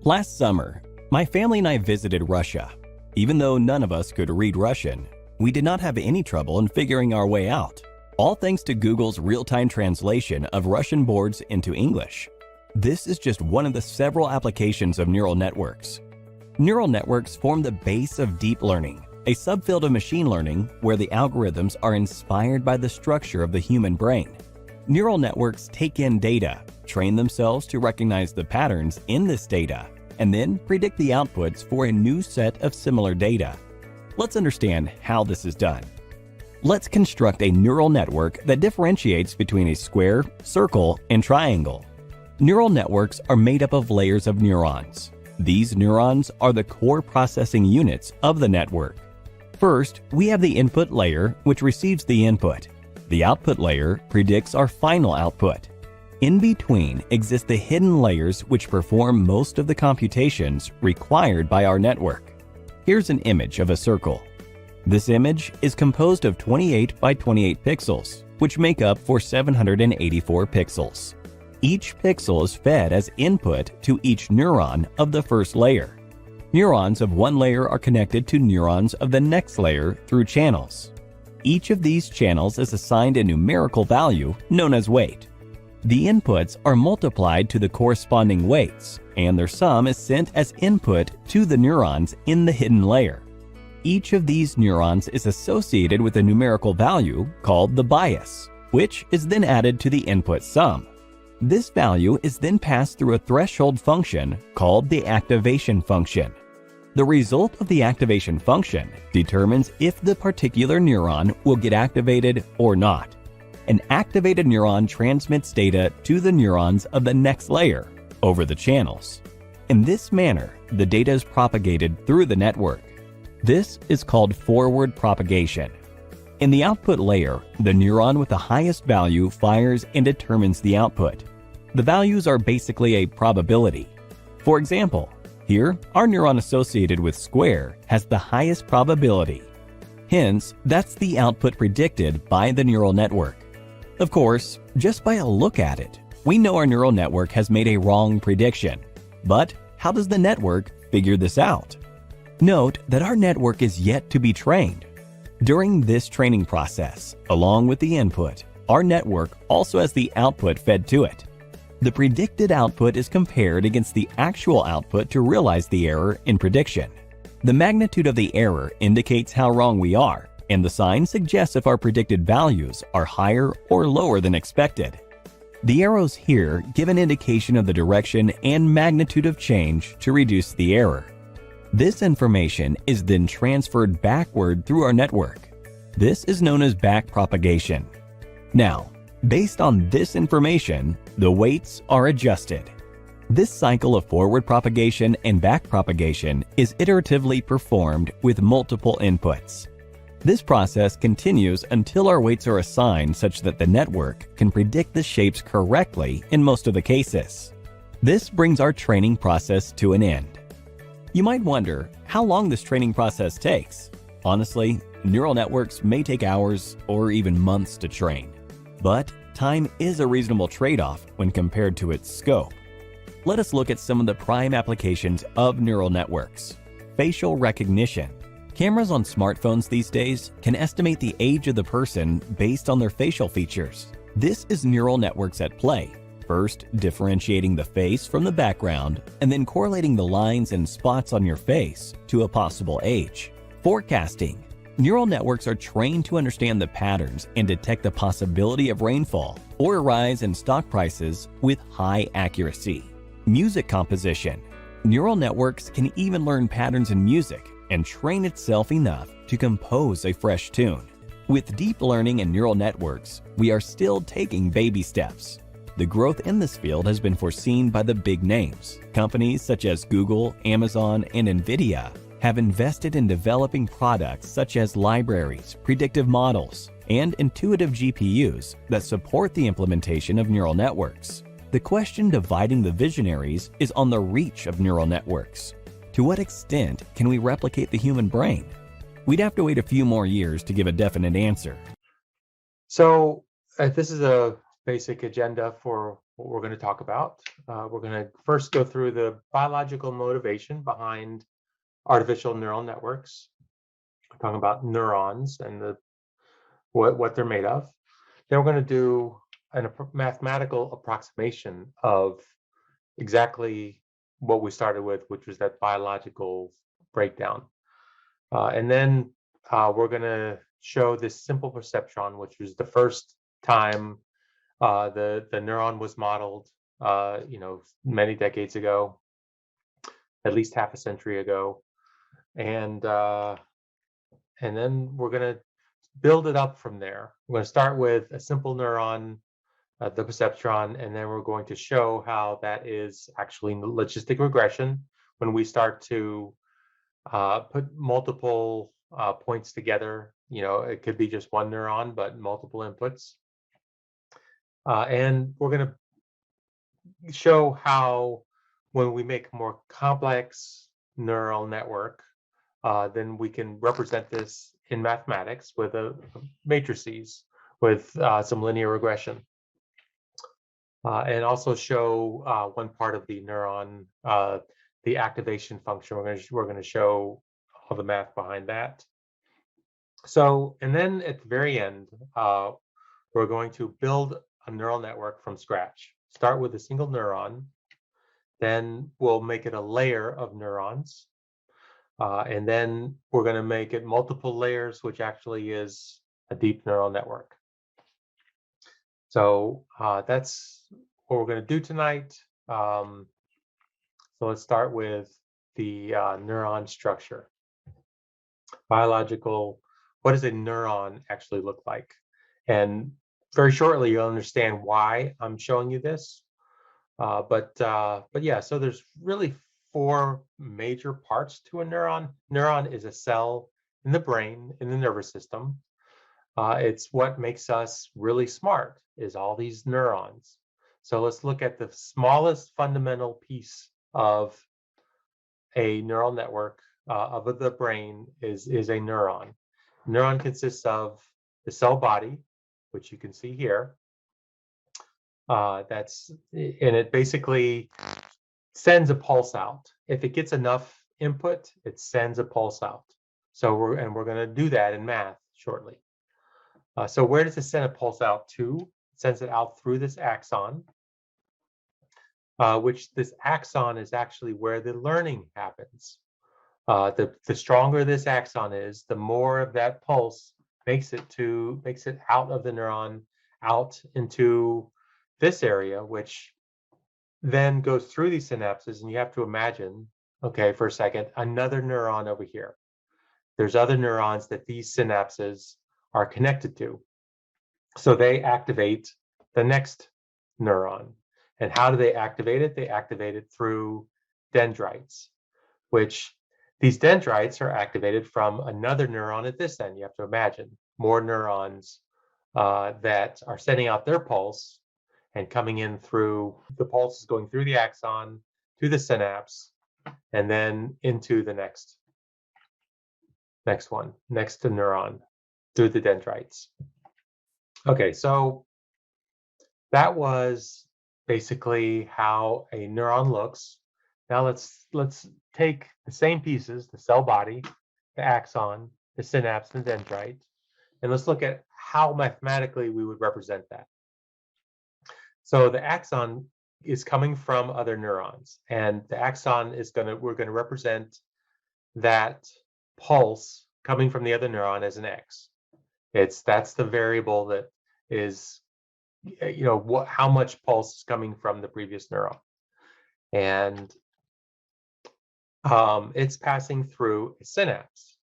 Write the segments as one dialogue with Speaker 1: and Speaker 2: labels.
Speaker 1: Last summer, my family and I visited Russia. Even though none of us could read Russian, we did not have any trouble in figuring our way out, all thanks to Google's real-time translation of Russian boards into English. This is just one of the several applications of neural networks. Neural networks form the base of deep learning, a subfield of machine learning where the algorithms are inspired by the structure of the human brain. Neural networks take in data, train themselves to recognize the patterns in this data, and then predict the outputs for a new set of similar data. Let's understand how this is done. Let's construct a neural network that differentiates between a square, circle, and triangle. Neural networks are made up of layers of neurons. These neurons are the core processing units of the network. First, we have the input layer, which receives the input. The output layer predicts our final output. In between exist the hidden layers which perform most of the computations required by our network. Here's an image of a circle. This image is composed of 28 by 28 pixels, which make up for 784 pixels. Each pixel is fed as input to each neuron of the first layer. Neurons of one layer are connected to neurons of the next layer through channels. Each of these channels is assigned a numerical value known as weight. The inputs are multiplied to the corresponding weights, and their sum is sent as input to the neurons in the hidden layer. Each of these neurons is associated with a numerical value called the bias, which is then added to the input sum. This value is then passed through a threshold function called the activation function. The result of the activation function determines if the particular neuron will get activated or not. An activated neuron transmits data to the neurons of the next layer over the channels. In this manner, the data is propagated through the network. This is called forward propagation. In the output layer, the neuron with the highest value fires and determines the output. The values are basically a probability. For example, here, our neuron associated with square has the highest probability. Hence, that's the output predicted by the neural network. Of course, just by a look at it, we know our neural network has made a wrong prediction. But how does the network figure this out? Note that our network is yet to be trained. During this training process, along with the input, our network also has the output fed to it. The predicted output is compared against the actual output to realize the error in prediction. The magnitude of the error indicates how wrong we are, and the sign suggests if our predicted values are higher or lower than expected. The arrows here give an indication of the direction and magnitude of change to reduce the error. This information is then transferred backward through our network. This is known as backpropagation. Now, based on this information, the weights are adjusted. This cycle of forward propagation and backpropagation is iteratively performed with multiple inputs. This process continues until our weights are assigned such that the network can predict the shapes correctly in most of the cases. This brings our training process to an end. You might wonder how long this training process takes. Honestly, neural networks may take hours or even months to train. But time is a reasonable trade-off when compared to its scope. Let us look at some of the prime applications of neural networks. Facial recognition. Cameras on smartphones these days can estimate the age of the person based on their facial features. This is neural networks at play, first differentiating the face from the background and then correlating the lines and spots on your face to a possible age. Forecasting. Neural networks are trained to understand the patterns and detect the possibility of rainfall or a rise in stock prices with high accuracy. Music composition. Neural networks can even learn patterns in music and train itself enough to compose a fresh tune. With deep learning and neural networks, we are still taking baby steps. The growth in this field has been foreseen by the big names. Companies such as Google, Amazon, and Nvidia have invested in developing products such as libraries, predictive models, and intuitive GPUs that support the implementation of neural networks. The question dividing the visionaries is on the reach of neural networks. To what extent can we replicate the human brain? We'd have to wait a few more years to give a definite answer.
Speaker 2: So this is a basic agenda for what we're going to talk about. We're going to first go through the biological motivation behind artificial neural networks. We're talking about neurons and what they're made of. Then we're going to do a mathematical approximation of exactly what we started with, which was that biological breakdown. And then we're going to show this simple perceptron, which was the first time the neuron was modeled, many decades ago, at least half a century ago, and then we're going to build it up from there. We're going to start with a simple neuron, the perceptron, and then we're going to show how that is actually logistic regression when we start to put multiple points together. It could be just one neuron, but multiple inputs. And we're going to show how when we make a more complex neural network, then we can represent this in mathematics with matrices with some linear regression. And also show one part of the neuron, the activation function. We're going to show all the math behind that. So, and then at the very end, we're going to build a neural network from scratch. Start with a single neuron, then we'll make it a layer of neurons, and then we're going to make it multiple layers, which actually is a deep neural network. So that's what we're going to do tonight. So let's start with the neuron structure. Biological, what does a neuron actually look like? And very shortly, you'll understand why I'm showing you this. But yeah, so there's really 4 major parts to a neuron. Neuron is a cell in the brain, in the nervous system. It's what makes us really smart, is all these neurons. So let's look at the smallest fundamental piece of a neural network of the brain is a neuron. Neuron consists of the cell body, which you can see here. And it basically sends a pulse out. If it gets enough input, it sends a pulse out. So we're going to do that in math shortly. So where does it send a pulse out to? It sends it out through this axon, which this axon is actually where the learning happens. The stronger this axon is, the more of that pulse makes it out of the neuron, out into this area, which then goes through these synapses. And you have to imagine, okay, for a second, another neuron over here. There's other neurons that these synapses are connected to. So they activate the next neuron. And how do they activate it? They activate it through dendrites, which these dendrites are activated from another neuron at this end. You have to imagine more neurons that are sending out their pulse and coming in through, the pulse is going through the axon to the synapse and then into the next neuron through the dendrites. Okay, so that was basically how a neuron looks. Now let's take the same pieces, the cell body, the axon, the synapse, and the dendrite, and let's look at how mathematically we would represent that. So the axon is coming from other neurons, and the axon is we're going to represent that pulse coming from the other neuron as an X. That's the variable that is, how much pulse is coming from the previous neuron. And it's passing through a synapse.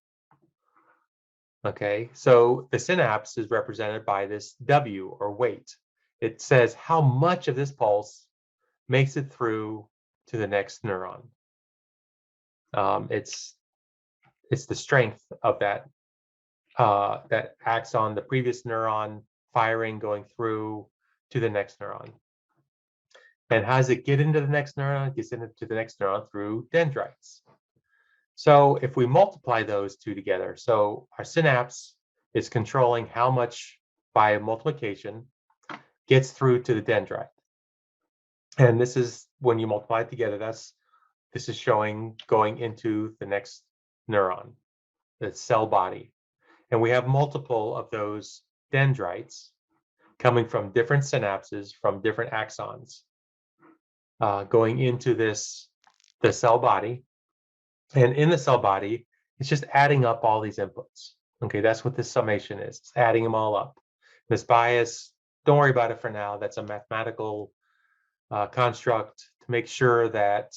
Speaker 2: Okay, so the synapse is represented by this W, or weight. It says how much of this pulse makes it through to the next neuron. It's the strength of that axon, the previous neuron firing, going through to the next neuron. And how does it get into the next neuron? It gets into the next neuron through dendrites. So if we multiply those two together, so our synapse is controlling how much by multiplication gets through to the dendrite. And this is when you multiply it together, this is showing going into the next neuron, the cell body. And we have multiple of those dendrites coming from different synapses, from different axons, going into the cell body. And in the cell body, it's just adding up all these inputs. Okay, that's what this summation is. It's adding them all up. This bias, don't worry about it for now. That's a mathematical construct to make sure that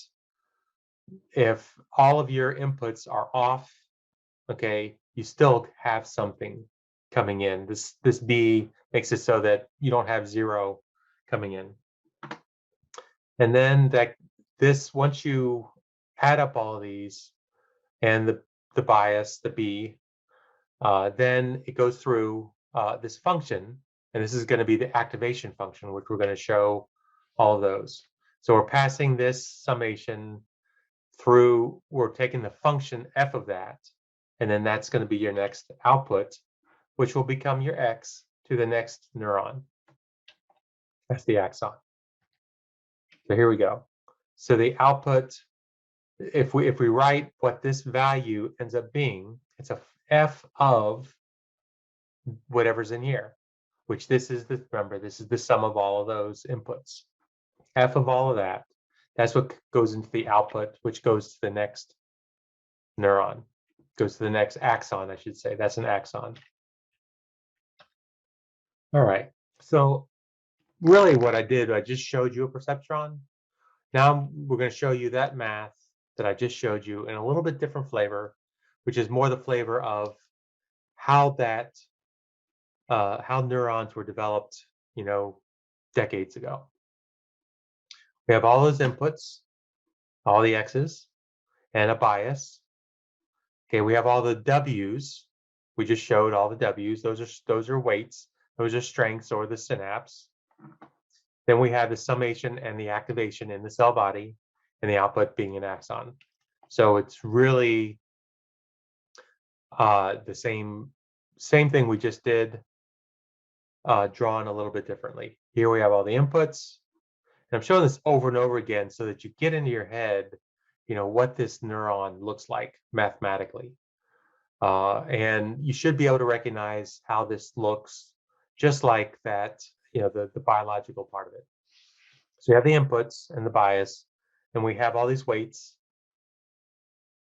Speaker 2: if all of your inputs are off, okay, you still have something coming in. This B makes it so that you don't have zero coming in. And then once you add up all of these and the bias, the B, then it goes through this function, and this is going to be the activation function, which we're going to show all of those. So we're passing this summation through, we're taking the function f of that, and then that's going to be your next output, which will become your x to the next neuron. That's the axon. So here we go. So the output, if we write what this value ends up being, it's a f of whatever's in here, which remember, this is the sum of all of those inputs. F of all of that, that's what goes into the output, which goes to the next neuron, goes to the next axon, I should say. That's an axon. All right, so really what I did, I just showed you a perceptron. Now we're going to show you that math that I just showed you in a little bit different flavor, which is more the flavor of how how neurons were developed, decades ago. We have all those inputs, all the X's, and a bias. Okay, we have all the W's. We just showed all the W's. Those are weights. Those are strengths or the synapse. Then we have the summation and the activation in the cell body, and the output being an axon. So it's really the same thing we just did, drawn a little bit differently. Here we have all the inputs. And I'm showing this over and over again so that you get into your head, what this neuron looks like mathematically. And you should be able to recognize how this looks just like that, the biological part of it. So you have the inputs and the bias, and we have all these weights,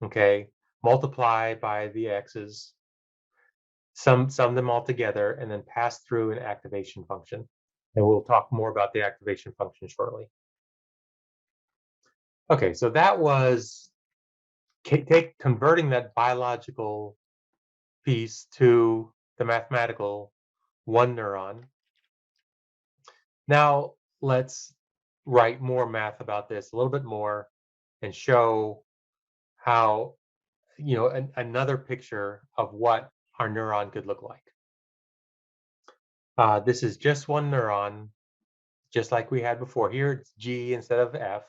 Speaker 2: okay, multiplied by the X's, sum them all together, and then pass through an activation function. And we'll talk more about the activation function shortly. Okay, so that was converting that biological piece to the mathematical one neuron. Now let's write more math about this a little bit more and show how, another picture of what our neuron could look like. This is just one neuron, just like we had before. Here it's G instead of F.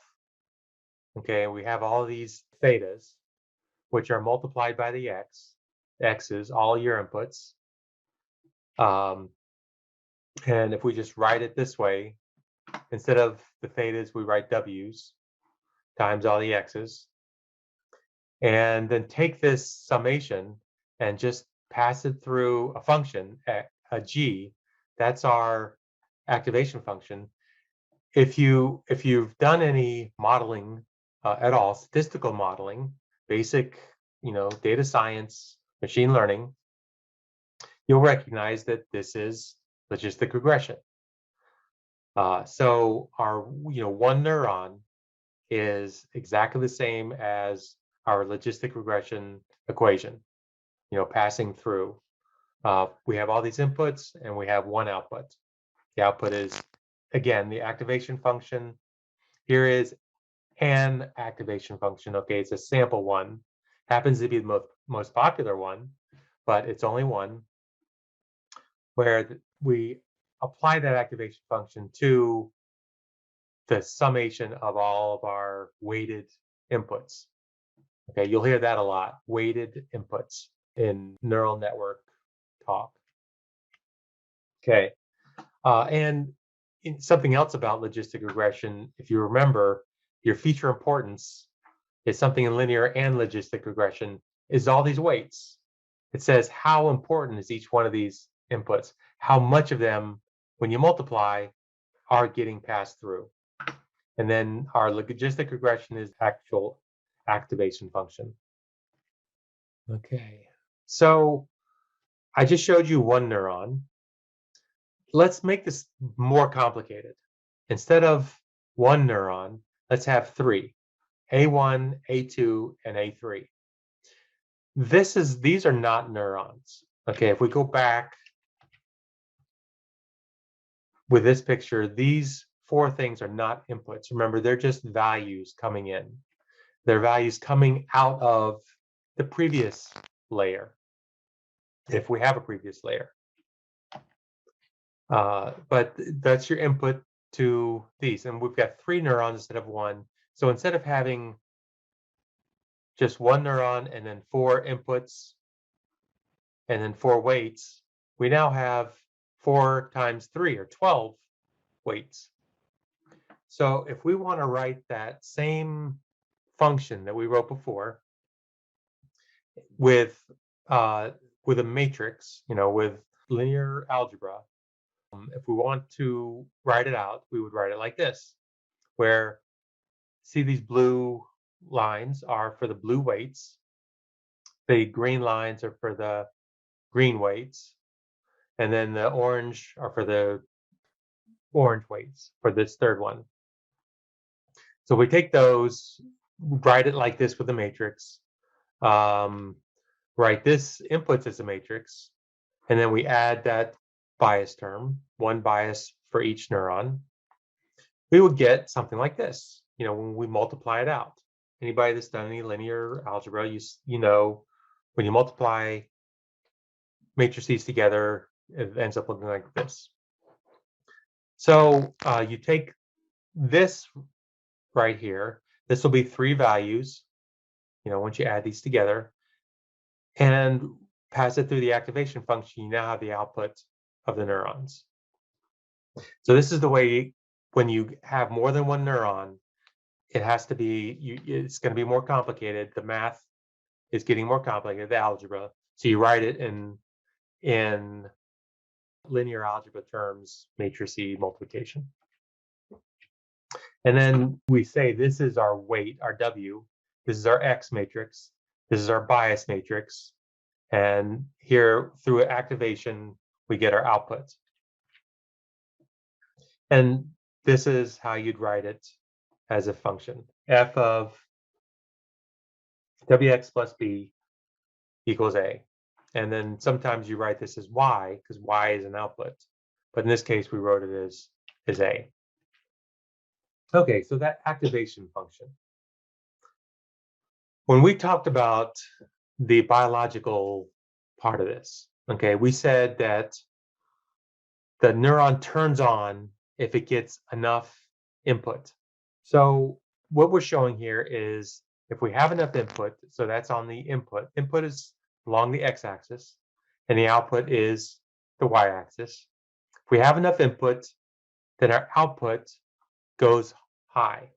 Speaker 2: Okay, we have all of these thetas, which are multiplied by the X's, all your inputs. And if we just write it this way, instead of the thetas, we write W's times all the X's. And then take this summation and just pass it through a function, a G. That's our activation function. If you've done any modeling at all, statistical modeling, basic, data science, machine learning, you'll recognize that this is logistic regression. So our, one neuron is exactly the same as our logistic regression equation, passing through. We have all these inputs and we have one output. The output is, again, the activation function. Here is an activation function. Okay, it's a sample one. Happens to be the most popular one, but it's only one, where we apply that activation function to the summation of all of our weighted inputs. Okay, you'll hear that a lot, weighted inputs in neural network talk. Okay, and something else about logistic regression, if you remember, your feature importance is something in linear and logistic regression is all these weights. It says how important is each one of these inputs, how much of them, when you multiply, are getting passed through. And then our logistic regression is actual activation function. Okay, so I just showed you one neuron. Let's make this more complicated. Instead of one neuron, let's have three, A1, A2, and A3. These are not neurons. Okay, if we go back with this picture, these four things are not inputs. Remember, they're just values coming in. They're values coming out of the previous layer, if we have a previous layer. But that's your input to these. And we've got three neurons instead of one. So instead of having just one neuron and then four inputs and then four weights, we now have 4 times 3 or 12 weights. So if we want to write that same function that we wrote before with a matrix, with linear algebra, if we want to write it out, we would write it like this, where see these blue lines are for the blue weights, the green lines are for the green weights, and then the orange are for the orange weights for this third one. So we take those, write it like this with a matrix, write this inputs as a matrix, and then we add that bias term, one bias for each neuron. We would get something like this, when we multiply it out. Anybody that's done any linear algebra, you know, when you multiply matrices together, it ends up looking like this. So you take this right here. This will be 3 values, once you add these together, and pass it through the activation function. You now have the output of the neurons. So this is the way, when you have more than one neuron, it has to be, it's going to be more complicated. The math is getting more complicated, the algebra. So you write it in linear algebra terms, matrice multiplication. And then we say this is our weight, our W. This is our X matrix. This is our bias matrix. And here, through activation, we get our output. And this is how you'd write it as a function. F of Wx plus B equals A. And then sometimes you write this as Y, because Y is an output. But in this case, we wrote it as A. Okay, so that activation function. When we talked about the biological part of this, okay, we said that the neuron turns on if it gets enough input. So what we're showing here is if we have enough input, so that's on the input. Input is along the x-axis, and the output is the y-axis. If we have enough input, then our output goes high.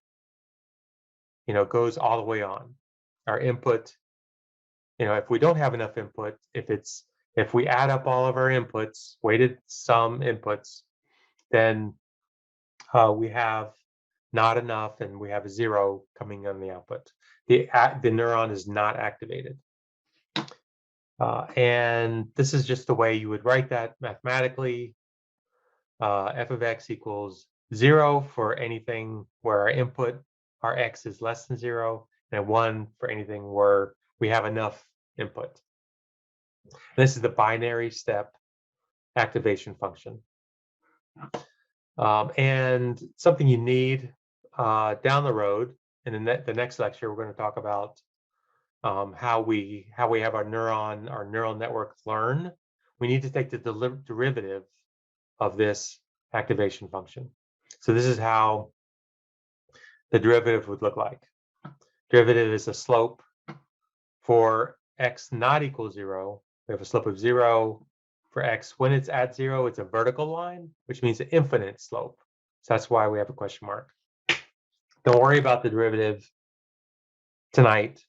Speaker 2: Goes all the way on. Our input, if we don't have enough input, if we add up all of our inputs, weighted sum inputs, then we have not enough, and we have a 0 coming on the output. The neuron is not activated. And this is just the way you would write that mathematically. F of x equals 0 for anything where our input, our x is less than 0, and 1 for anything where we have enough input. This is the binary step activation function. And something you need down the road, in the next lecture, we're going to talk about how we have our neural network learn. We need to take the derivative of this activation function. So this is how the derivative would look like. Derivative is a slope for x not equal 0. We have a slope of 0 for x. When it's at 0, it's a vertical line, which means an infinite slope. So that's why we have a question mark. Don't worry about the derivative tonight.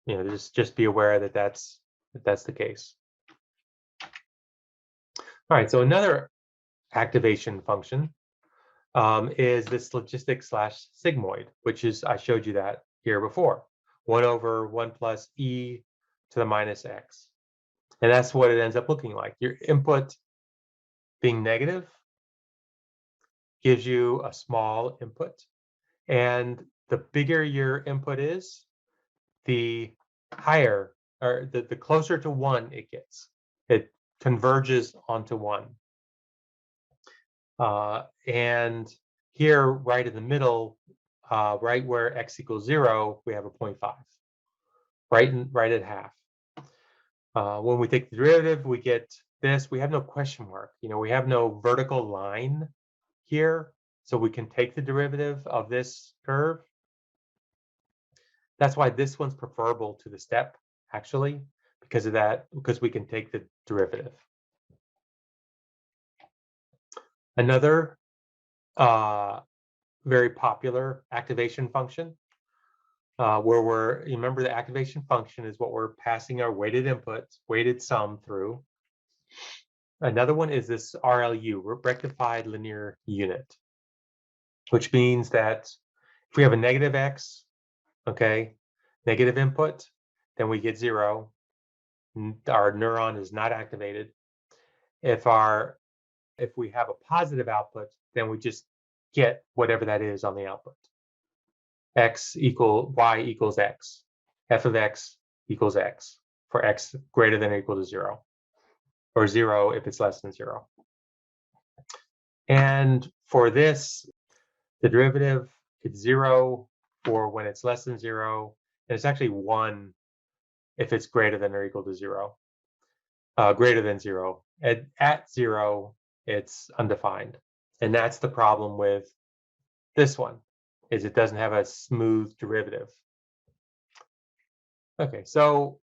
Speaker 2: Just be aware that that's the case. All right, so another activation function is this logistic / sigmoid, which is, I showed you that here before, 1 over 1 plus e to the minus x. And that's what it ends up looking like. Your input being negative gives you a small input. And the bigger your input is, the higher, or the closer to 1 it gets. It converges onto 1. And here, right in the middle, right where x equals 0, we have a 0.5, right at half. When we take the derivative, we get this. We have no question mark. We have no vertical line here, so we can take the derivative of this curve. That's why this one's preferable to the step, actually, because of that, because we can take the derivative. Another very popular activation function, where you remember the activation function is what we're passing our weighted inputs, weighted sum through. Another one is this RLU, rectified linear unit, which means that if we have a negative x, okay, negative input, then we get 0. Our neuron is not activated. If we have a positive output, then we just get whatever that is on the output. Y equals x. F of x equals x for x greater than or equal to 0, or 0 if it's less than 0. And for this, the derivative is 0 for when it's less than 0, and it's actually 1 if it's greater than or equal to 0. Greater than 0. At 0, it's undefined. And that's the problem with this one, is it doesn't have a smooth derivative. Okay, so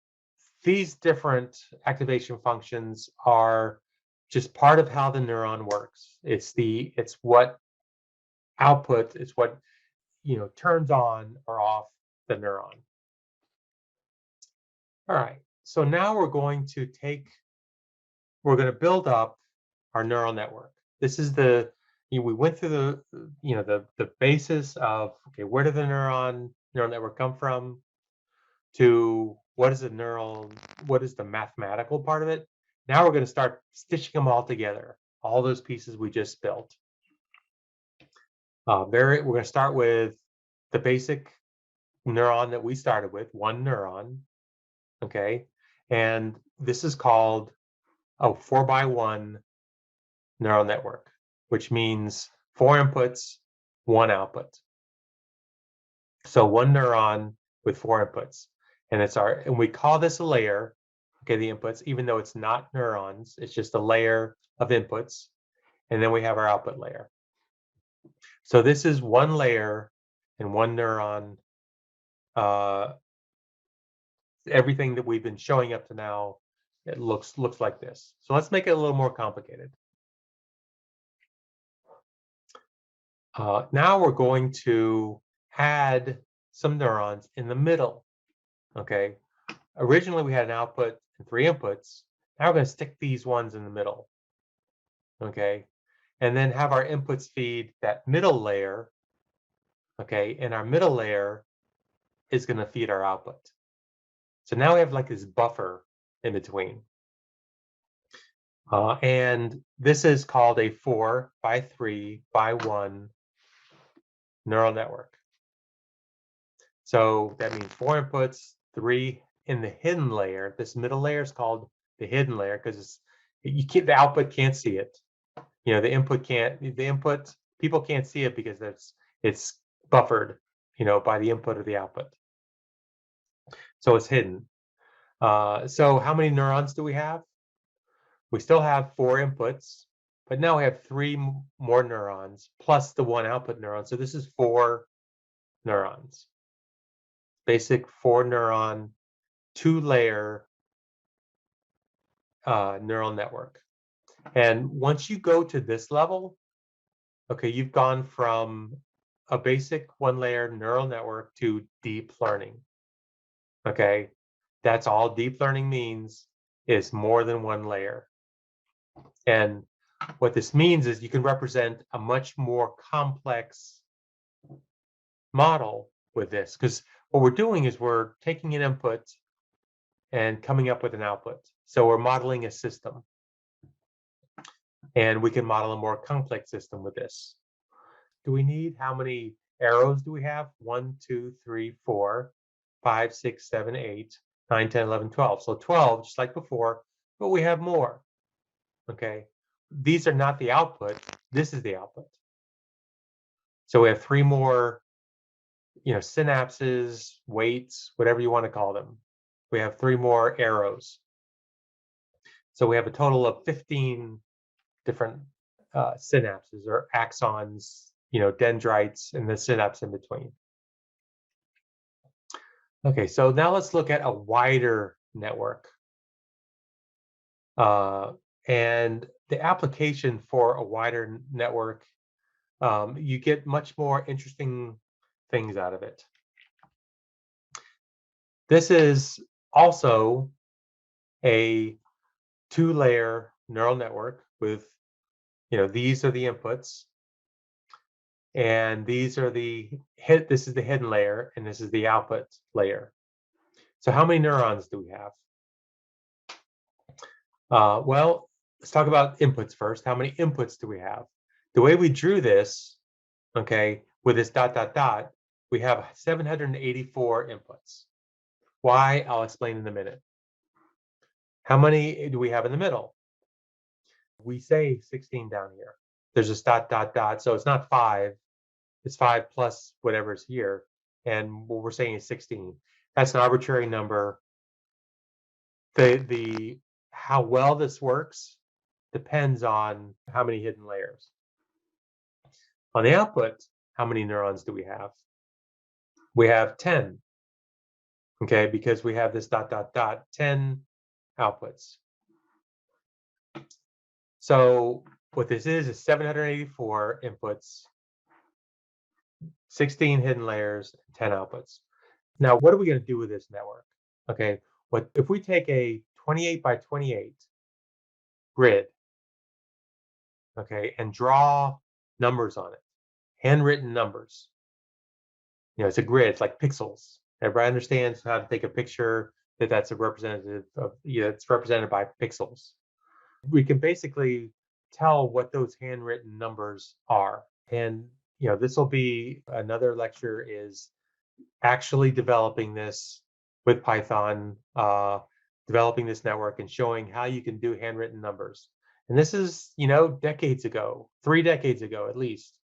Speaker 2: these different activation functions are just part of how the neuron works. It's what output, it's what turns on or off the neuron. All right, so now we're going to build up our neural network. This is we went through the basis of, okay, where did the neural network come from, to what is the mathematical part of it. Now we're going to start stitching them all together, all those pieces we just built. We're going to start with the basic neuron that we started with, one neuron, okay? And this is called a 4x1 neural network, which means 4 inputs, 1 output. So one neuron with 4 inputs. And we call this a layer, okay, the inputs, even though it's not neurons, it's just a layer of inputs. And then we have our output layer. So this is one layer and one neuron. Everything that we've been showing up to now, it looks like this. So let's make it a little more complicated. Now we're going to add some neurons in the middle, okay? Originally, we had an output and 3 inputs. Now we're going to stick these ones in the middle, okay? And then have our inputs feed that middle layer, okay? And our middle layer is going to feed our output. So now we have like this buffer in between. And this is called a 4x3x1 neural network. So that means 4 inputs, 3 in the hidden layer. This middle layer is called the hidden layer because the output can't see it. People can't see it because it's buffered, by the input or the output. So it's hidden. So how many neurons do we have? We still have 4 inputs, but now we have 3 more neurons plus the 1 output neuron. So this is 4 neurons. Basic 4 neuron, 2-layer neural network. And once you go to this level, Okay, you've gone from a basic one-layer neural network to deep learning. Okay, that's all deep learning means is more than one layer. And what this means is you can represent a much more complex model with this, because what we're doing is we're taking an input and coming up with an output. So we're modeling a system, and we can model a more complex system with this. Do we need, how many arrows do we have? 1, 2, 3, 4, 5, 6, 7, 8, 9, 10, 11, 12. So 12, just like before, but we have more. Okay, these are not the output. This is the output. So we have 3 more, synapses, weights, whatever you want to call them. We have 3 more arrows. So we have a total of 15 different synapses or axons, dendrites, and the synapse in between. Okay, so now let's look at a wider network. And the application for a wider network, you get much more interesting things out of it. This is also a 2-layer neural network with, these are the inputs, and these are this is the hidden layer, and this is the output layer. So how many neurons do we have? Well, let's talk about inputs first. How many inputs do we have? The way we drew this, okay, with this dot, dot, dot, we have 784 inputs. Why? I'll explain in a minute. How many do we have in the middle? We say 16 down here. There's this dot, dot, dot, so it's not 5. It's 5 plus whatever's here, and what we're saying is 16. That's an arbitrary number. The how well this works depends on how many hidden layers. On the output, how many neurons do we have? We have 10. Okay, because we have this dot, dot, dot, 10 outputs. So what this is 784 inputs, 16 hidden layers, 10 outputs. Now, what are we going to do with this network? Okay, what if we take a 28 by 28 grid, okay, and draw numbers on it, handwritten numbers. It's a grid, it's like pixels. Everybody understands how to take a picture, that's a representative of, it's represented by pixels. We can basically tell what those handwritten numbers are. And, this will be another lecture, is actually developing this with Python, developing this network and showing how you can do handwritten numbers. And this is, decades ago, 3 decades ago at least,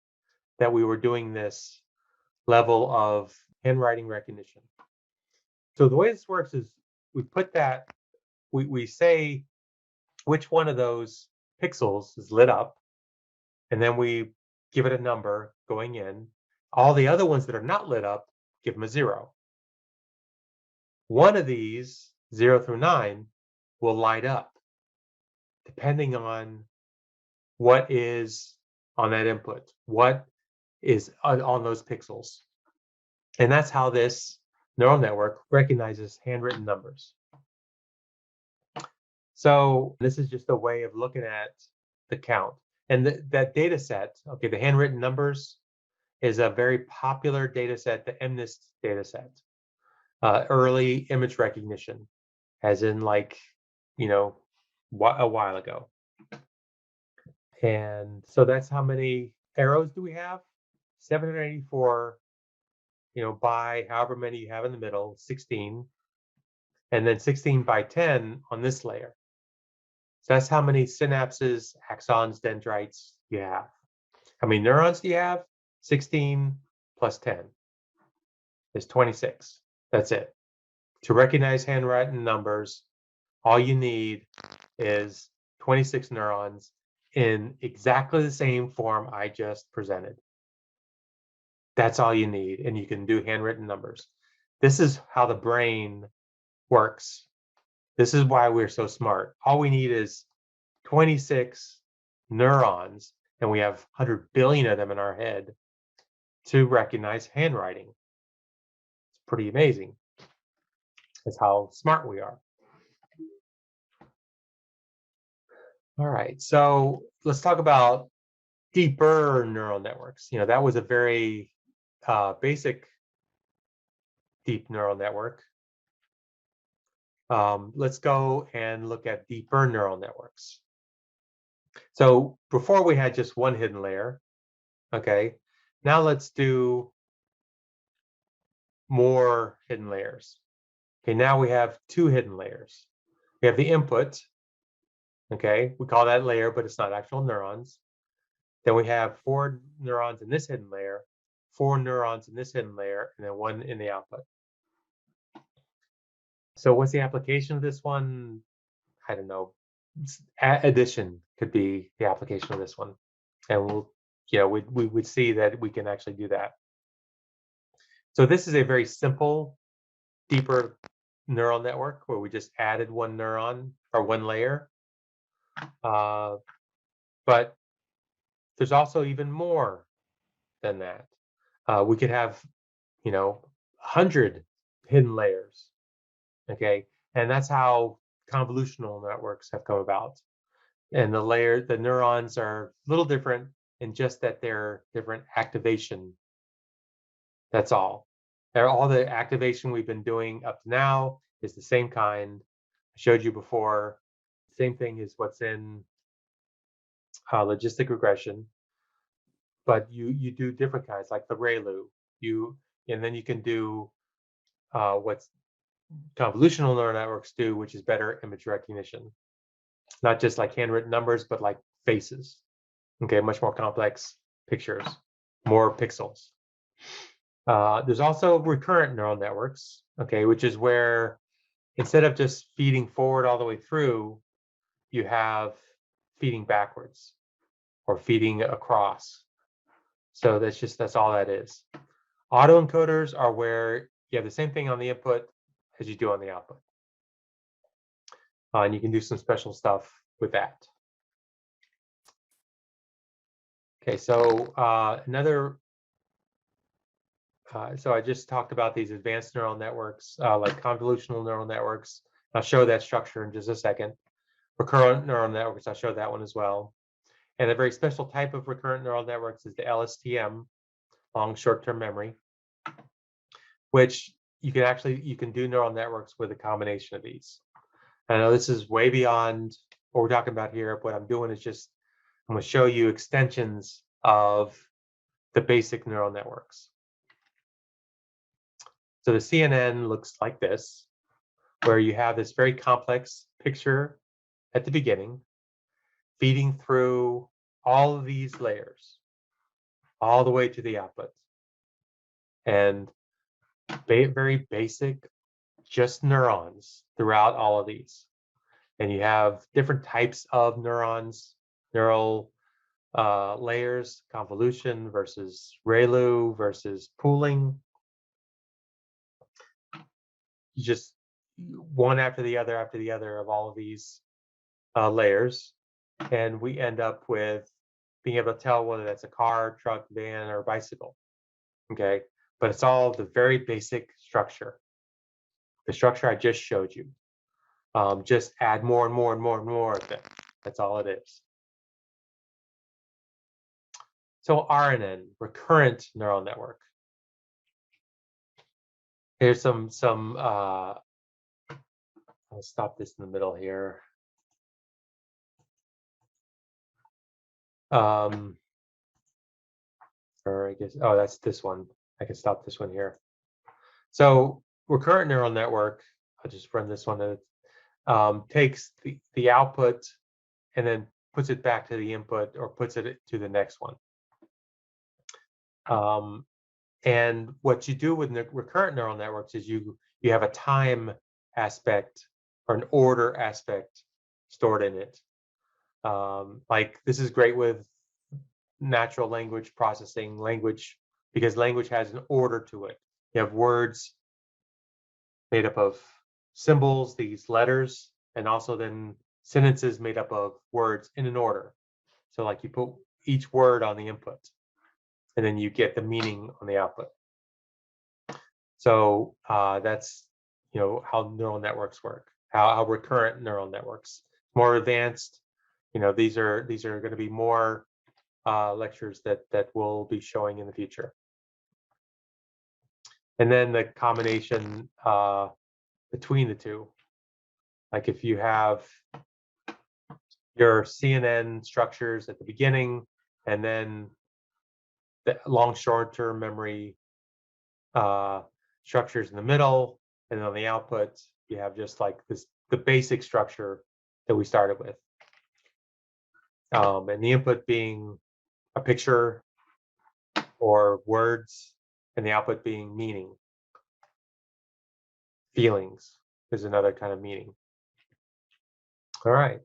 Speaker 2: that we were doing this level of handwriting recognition. So the way this works is we put that, we say which one of those pixels is lit up, and then we give it a number going in. All the other ones that are not lit up, give them a 0. One of these, 0 through 9, will light up depending on what is on that input, what is on those pixels. And that's how this neural network recognizes handwritten numbers. So this is just a way of looking at the count. And that data set, okay, the handwritten numbers, is a very popular data set, the MNIST data set, early image recognition, as in a while ago. And so that's how many arrows do we have? 784, by however many you have in the middle, 16, and then 16 by 10 on this layer. So that's how many synapses, axons, dendrites you have. How many neurons do you have? 16 plus 10 is 26. That's it. To recognize handwritten numbers, all you need is 26 neurons in exactly the same form I just presented. That's all you need, and you can do handwritten numbers. This is how the brain works. This is why we're so smart. All we need is 26 neurons, and we have 100 billion of them in our head to recognize handwriting. It's pretty amazing. That's how smart we are. All right, so let's talk about deeper neural networks. That was a very basic deep neural network. Let's go and look at deeper neural networks. So before we had just one hidden layer. Okay, now let's do more hidden layers. Okay, now we have two hidden layers. We have the input. Okay, we call that layer, but it's not actual neurons. Then we have 4 neurons in this hidden layer, 4 neurons in this hidden layer, and then 1 in the output. So what's the application of this one? I don't know. Addition could be the application of this one. And we would see that we can actually do that. So this is a very simple, deeper neural network where we just added 1 neuron or 1 layer. But there's also even more than that. We could have, 100 hidden layers. Okay, and that's how convolutional networks have come about. And the neurons are a little different in just that they're different activation. That's all. All the activation we've been doing up to now is the same kind. I showed you before. Same thing is what's in logistic regression, but you do different kinds, like the Relu. And then you can do what's convolutional neural networks do, which is better image recognition. Not just like handwritten numbers, but like faces. Okay, much more complex pictures, more pixels. There's also recurrent neural networks, okay, which is where instead of just feeding forward all the way through, you have feeding backwards or feeding across. So that's all that is. Autoencoders are where you have the same thing on the input as you do on the output. And you can do some special stuff with that. Okay, so so I just talked about these advanced neural networks, like convolutional neural networks. I'll show that structure in just a second. Recurrent neural networks, I'll show that one as well. And a very special type of recurrent neural networks is the LSTM, long short-term memory, which you can do neural networks with a combination of these. I know this is way beyond what we're talking about here. What I'm doing is I'm going to show you extensions of the basic neural networks. So the CNN looks like this, where you have this very complex picture at the beginning, feeding through all of these layers, all the way to the output. And very basic, just neurons throughout all of these. And you have different types of neurons, neural layers, convolution versus Relu versus pooling. You just one after the other of all of these layers, and we end up with being able to tell whether that's a car, truck, van, or bicycle. Okay, but it's all the very basic structure, the structure I just showed you. Just add more and more and more and more of them. That's all it is. So RNN, recurrent neural network. Here's some I'll stop this in the middle here. Or I guess, oh, that's this one. I can stop this one here. So recurrent neural network, I'll just run this one. Takes the output and then puts it back to the input or puts it to the next one. And what you do with recurrent neural networks is you have a time aspect or an order aspect stored in it. Like this is great with natural language processing, because language has an order to it. You have words made up of symbols, these letters, and also then sentences made up of words in an order. So like you put each word on the input, and then you get the meaning on the output. So that's how neural networks work, how recurrent neural networks. More advanced, these are going to be more lectures that we'll be showing in the future. And then the combination between the two, like if you have your CNN structures at the beginning, and then the long short-term memory structures in the middle, and then on the output you have just like the basic structure that we started with, and the input being a picture or words, and the output being meaning. Feelings is another kind of meaning. All right.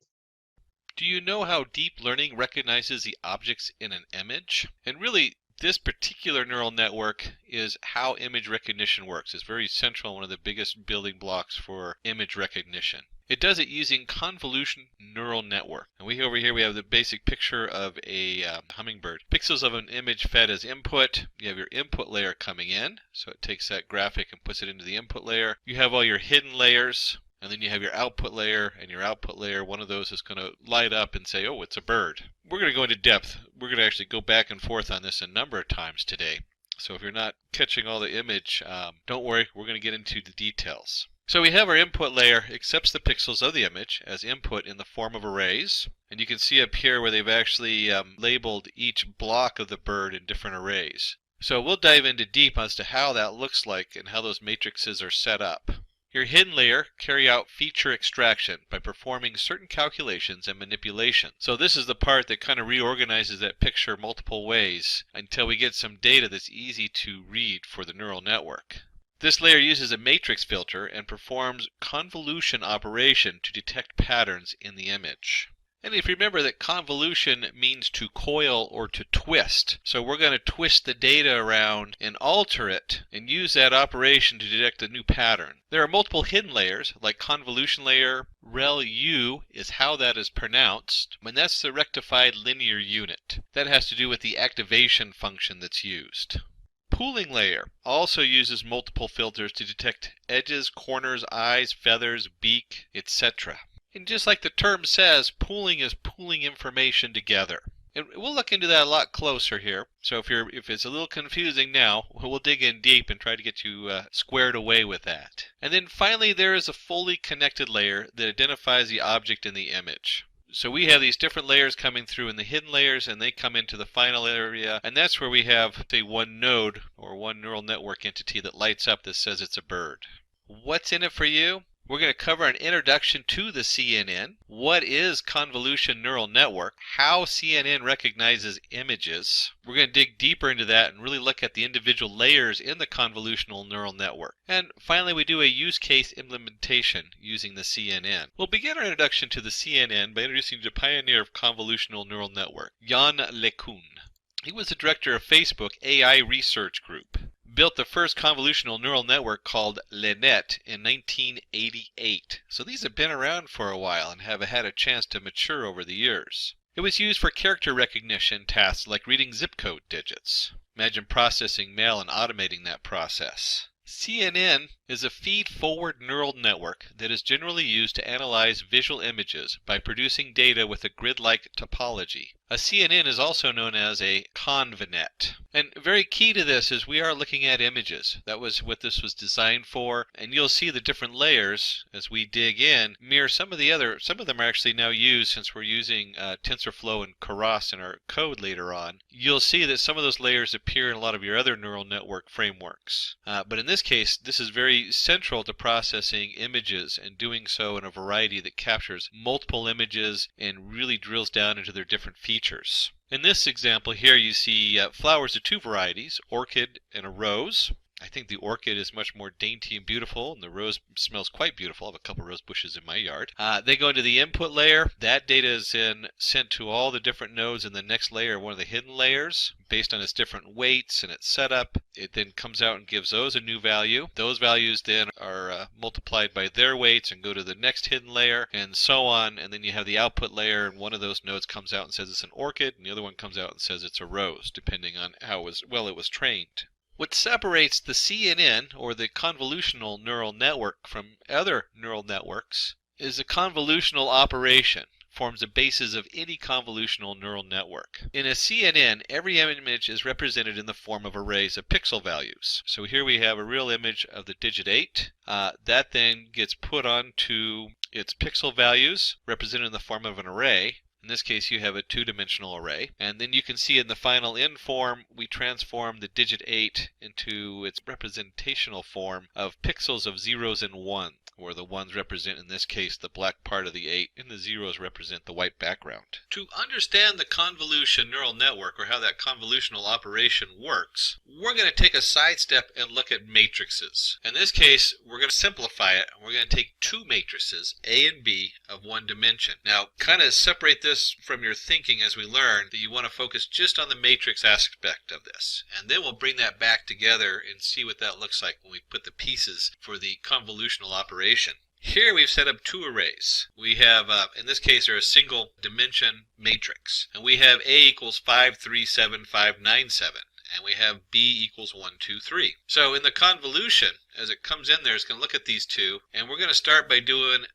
Speaker 3: Do you know how deep learning recognizes the objects in an image? And really, this particular neural network is how image recognition works. It's very central, one of the biggest building blocks for image recognition. It does it using convolution neural network. And over here we have the basic picture of a hummingbird. Pixels of an image fed as input. You have your input layer coming in. So it takes that graphic and puts it into the input layer. You have all your hidden layers. And then you have your output layer, and your output layer, one of those is going to light up and say, oh, it's a bird. We're going to go into depth. We're going to actually go back and forth on this a number of times today. So if you're not catching all the image, don't worry, we're going to get into the details. So we have our input layer accepts the pixels of the image as input in the form of arrays. And you can see up here where they've actually labeled each block of the bird in different arrays. So we'll dive into deep as to how that looks like and how those matrices are set up. Your hidden layer carry out feature extraction by performing certain calculations and manipulations. So this is the part that kind of reorganizes that picture multiple ways until we get some data that's easy to read for the neural network. This layer uses a matrix filter and performs convolution operation to detect patterns in the image. And if you remember that convolution means to coil or to twist. So we're going to twist the data around and alter it and use that operation to detect a new pattern. There are multiple hidden layers like convolution layer. Relu is how that is pronounced. And that's the rectified linear unit. That has to do with the activation function that's used. Pooling layer also uses multiple filters to detect edges, corners, eyes, feathers, beak, etc. And just like the term says, pooling is pooling information together. And we'll look into that a lot closer here. So if it's a little confusing now, we'll dig in deep and try to get you squared away with that. And then finally, there is a fully connected layer that identifies the object in the image. So we have these different layers coming through in the hidden layers, and they come into the final area, and that's where we have, say, one node or one neural network entity that lights up that says it's a bird. What's in it for you? We're going to cover an introduction to the CNN. What is convolution neural network? How CNN recognizes images. We're going to dig deeper into that and really look at the individual layers in the convolutional neural network. And finally, we do a use case implementation using the CNN. We'll begin our introduction to the CNN by introducing the pioneer of convolutional neural network, Yann LeCun. He was the director of Facebook AI Research Group. Built the first convolutional neural network called LeNet in 1988. So these have been around for a while and have had a chance to mature over the years. It was used for character recognition tasks like reading zip code digits. Imagine processing mail and automating that process. CNN is a feed-forward neural network that is generally used to analyze visual images by producing data with a grid-like topology. A CNN is also known as a convnet. And very key to this is we are looking at images. That was what this was designed for. And you'll see the different layers as we dig in mirror some of them are actually now used since we're using TensorFlow and Keras in our code later on. You'll see that some of those layers appear in a lot of your other neural network frameworks. But in this case, this is very central to processing images and doing so in a variety that captures multiple images and really drills down into their different features. In this example here you see flowers of two varieties, orchid and a rose. I think the orchid is much more dainty and beautiful, and the rose smells quite beautiful. I have a couple rose bushes in my yard. They go into the input layer. That data is then sent to all the different nodes in the next layer, one of the hidden layers, based on its different weights and its setup. It then comes out and gives those a new value. Those values then are multiplied by their weights and go to the next hidden layer, and so on. And then you have the output layer, and one of those nodes comes out and says it's an orchid, and the other one comes out and says it's a rose, depending on how well it was trained. What separates the CNN, or the convolutional neural network, from other neural networks is a convolutional operation. Forms the basis of any convolutional neural network. In a CNN, every image is represented in the form of arrays of pixel values. So here we have a real image of the digit 8. That then gets put onto its pixel values, represented in the form of an array. In this case, you have a two-dimensional array. And then you can see in the final end form, we transform the digit 8 into its representational form of pixels of zeros and ones, where the ones represent, in this case, the black part of the 8, and the zeros represent the white background. To understand the convolution neural network, or how that convolutional operation works, we're going to take a sidestep and look at matrices. In this case, we're going to simplify it, and we're going to take two matrices, A and B, of one dimension. Now, kind of separate this from your thinking as we learn that you want to focus just on the matrix aspect of this. And then we'll bring that back together and see what that looks like when we put the pieces for the convolutional operation. Here we've set up two arrays. We have, in this case, they're a single dimension matrix. And we have A equals 5, 3, 7, 5, 9, 7. And we have B equals 1, 2, 3. So in the convolution, as it comes in there, it's going to look at these two, and we're going to start by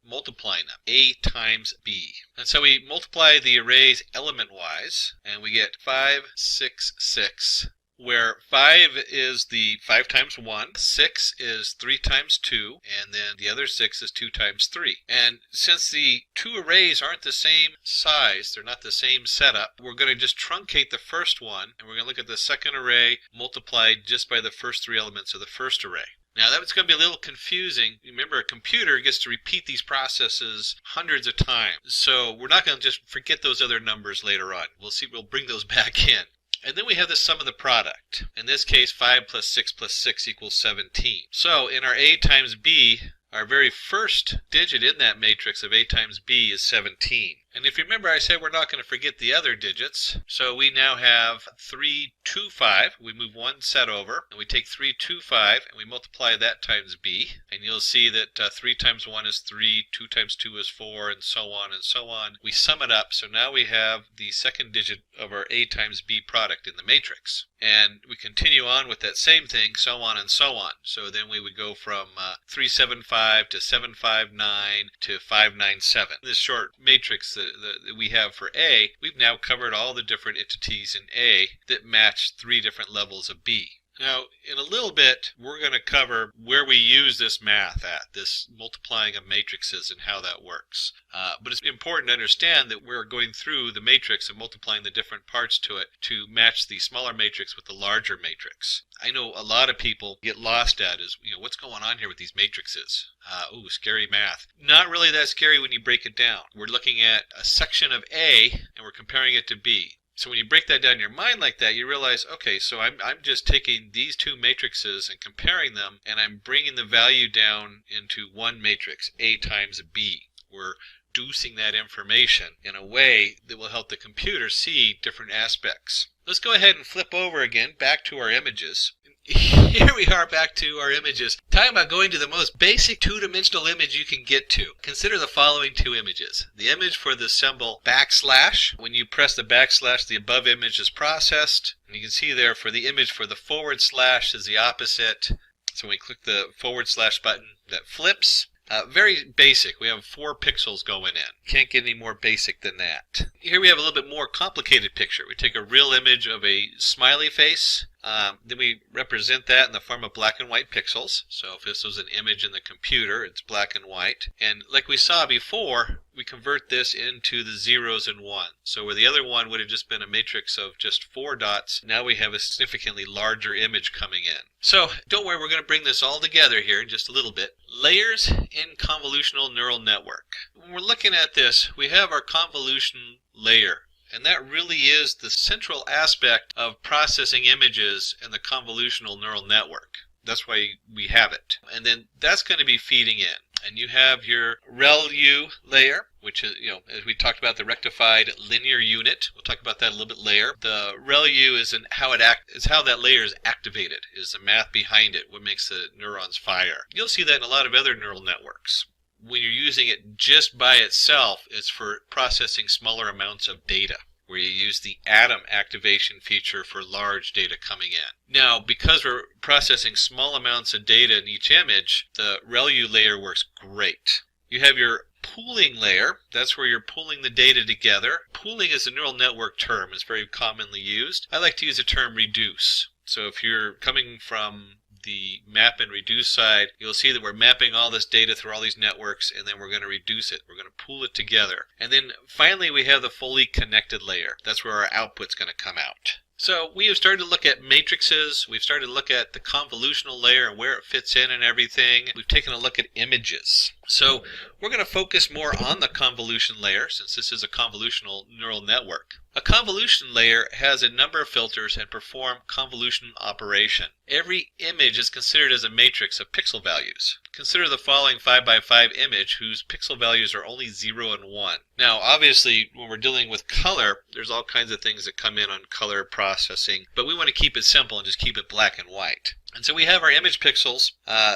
Speaker 3: multiplying them, A times B. And so we multiply the arrays element-wise, and we get 5, 6, 6, where 5 is the 5 times 1, 6 is 3 times 2, and then the other 6 is 2 times 3. And since the two arrays aren't the same size, they're not the same setup, we're going to just truncate the first one, and we're going to look at the second array multiplied just by the first three elements of the first array. Now that's going to be a little confusing. Remember, a computer gets to repeat these processes hundreds of times, so we're not going to just forget those other numbers later on. We'll bring those back in. And then we have the sum of the product. In this case, 5 plus 6 equals 17. So in our A times B, our very first digit in that matrix of A times B is 17. And if you remember, I said we're not going to forget the other digits. So we now have 3, 2, 5. We move one set over, and we take 3, 2, 5, and we multiply that times B. And you'll see that 3 times 1 is 3, 2 times 2 is 4, and so on and so on. We sum it up, so now we have the second digit of our A times B product in the matrix. And we continue on with that same thing, so on and so on. So then we would go from 375 to 759 to 597. This short matrix that we have for A, we've now covered all the different entities in A that match three different levels of B. Now, in a little bit, we're going to cover where we use this math at, this multiplying of matrices and how that works. But it's important to understand that we're going through the matrix and multiplying the different parts to it to match the smaller matrix with the larger matrix. I know a lot of people get lost at is, what's going on here with these matrices? Ooh, scary math. Not really that scary when you break it down. We're looking at a section of A and we're comparing it to B. So when you break that down in your mind like that, you realize, okay, so I'm just taking these two matrices and comparing them, and I'm bringing the value down into one matrix, A times B. We're reducing that information in a way that will help the computer see different aspects. Let's go ahead and flip over again back to our images. Here we are back to our images. Talking about going to the most basic two-dimensional image you can get to. Consider the following two images. The image for the symbol backslash. When you press the backslash, the above image is processed. And you can see there for the image for the forward slash is the opposite. So when we click the forward slash button, that flips. Very basic. We have 4 pixels going in. Can't get any more basic than that. Here we have a little bit more complicated picture. We take a real image of a smiley face. Then we represent that in the form of black and white pixels. So if this was an image in the computer, it's black and white. And like we saw before, we convert this into the zeros and ones. So where the other one would have just been a matrix of just 4 dots, now we have a significantly larger image coming in. So don't worry, we're going to bring this all together here in just a little bit. Layers in convolutional neural network. When we're looking at this, we have our convolution layer. And that really is the central aspect of processing images in the convolutional neural network. That's why we have it. And then that's going to be feeding in. And you have your Relu layer, which is, as we talked about, the rectified linear unit. We'll talk about that a little bit later. The Relu is how that layer is activated, is the math behind it, what makes the neurons fire. You'll see that in a lot of other neural networks. When you're using it just by itself, it's for processing smaller amounts of data, where you use the atom activation feature for large data coming in. Now, because we're processing small amounts of data in each image, the Relu layer works great. You have your pooling layer. That's where you're pooling the data together. Pooling is a neural network term. It's very commonly used. I like to use the term reduce. So if you're coming from the map and reduce side, you'll see that we're mapping all this data through all these networks, and then we're going to reduce it. We're going to pool it together. And then finally we have the fully connected layer. That's where our output's going to come out. So we have started to look at matrices. We've started to look at the convolutional layer and where it fits in and everything. We've taken a look at images. So we're going to focus more on the convolution layer, since this is a convolutional neural network. A convolution layer has a number of filters and perform convolution operation. Every image is considered as a matrix of pixel values. Consider the following 5x5 image whose pixel values are only 0 and 1. Now, obviously, when we're dealing with color, there's all kinds of things that come in on color processing, but we want to keep it simple and just keep it black and white. And so we have our image pixels,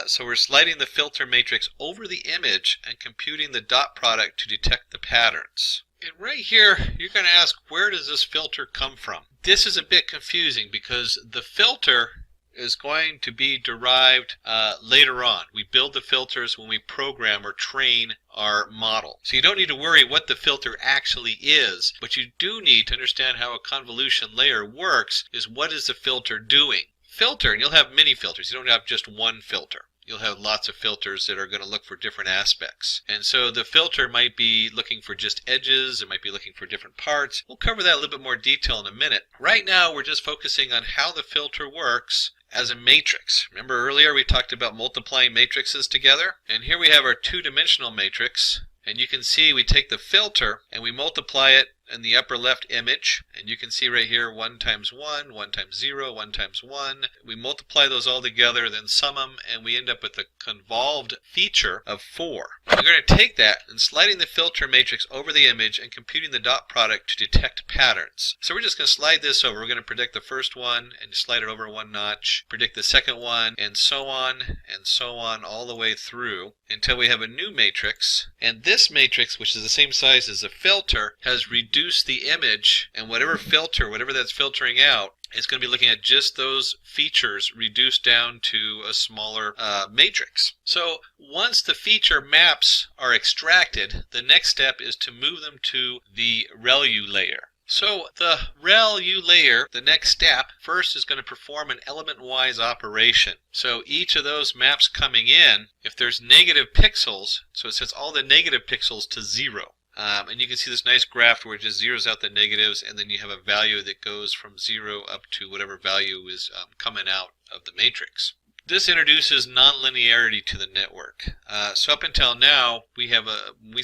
Speaker 3: so we're sliding the filter matrix over the image and computing the dot product to detect the patterns. And right here, you're going to ask, where does this filter come from? This is a bit confusing because the filter is going to be derived later on. We build the filters when we program or train our model. So you don't need to worry what the filter actually is. What you do need to understand how a convolution layer works is, what is the filter doing? Filter, and you'll have many filters. You don't have just one filter. You'll have lots of filters that are going to look for different aspects. And so the filter might be looking for just edges. It might be looking for different parts. We'll cover that in a little bit more detail in a minute. Right now, we're just focusing on how the filter works as a matrix. Remember earlier we talked about multiplying matrices together? And here we have our two-dimensional matrix. And you can see we take the filter and we multiply it in the upper left image, and you can see right here 1 times 1, 1 times 0, 1 times 1. We multiply those all together, then sum them, and we end up with a convolved feature of 4. We're going to take that and sliding the filter matrix over the image and computing the dot product to detect patterns. So we're just going to slide this over. We're going to predict the first one and slide it over 1 notch, predict the second one, and so on all the way through until we have a new matrix. And this matrix, which is the same size as the filter, has reduced the image, and whatever that's filtering out, it's going to be looking at just those features reduced down to a smaller matrix. So once the feature maps are extracted, the next step is to move them to the Relu layer. So the Relu layer, the next step, first is going to perform an element-wise operation. So each of those maps coming in, if there's negative pixels, so it sets all the negative pixels to 0. And you can see this nice graph where it just zeroes out the negatives, and then you have a value that goes from 0 up to whatever value is coming out of the matrix. This introduces nonlinearity to the network. So up until now, we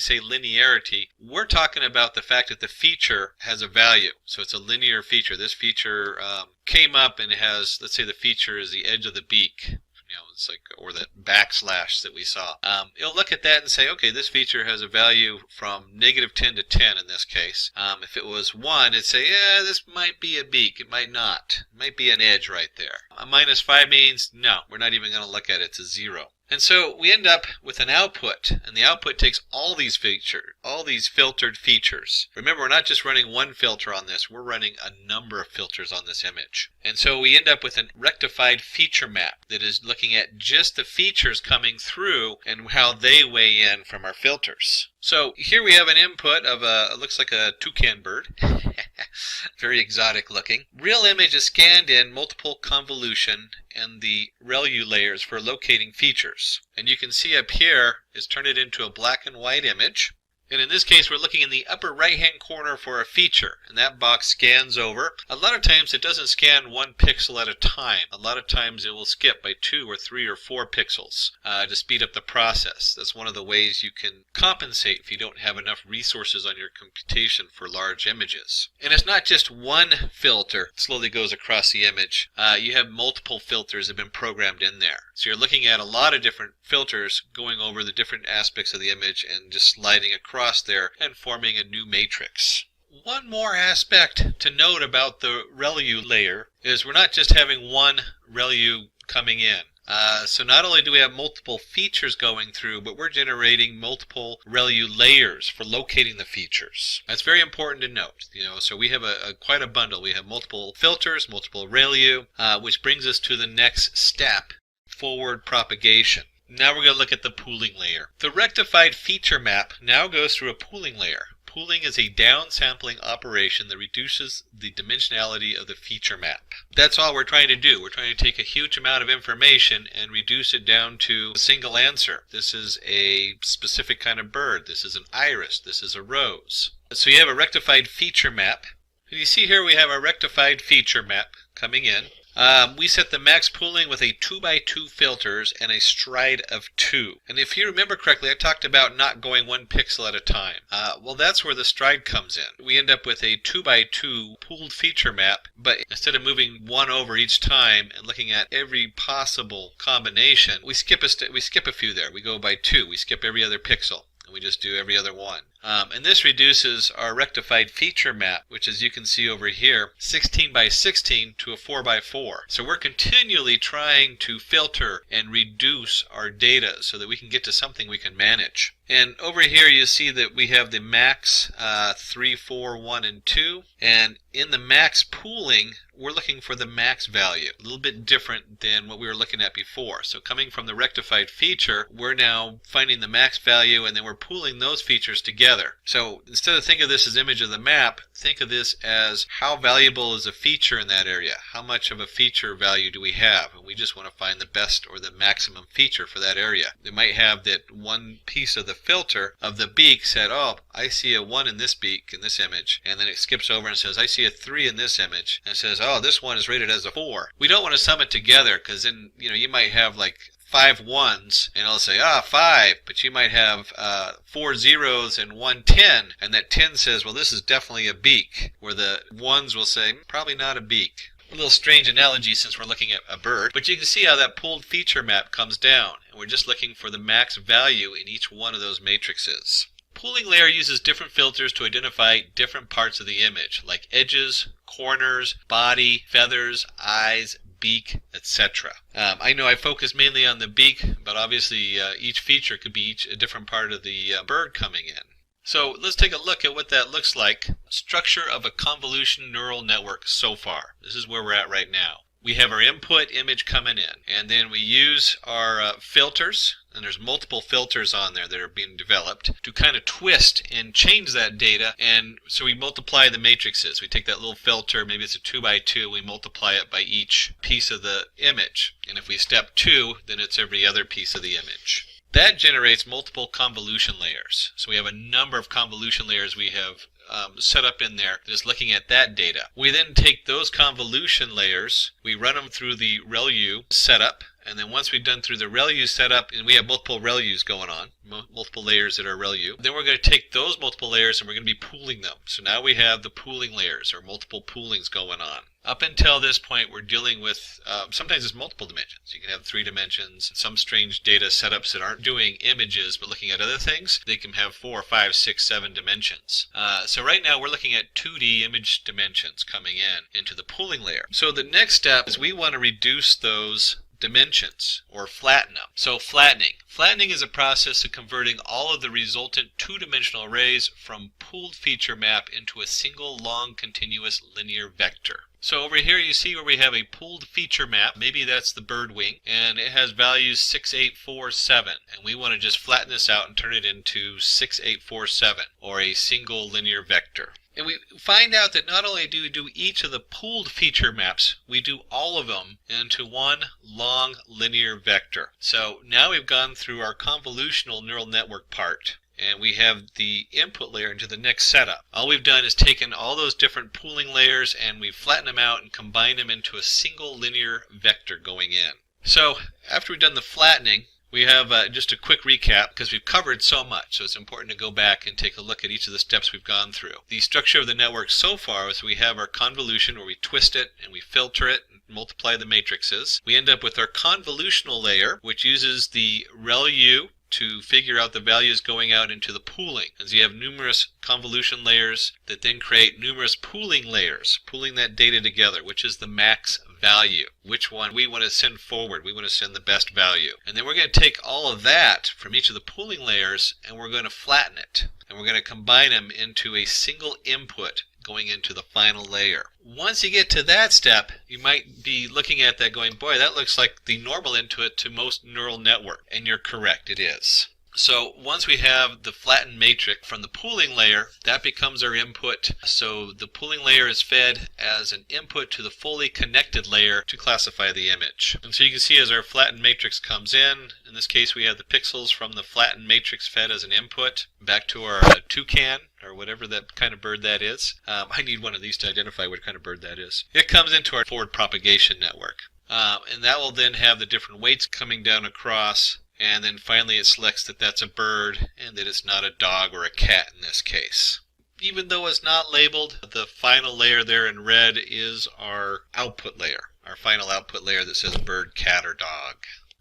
Speaker 3: say linearity, we're talking about the fact that the feature has a value. So it's a linear feature. This feature came up and it has, let's say the feature is the edge of the beak. It's like, or that backslash that we saw. It'll look at that and say, okay, this feature has a value from -10 to 10 in this case. If it was 1, it'd say, yeah, this might be a beak. It might not. It might be an edge right there. A -5 means, no, we're not even going to look at it. It's a 0. And so we end up with an output, and the output takes all these filtered features. Remember, we're not just running one filter on this, we're running a number of filters on this image. And so we end up with a rectified feature map that is looking at just the features coming through and how they weigh in from our filters. So here we have an input of it looks like a toucan bird. Very exotic looking. Real image is scanned in multiple convolution and the Relu layers for locating features. And you can see up here is turn it into a black and white image. And in this case, we're looking in the upper right-hand corner for a feature, and that box scans over. A lot of times it doesn't scan 1 pixel at a time. A lot of times it will skip by 2 or 3 or 4 pixels to speed up the process. That's one of the ways you can compensate if you don't have enough resources on your computation for large images. And it's not just one filter that slowly goes across the image. You have multiple filters that have been programmed in there. So you're looking at a lot of different filters going over the different aspects of the image and just sliding across there and forming a new matrix. One more aspect to note about the Relu layer is we're not just having one Relu coming in. So not only do we have multiple features going through, but we're generating multiple Relu layers for locating the features. That's very important to note. So we have quite a bundle. We have multiple filters, multiple Relu, which brings us to the next step, forward propagation. Now we're going to look at the pooling layer. The rectified feature map now goes through a pooling layer. Pooling is a downsampling operation that reduces the dimensionality of the feature map. That's all we're trying to do. We're trying to take a huge amount of information and reduce it down to a single answer. This is a specific kind of bird. This is an iris. This is a rose. So you have a rectified feature map. And you see here we have our rectified feature map coming in. We set the max pooling with a 2x2 filters and a stride of 2. And if you remember correctly, I talked about not going 1 pixel at a time. Well, that's where the stride comes in. We end up with a 2x2 pooled feature map, but instead of moving 1 over each time and looking at every possible combination, we skip a few there. We go by 2. We skip every other pixel. We just do every other one. And this reduces our rectified feature map, which as you can see over here, 16 by 16 to a 4 by 4. So we're continually trying to filter and reduce our data so that we can get to something we can manage. And over here you see that we have the max 3, 4, 1, and 2. And in the max pooling, we're looking for the max value. A little bit different than what we were looking at before. So coming from the rectified feature, we're now finding the max value and then we're pooling those features together. So instead of thinking of this as image of the map, think of this as how valuable is a feature in that area? How much of a feature value do we have? And we just want to find the best or the maximum feature for that area. They might have that one piece of the filter of the beak said, oh, I see a 1 in this beak in this image. And then it skips over and says, I see a 3 in this image. And it says, oh, this one is rated as a 4. We don't want to sum it together because then, you might have like 5 ones and it'll say 5, but you might have 4 zeros and 1 10, and that 10 says, well, this is definitely a beak, where the ones will say probably not a beak. A little strange analogy since we're looking at a bird, but you can see how that pooled feature map comes down, and we're just looking for the max value in each one of those matrices. Pooling layer uses different filters to identify different parts of the image, like edges, corners, body, feathers, eyes, beak, etc. I know I focus mainly on the beak, but obviously each feature could be a different part of the bird coming in. So let's take a look at what that looks like. Structure of a convolution neural network so far. This is where we're at right now. We have our input image coming in, and then we use our filters, and there's multiple filters on there that are being developed to kind of twist and change that data. And so we multiply the matrices. We take that little filter, maybe it's a 2x2, we multiply it by each piece of the image. And if we step 2, then it's every other piece of the image. That generates multiple convolution layers. So we have a number of convolution layers we have set up in there that is looking at that data. We then take those convolution layers, we run them through the Relu setup, and then once we've done through the Relu setup, and we have multiple Relus going on, multiple layers that are Relu, then we're going to take those multiple layers and we're going to be pooling them. So now we have the pooling layers, or multiple poolings going on. Up until this point, we're dealing with, sometimes it's multiple dimensions. You can have 3 dimensions. Some strange data setups that aren't doing images but looking at other things, they can have 4, 5, 6, 7 dimensions. So right now we're looking at 2D image dimensions coming into the pooling layer. So the next step is we want to reduce those dimensions, or flatten them. So flattening. Flattening is a process of converting all of the resultant 2-dimensional arrays from pooled feature map into a single long continuous linear vector. So over here you see where we have a pooled feature map. Maybe that's the bird wing, and it has values 6, 8, 4, 7. And we want to just flatten this out and turn it into 6, 8, 4, 7, or a single linear vector. And we find out that not only do we do each of the pooled feature maps, we do all of them into one long linear vector. So now we've gone through our convolutional neural network part. and we have the input layer into the next setup. All we've done is taken all those different pooling layers and we've flattened them out and combined them into a single linear vector going in. So after we've done the flattening, we have just a quick recap because we've covered so much, so it's important to go back and take a look at each of the steps we've gone through. The structure of the network so far is we have our convolution where we twist it and we filter it and multiply the matrices. We end up with our convolutional layer, which uses the Relu to figure out the values going out into the pooling. As you have numerous convolution layers that then create numerous pooling layers, pooling that data together, which is the max value. Which one we want to send forward. We want to send the best value. And then we're going to take all of that from each of the pooling layers and we're going to flatten it. And we're going to combine them into a single input going into the final layer. Once you get to that step, you might be looking at that going, boy, that looks like the normal input to most neural network. And you're correct, it is. So once we have the flattened matrix from the pooling layer, that becomes our input. So the pooling layer is fed as an input to the fully connected layer to classify the image. And so you can see as our flattened matrix comes in this case we have the pixels from the flattened matrix fed as an input back to our toucan, or whatever that kind of bird that is. I need one of these to identify what kind of bird that is. It comes into our forward propagation network. And that will then have the different weights coming down across. And then finally it selects that that's a bird and that it's not a dog or a cat in this case. Even though it's not labeled, the final layer there in red is our output layer. Our final output layer that says bird, cat, or dog.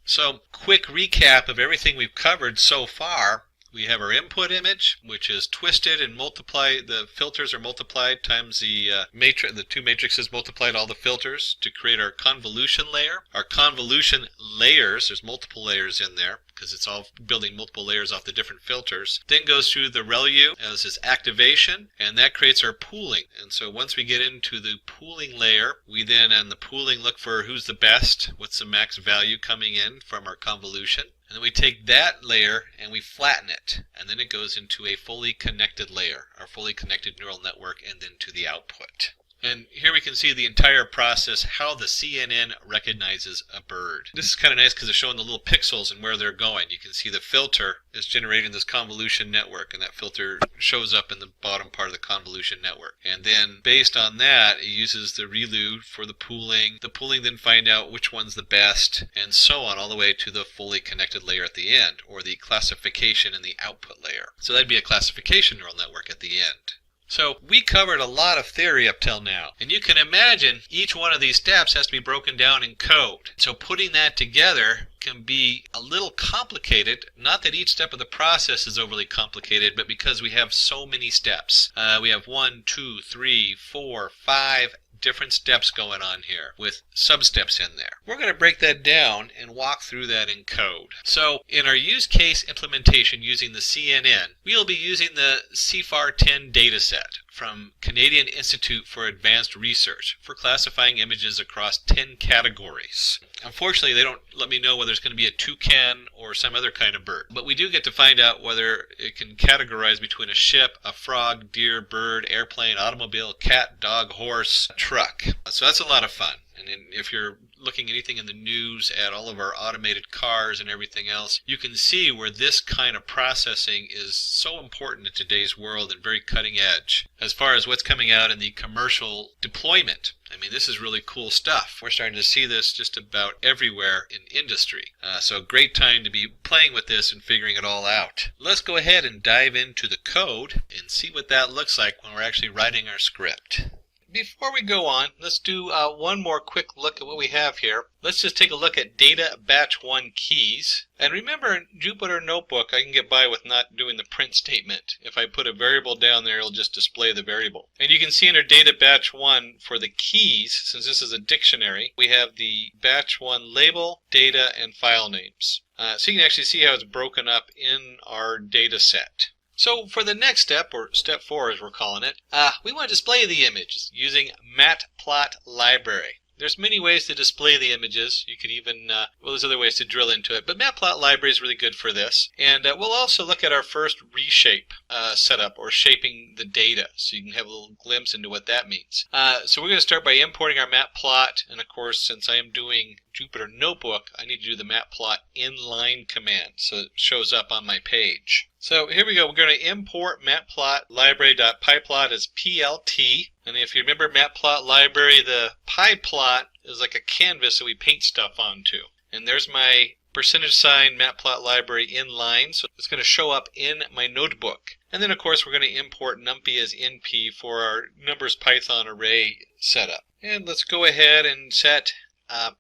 Speaker 3: So, quick recap of everything we've covered so far. We have our input image, which is twisted and multiplied. The filters are multiplied times the two matrices multiplied all the filters to create our convolution layer. Our convolution layers, there's multiple layers in there because it's all building multiple layers off the different filters. Then goes through the Relu as its activation, and that creates our pooling. And so once we get into the pooling layer, we then on the pooling look for who's the best, what's the max value coming in from our convolution. And then we take that layer and we flatten it. And then it goes into a fully connected layer, our fully connected neural network, and then to the output. And here we can see the entire process, how the CNN recognizes a bird. This is kind of nice because it's showing the little pixels and where they're going. You can see the filter is generating this convolution network, and that filter shows up in the bottom part of the convolution network. And then based on that, it uses the Relu for the pooling. The pooling then find out which one's the best, and so on, all the way to the fully connected layer at the end, or the classification in the output layer. So that'd be a classification neural network at the end. So we covered a lot of theory up till now, and you can imagine each one of these steps has to be broken down in code. So putting that together can be a little complicated. Not that each step of the process is overly complicated, but because we have so many steps. We have 1, 2, 3, 4, 5 different steps going on here with sub-steps in there. We're going to break that down and walk through that in code. So in our use case implementation using the CNN, we'll be using the CFAR10 dataset from Canadian Institute for Advanced Research for classifying images across 10 categories. Unfortunately, they don't let me know whether it's going to be a toucan or some other kind of bird, but we do get to find out whether it can categorize between a ship, a frog, deer, bird, airplane, automobile, cat, dog, horse, truck. So that's a lot of fun. And if you're looking anything in the news at all of our automated cars and everything else, you can see where this kind of processing is so important in today's world and very cutting edge as far as what's coming out in the commercial deployment. I mean, this is really cool stuff. We're starting to see this just about everywhere in industry. So a great time to be playing with this and figuring it all out. Let's go ahead and dive into the code and see what that looks like when we're actually writing our script. Before we go on, let's do one more quick look at what we have here. Let's just take a look at data batch 1 keys. And remember, in Jupyter Notebook, I can get by with not doing the print statement. If I put a variable down there, it'll just display the variable. And you can see under data batch 1 for the keys, since this is a dictionary, we have the batch 1 label, data, and file names. So you can actually see how it's broken up in our data set. So for the next step, or step 4 as we're calling it, we want to display the image using matplot library. There's many ways to display the images. You could even, well, there's other ways to drill into it, but matplot library is really good for this. And we'll also look at our first reshape setup, or shaping the data, so you can have a little glimpse into what that means. So we're going to start by importing our matplot, and of course, since I am doing Jupyter Notebook, I need to do the matplot inline command, so it shows up on my page. So here we go. We're going to import matplot library.pyplot as PLT. And if you remember matplot library, the pyplot is like a canvas that we paint stuff onto. And there's my %sign matplot library inline. So it's going to show up in my notebook. And then of course we're going to import numpy as np for our numbers Python array setup. And let's go ahead and set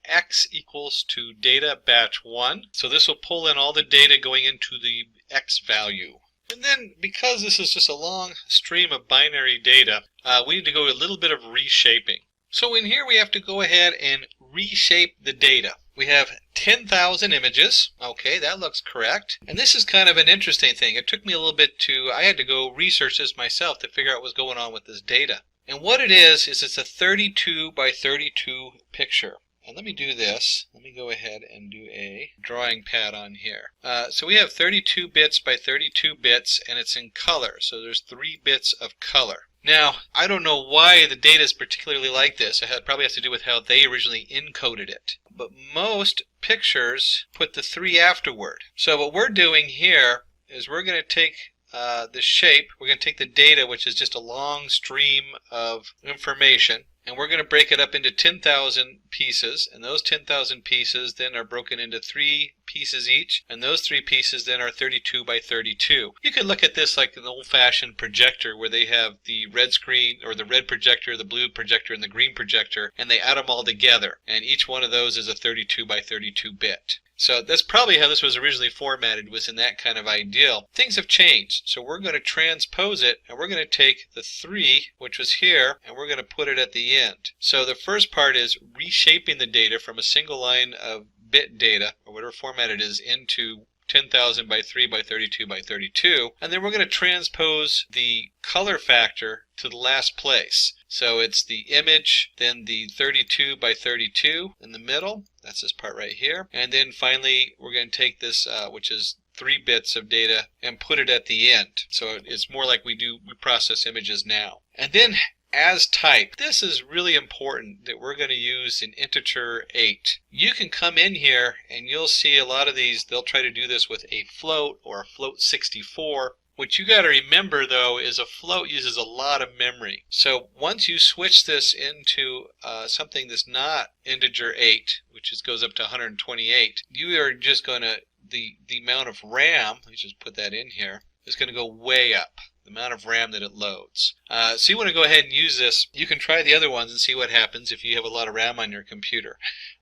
Speaker 3: x equals to data batch 1. So this will pull in all the data going into the x value. And then because this is just a long stream of binary data, we need to go a little bit of reshaping. So in here we have to go ahead and reshape the data. We have 10,000 images. Okay, that looks correct. And this is kind of an interesting thing. It took me a little bit I had to go research this myself to figure out what was going on with this data. And what it is it's a 32 by 32 picture. And let me do this. Let me go ahead and do a drawing pad on here. So we have 32 bits by 32 bits, and it's in color. So there's 3 bits of color. Now, I don't know why the data is particularly like this. It probably has to do with how they originally encoded it. But most pictures put the 3 afterward. So what we're doing here is we're going to take the shape, we're going to take the data, which is just a long stream of information, and we're going to break it up into 10,000 pieces, and those 10,000 pieces then are broken into 3 pieces each, and those 3 pieces then are 32 by 32. You could look at this like an old-fashioned projector where they have the red screen, or the red projector, the blue projector, and the green projector, and they add them all together, and each one of those is a 32 by 32 bit. So that's probably how this was originally formatted, was in that kind of ideal. Things have changed, so we're going to transpose it, and we're going to take the 3, which was here, and we're going to put it at the end. So the first part is reshaping the data from a single line of bit data, or whatever format it is, into 10,000 by 3 by 32 by 32, and then we're going to transpose the color factor to the last place. So it's the image, then the 32 by 32 in the middle, that's this part right here, and then finally we're going to take this, which is 3 bits of data, and put it at the end. So it's more like we process images now. And then as type, this is really important that we're going to use an integer 8. You can come in here and you'll see a lot of these, they'll try to do this with a float or a float 64. What you got to remember though is a float uses a lot of memory. So once you switch this into something that's not integer 8, which goes up to 128, you are just going to, the amount of RAM, let me just put that in here, is going to go way up. The amount of RAM that it loads. So you want to go ahead and use this. You can try the other ones and see what happens if you have a lot of RAM on your computer.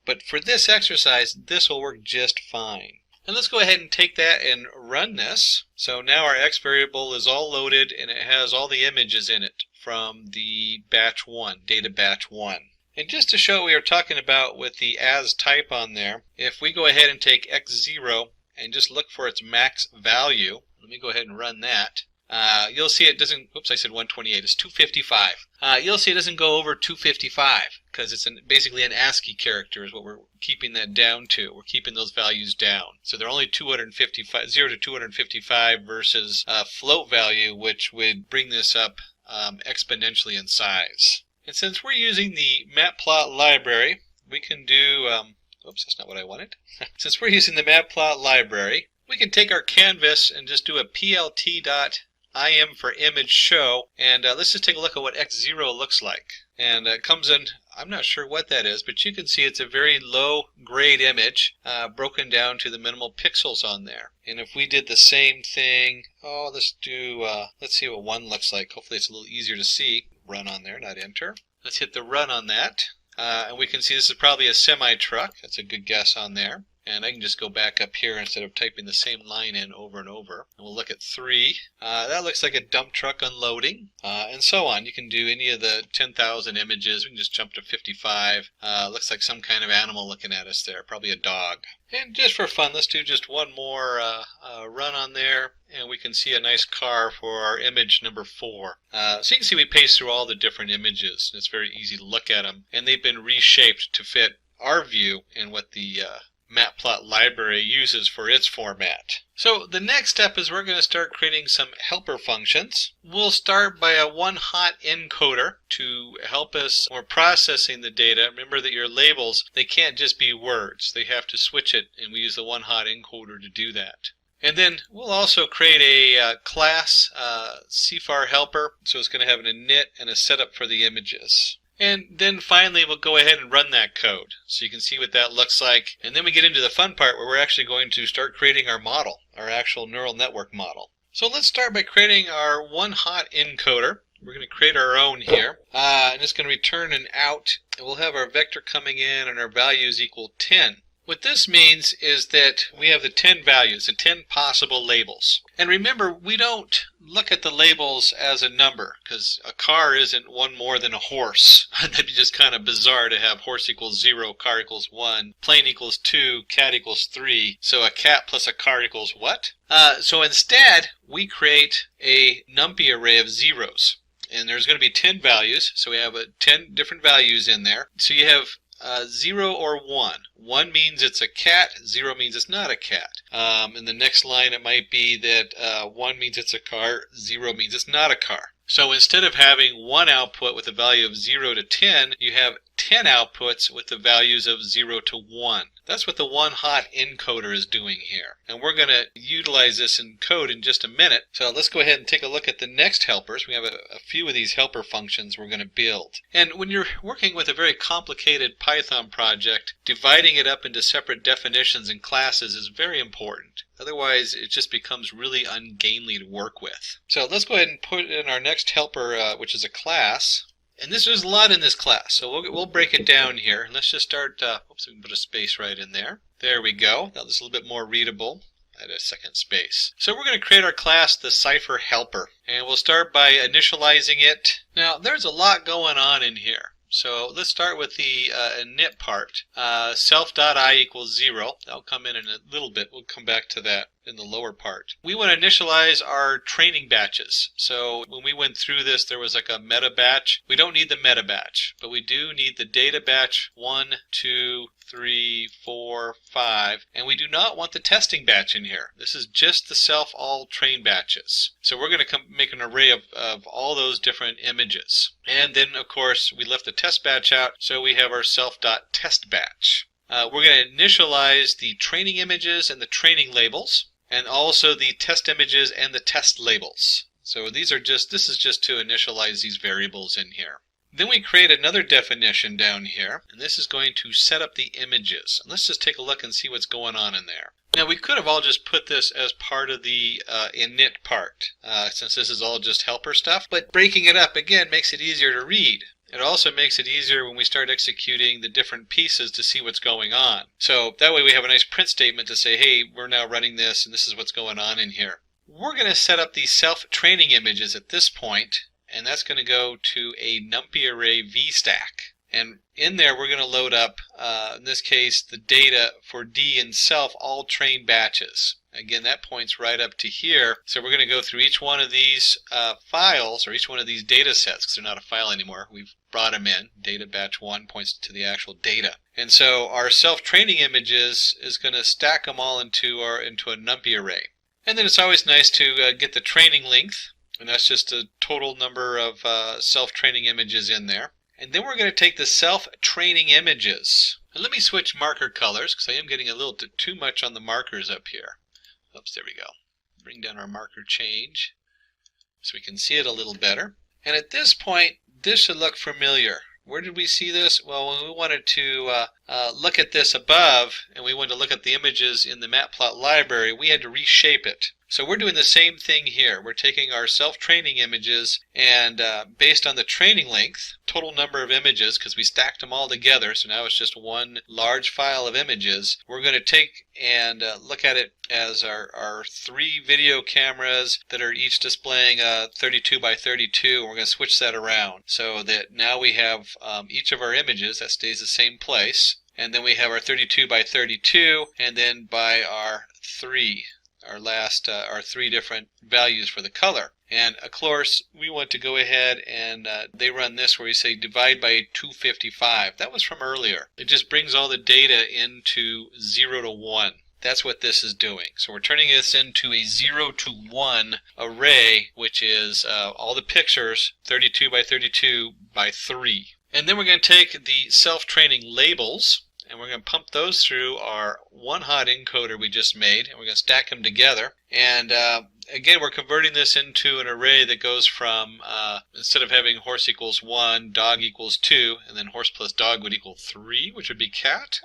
Speaker 3: But for this exercise, this will work just fine. And let's go ahead and take that and run this. So now our X variable is all loaded and it has all the images in it from the batch 1, data batch 1. And just to show what we were talking about with the as type on there, if we go ahead and take X0 and just look for its max value, let me go ahead and run that. You'll see it doesn't, oops, I said 128, it's 255. You'll see it doesn't go over 255 because it's basically an ASCII character is what we're keeping that down to. We're keeping those values down. So they're only 255, 0 to 255 versus a float value, which would bring this up exponentially in size. And since we're using the matplot library, we can do, oops, that's not what I wanted. Since we're using the matplot library, we can take our canvas and just do a plt.im for image show, and let's just take a look at what X0 looks like. And it comes in, I'm not sure what that is, but you can see it's a very low grade image broken down to the minimal pixels on there. And if we did the same thing, let's see what 1 looks like. Hopefully it's a little easier to see. Run on there, not enter. Let's hit the run on that. And we can see this is probably a semi-truck. That's a good guess on there. And I can just go back up here instead of typing the same line in over and over. And we'll look at 3. That looks like a dump truck unloading, and so on. You can do any of the 10,000 images. We can just jump to 55. Looks like some kind of animal looking at us there, probably a dog. And just for fun, let's do just one more run on there, and we can see a nice car for our image number 4. So you can see we paste through all the different images. It's very easy to look at them, and they've been reshaped to fit our view and what the matplot library uses for its format. So the next step is we're going to start creating some helper functions. We'll start by a one-hot encoder to help us when we're processing the data. Remember that your labels, they can't just be words. They have to switch it, and we use the one-hot encoder to do that. And then we'll also create a class CFAR helper, so it's going to have an init and a setup for the images. And then finally we'll go ahead and run that code so you can see what that looks like. And then we get into the fun part where we're actually going to start creating our model, our actual neural network model. So let's start by creating our one hot encoder. We're going to create our own here, and it's going to return an out, and we'll have our vector coming in and our values equal 10. What this means is that we have the 10 values, the 10 possible labels. And remember, we don't look at the labels as a number, because a car isn't one more than a horse. That'd be just kind of bizarre to have horse equals 0, car equals 1, plane equals 2, cat equals 3. So a cat plus a car equals what? So instead, we create a NumPy array of zeros. And there's going to be 10 values, so we have 10 different values in there. So you have 0 or 1. 1 means it's a cat, 0 means it's not a cat. In the next line it might be that 1 means it's a car, 0 means it's not a car. So instead of having one output with a value of 0 to 10, you have 10 outputs with the values of 0 to 1. That's what the one hot encoder is doing here. And we're going to utilize this in code in just a minute. So let's go ahead and take a look at the next helpers. We have a few of these helper functions we're going to build. And when you're working with a very complicated Python project, dividing it up into separate definitions and classes is very important. Otherwise, it just becomes really ungainly to work with. So let's go ahead and put in our next helper, which is a class. And there's a lot in this class, so we'll break it down here. And let's just start, oops, we can put a space right in there. There we go. Now this is a little bit more readable. Add a second space. So we're going to create our class, the Cipher helper. And we'll start by initializing it. Now, there's a lot going on in here. So let's start with the init part. Self.I equals 0. That'll come in a little bit. We'll come back to that in the lower part. We want to initialize our training batches. So when we went through this, there was like a meta batch. We don't need the meta batch, but we do need the data batch 1, 2, 3, 4, 5, and we do not want the testing batch in here. This is just the self all train batches. So we're going to make an array of all those different images. And then, of course, we left the test batch out, so we have our self.test batch. We're going to initialize the training images and the training labels, and also the test images and the test labels. So this is just to initialize these variables in here. Then we create another definition down here, and this is going to set up the images. And let's just take a look and see what's going on in there. Now we could have all just put this as part of the init part, since this is all just helper stuff, but breaking it up again makes it easier to read. It also makes it easier when we start executing the different pieces to see what's going on. So that way we have a nice print statement to say, hey, we're now running this and this is what's going on in here. We're going to set up these self-training images at this point, and that's going to go to a NumPy array VStack. And in there we're going to load up, in this case, the data for D and self all train batches. Again, that points right up to here. So we're going to go through each one of these files, or each one of these data sets, because they're not a file anymore. We've brought them in. Data batch 1 points to the actual data. And so our self-training images is going to stack them all into a NumPy array. And then it's always nice to get the training length, and that's just a total number of self-training images in there. And then we're going to take the self-training images. And let me switch marker colors, because I am getting a little too much on the markers up here. Oops, there we go. Bring down our marker change so we can see it a little better. And at this point, this should look familiar. Where did we see this? Well, when we wanted to look at this above, and we wanted to look at the images in the Matplot library, we had to reshape it. So we're doing the same thing here. We're taking our self-training images, and based on the training length, total number of images, because we stacked them all together, so now it's just one large file of images, we're going to take and look at it as our 3 video cameras that are each displaying 32 by 32. We're going to switch that around so that now we have each of our images that stays the same place, and then we have our 32 by 32, and then by our 3. Our 3 different values for the color. And of course we want to go ahead and they run this where we say divide by 255. That was from earlier. It just brings all the data into 0 to 1. That's what this is doing. So we're turning this into a 0 to 1 array, which is all the pictures 32 by 32 by 3. And then we're going to take the self-training labels, and we're going to pump those through our one-hot encoder we just made, and we're going to stack them together. And again, we're converting this into an array that goes from, instead of having horse equals 1, dog equals 2, and then horse plus dog would equal 3, which would be cat.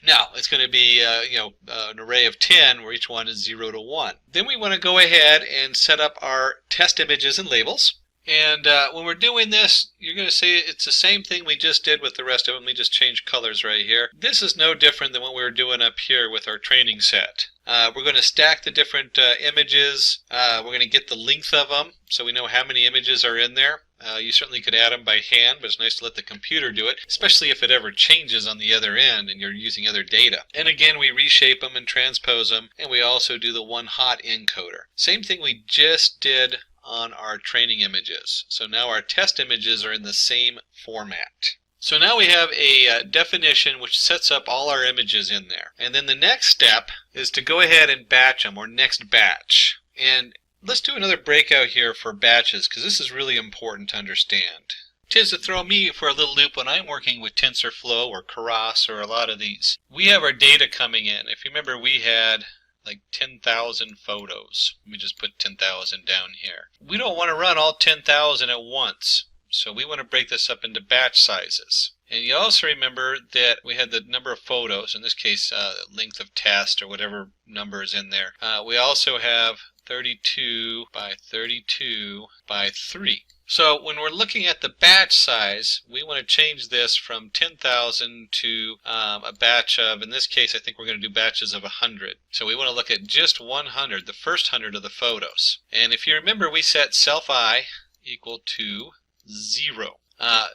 Speaker 3: Now, it's going to be an array of 10 where each one is 0 to 1. Then we want to go ahead and set up our test images and labels. And when we're doing this, you're going to see it's the same thing we just did with the rest of them. We just changed colors right here. This is no different than what we were doing up here with our training set. We're going to stack the different images. We're going to get the length of them so we know how many images are in there. You certainly could add them by hand, but it's nice to let the computer do it, especially if it ever changes on the other end and you're using other data. And again, we reshape them and transpose them, and we also do the one-hot encoder. Same thing we just did on our training images. So now our test images are in the same format. So now we have a definition which sets up all our images in there. And then the next step is to go ahead and batch them, or next batch. And let's do another breakout here for batches, because this is really important to understand. It tends to throw me for a little loop when I'm working with TensorFlow or Keras or a lot of these. We have our data coming in. If you remember, we had like 10,000 photos. Let me just put 10,000 down here. We don't want to run all 10,000 at once, so we want to break this up into batch sizes. And you also remember that we had the number of photos, in this case length of test or whatever number is in there. We also have 32 by 32 by 3. So when we're looking at the batch size, we want to change this from 10,000 to a batch of, in this case, I think we're going to do batches of 100. So we want to look at just 100, the first 100 of the photos. And if you remember, we set self I equal to 0.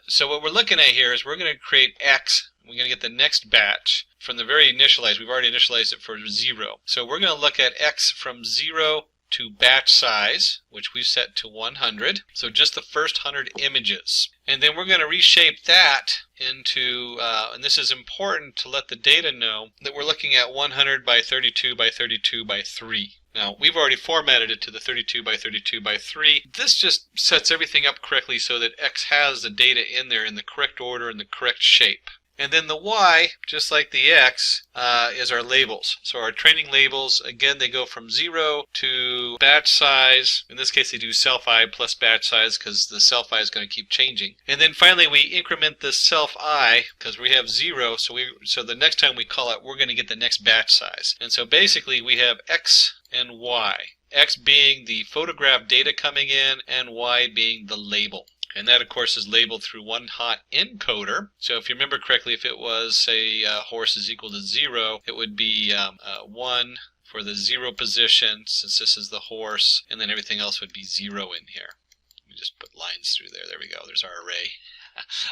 Speaker 3: So what we're looking at here is we're going to create X. We're going to get the next batch from the very initialized. We've already initialized it for 0. So we're going to look at X from 0 to batch size, which we've set to 100. So just the first 100 images. And then we're going to reshape that into, and this is important to let the data know, that we're looking at 100 by 32 by 32 by 3. Now, we've already formatted it to the 32 by 32 by 3. This just sets everything up correctly so that X has the data in there in the correct order and the correct shape. And then the Y, just like the X, is our labels. So our training labels, again, they go from 0 to batch size. In this case, they do self I plus batch size because the self I is going to keep changing. And then finally, we increment the self I because we have 0. So the next time we call it, we're going to get the next batch size. And so basically, we have X and Y. X being the photograph data coming in, and Y being the label. And that, of course, is labeled through one hot encoder. So if you remember correctly, if it was, say, horse is equal to 0, it would be 1 for the 0 position, since this is the horse, and then everything else would be 0 in here. Let me just put lines through there. There we go. There's our array.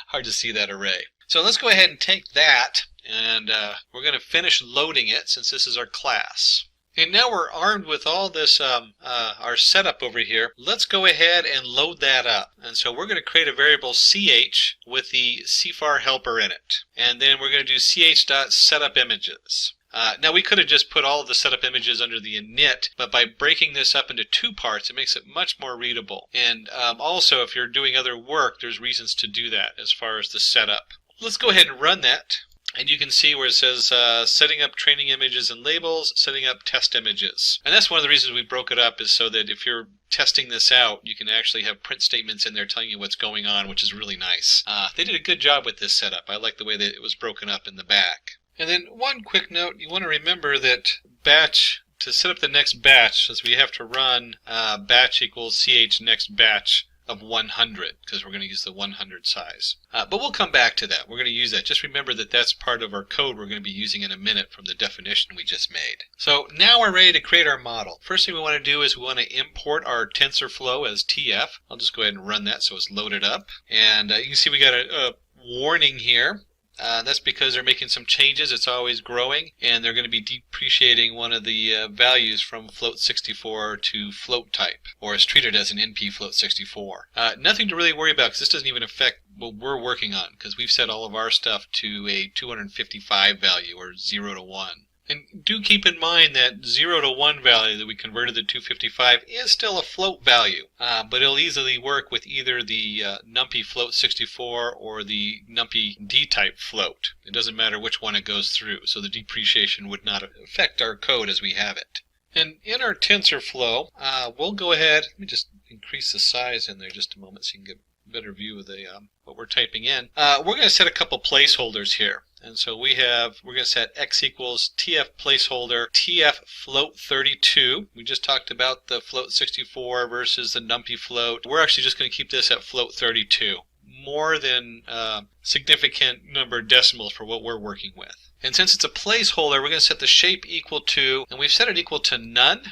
Speaker 3: Hard to see that array. So let's go ahead and take that, and we're going to finish loading it, since this is our class. And now we're armed with all this, our setup over here. Let's go ahead and load that up. And so we're going to create a variable ch with the cfar helper in it. And then we're going to do ch.setupImages. Now we could have just put all of the setup images under the init, but by breaking this up into 2 parts, it makes it much more readable. And also, if you're doing other work, there's reasons to do that as far as the setup. Let's go ahead and run that. And you can see where it says setting up training images and labels, setting up test images. And that's one of the reasons we broke it up, is so that if you're testing this out, you can actually have print statements in there telling you what's going on, which is really nice. They did a good job with this setup. I like the way that it was broken up in the back. And then one quick note, you want to remember that batch, to set up the next batch, says we have to run batch equals ch next batch of 100, because we're going to use the 100 size. But we'll come back to that. We're going to use that. Just remember that that's part of our code we're going to be using in a minute from the definition we just made. So now we're ready to create our model. First thing we want to do is we want to import our TensorFlow as TF. I'll just go ahead and run that so it's loaded up. And you can see we got a warning here. That's because they're making some changes. It's always growing, and they're going to be depreciating one of the values from float64 to float type, or is treated as an NP float64. Nothing to really worry about, because this doesn't even affect what we're working on, because we've set all of our stuff to a 255 value, or 0 to 1. And do keep in mind that 0 to 1 value that we converted to 255 is still a float value, but it'll easily work with either the NumPy float 64 or the NumPy D-type float. It doesn't matter which one it goes through, so the depreciation would not affect our code as we have it. And in our TensorFlow, we'll go ahead, let me just increase the size in there just a moment so you can get a better view of the what we're typing in. We're going to set a couple placeholders here. And so we're going to set x equals tf placeholder tf float 32. We just talked about the float 64 versus the NumPy float. We're actually just going to keep this at float 32. More than significant number of decimals for what we're working with. And since it's a placeholder, we're going to set the shape equal to, and we've set it equal to none,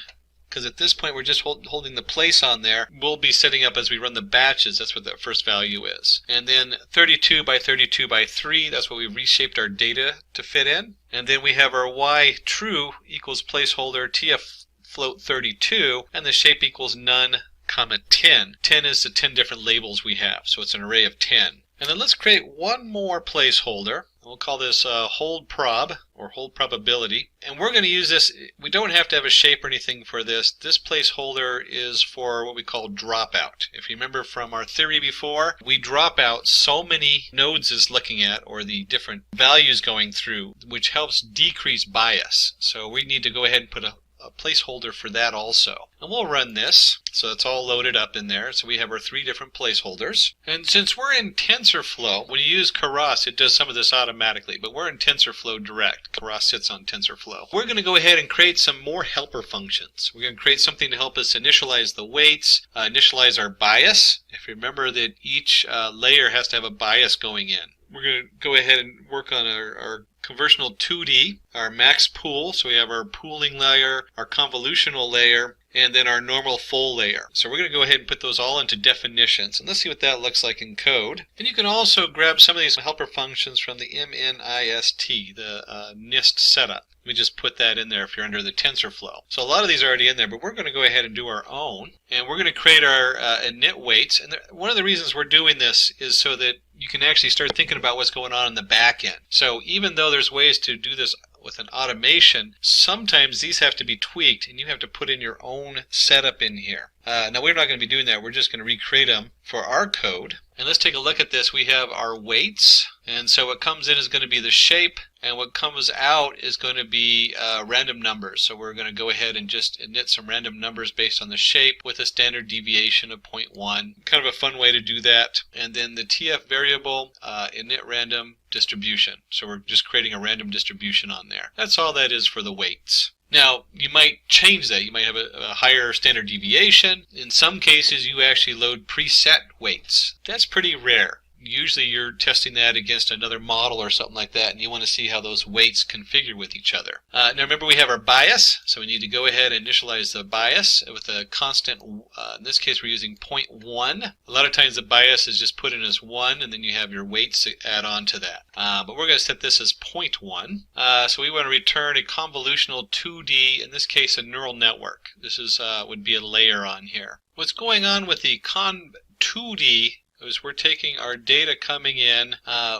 Speaker 3: because at this point we're just holding the place on there. We'll be setting up as we run the batches, that's what that first value is. And then 32 by 32 by 3, that's what we reshaped our data to fit in. And then we have our y true equals placeholder tf float 32, and the shape equals none, comma 10. 10 is the 10 different labels we have, so it's an array of 10. And then let's create one more placeholder. We'll call this hold prob, or hold probability. And we're going to use this, we don't have to have a shape or anything for this. This placeholder is for what we call dropout. If you remember from our theory before, we drop out so many nodes is looking at, or the different values going through, which helps decrease bias. So we need to go ahead and put a placeholder for that also. And we'll run this, so it's all loaded up in there. So we have our 3 different placeholders. And since we're in TensorFlow, when you use Keras, it does some of this automatically, but we're in TensorFlow direct. Keras sits on TensorFlow. We're going to go ahead and create some more helper functions. We're going to create something to help us initialize the weights, initialize our bias. If you remember that each layer has to have a bias going in. We're going to go ahead and work on our convolutional 2D, our max pool, so we have our pooling layer, our convolutional layer, and then our normal full layer. So we're going to go ahead and put those all into definitions, and let's see what that looks like in code. And you can also grab some of these helper functions from the MNIST, the NIST setup. Let me just put that in there if you're under the TensorFlow. So a lot of these are already in there, but we're going to go ahead and do our own. And we're going to create our init weights. And one of the reasons we're doing this is so that you can actually start thinking about what's going on in the back end. So even though there's ways to do this with an automation, sometimes these have to be tweaked and you have to put in your own setup in here. Now we're not going to be doing that. We're just going to recreate them for our code. And let's take a look at this. We have our weights, and so what comes in is going to be the shape, and what comes out is going to be random numbers. So we're going to go ahead and just init some random numbers based on the shape with a standard deviation of 0.1. Kind of a fun way to do that. And then the TF variable, init random distribution. So we're just creating a random distribution on there. That's all that is for the weights. Now, you might change that. You might have a higher standard deviation. In some cases, you actually load preset weights. That's pretty rare. Usually you're testing that against another model or something like that, and you want to see how those weights configure with each other. Now remember, we have our bias, so we need to go ahead and initialize the bias with a constant. In this case, we're using 0.1. A lot of times the bias is just put in as 1, and then you have your weights to add on to that. But we're going to set this as 0.1. So we want to return a convolutional 2D, in this case a neural network. This is would be a layer on here. What's going on with the Conv2D is we're taking our data coming in,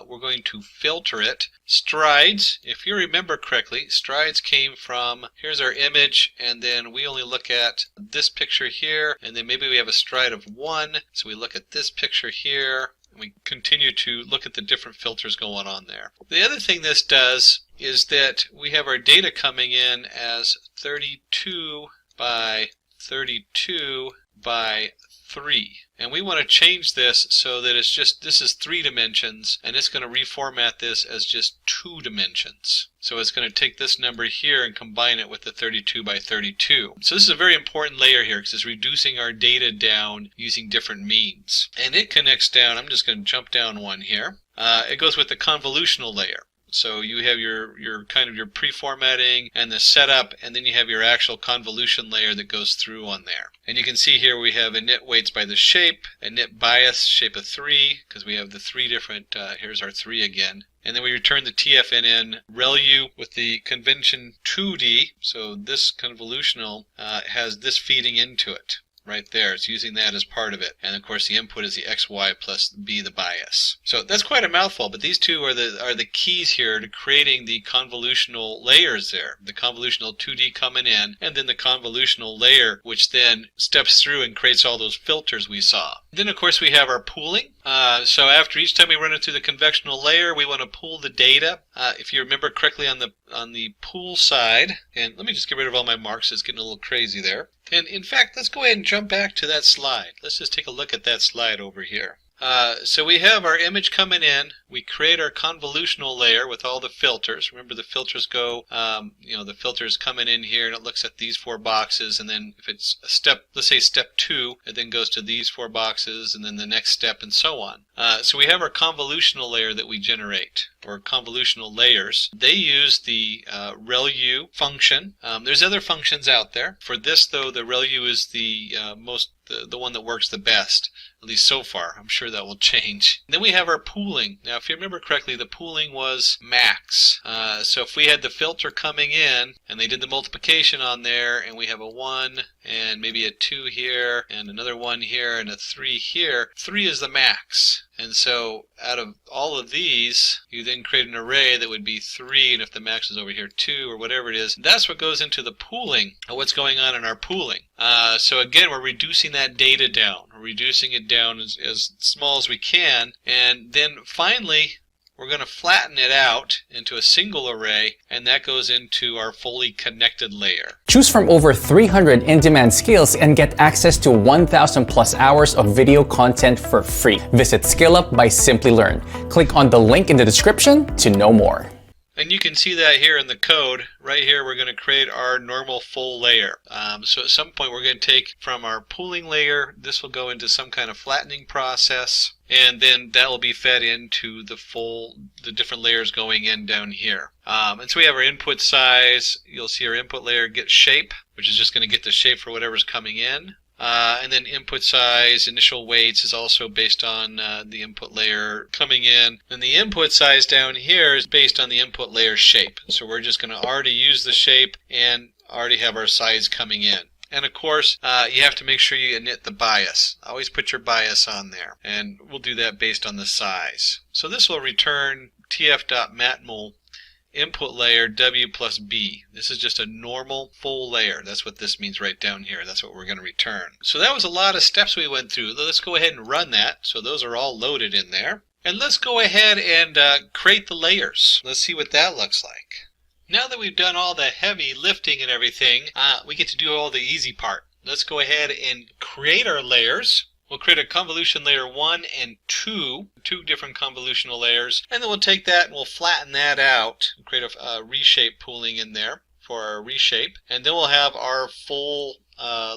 Speaker 3: we're going to filter it. Strides, if you remember correctly, strides came from, here's our image, and then we only look at this picture here, and then maybe we have a stride of 1, so we look at this picture here, and we continue to look at the different filters going on there. The other thing this does is that we have our data coming in as 32 by 32 by 3. And we want to change this so that it's just, this is 3 dimensions, and it's going to reformat this as just 2 dimensions. So it's going to take this number here and combine it with the 32 by 32. So this is a very important layer here because it's reducing our data down using different means. And it connects down, I'm just going to jump down one here. It goes with the convolutional layer. So you have your kind of your pre-formatting and the setup, and then you have your actual convolution layer that goes through on there. And you can see here we have init weights by the shape, init bias, shape of 3, because we have the 3 different, here's our 3 again. And then we return the TFNN ReLU with the convention 2D, so this convolutional has this feeding into it. right there. It's using that as part of it. And of course the input is the XY plus B, the bias. So that's quite a mouthful, but these two are the keys here to creating the convolutional layers there. The convolutional 2D coming in, and then the convolutional layer, which then steps through and creates all those filters we saw. Then of course we have our pooling. So after each time we run it through the convectional layer, we want to pool the data. If you remember correctly on the pool side, and let me just get rid of all my marks, it's getting a little crazy there. And in fact, let's go ahead and jump back to that slide. Let's just take a look at that slide over here. So we have our image coming in. We create our convolutional layer with all the filters. Remember, the filters go, the filters coming in here, and it looks at these 4 boxes. And then if it's a step, let's say step 2, it then goes to these 4 boxes, and then the next step, and so on. So we have our convolutional layer that we generate, or convolutional layers. They use the Relu function. There's other functions out there. For this, though, the Relu is the one that works the best, at least so far. I'm sure that will change. And then we have our pooling. Now, if you remember correctly, the pooling was max. So if we had the filter coming in, and they did the multiplication on there, and we have a 1, and maybe a 2 here, and another 1 here, and a 3 here, 3 is the max. And so out of all of these, you then create an array that would be 3, and if the max is over here 2 or whatever it is, that's what goes into the pooling, or what's going on in our pooling. So again, we're reducing that data down. We're reducing it down as small as we can, and then finally we're going to flatten it out into a single array, and that goes into our fully connected layer.
Speaker 4: Choose from over 300 in-demand skills and get access to 1,000 plus hours of video content for free. Visit SkillUp by Simplilearn. Click on the link in the description to know more.
Speaker 3: And you can see that here in the code. Right here, we're going to create our normal full layer. So at some point, we're going to take from our pooling layer, this will go into some kind of flattening process, and then that will be fed into the different layers going in down here. And so we have our input size. You'll see our input layer get shape, which is just going to get the shape for whatever's coming in. And then input size, initial weights is also based on the input layer coming in. And the input size down here is based on the input layer shape. So we're just going to already use the shape and already have our size coming in. And of course, you have to make sure you init the bias. Always put your bias on there. And we'll do that based on the size. So this will return tf.matmul input layer W plus B. This is just a normal full layer. That's what this means right down here. That's what we're going to return. So that was a lot of steps we went through. Let's go ahead and run that. So those are all loaded in there. And let's go ahead and create the layers. Let's see what that looks like. Now that we've done all the heavy lifting and everything, we get to do all the easy part. Let's go ahead and create our layers. We'll create a convolution layer 1 and 2 different convolutional layers, and then we'll take that and we'll flatten that out, create a reshape pooling in there for our reshape, and then we'll have our full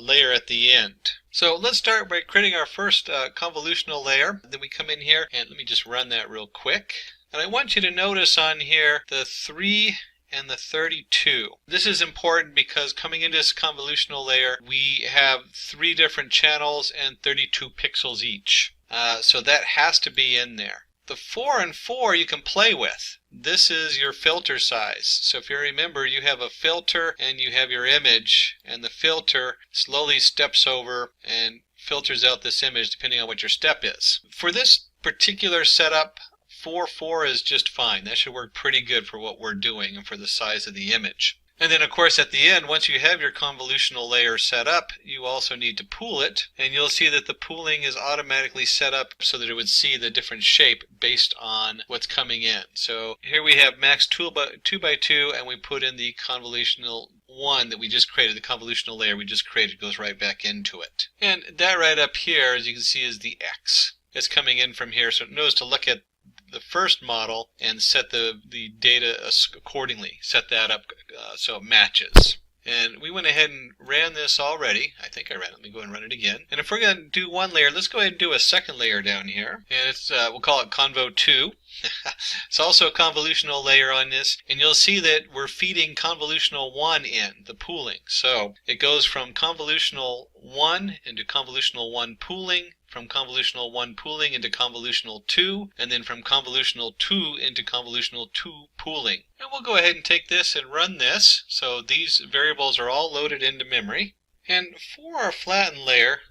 Speaker 3: layer at the end. So let's start by creating our first convolutional layer. Then we come in here, and let me just run that real quick. And I want you to notice on here the 3 and the 32. This is important because coming into this convolutional layer, we have 3 different channels and 32 pixels each. So that has to be in there. The 4 and 4 you can play with. This is your filter size. So if you remember, you have a filter and you have your image, and the filter slowly steps over and filters out this image depending on what your step is. For this particular setup, 4 is just fine. That should work pretty good for what we're doing and for the size of the image. And then of course at the end, once you have your convolutional layer set up, you also need to pool it, and you'll see that the pooling is automatically set up so that it would see the different shape based on what's coming in. So here we have max 2 by 2, and we put in the convolutional 1 that we just created. The convolutional layer we just created goes right back into it. And that right up here, as you can see, is the X. It's coming in from here, so it knows to look at the first model and set the data accordingly. Set that up so it matches. And we went ahead and ran this already. I think I ran it. Let me go and run it again. And if we're going to do one layer, let's go ahead and do a second layer down here. And it's we'll call it Convo 2. It's also a convolutional layer on this. And you'll see that we're feeding convolutional 1 in, the pooling. So it goes from convolutional 1 into convolutional 1 pooling, from convolutional 1 pooling into convolutional 2, and then from convolutional 2 into convolutional 2 pooling. And we'll go ahead and take this and run this. So these variables are all loaded into memory. And for our flattened layer,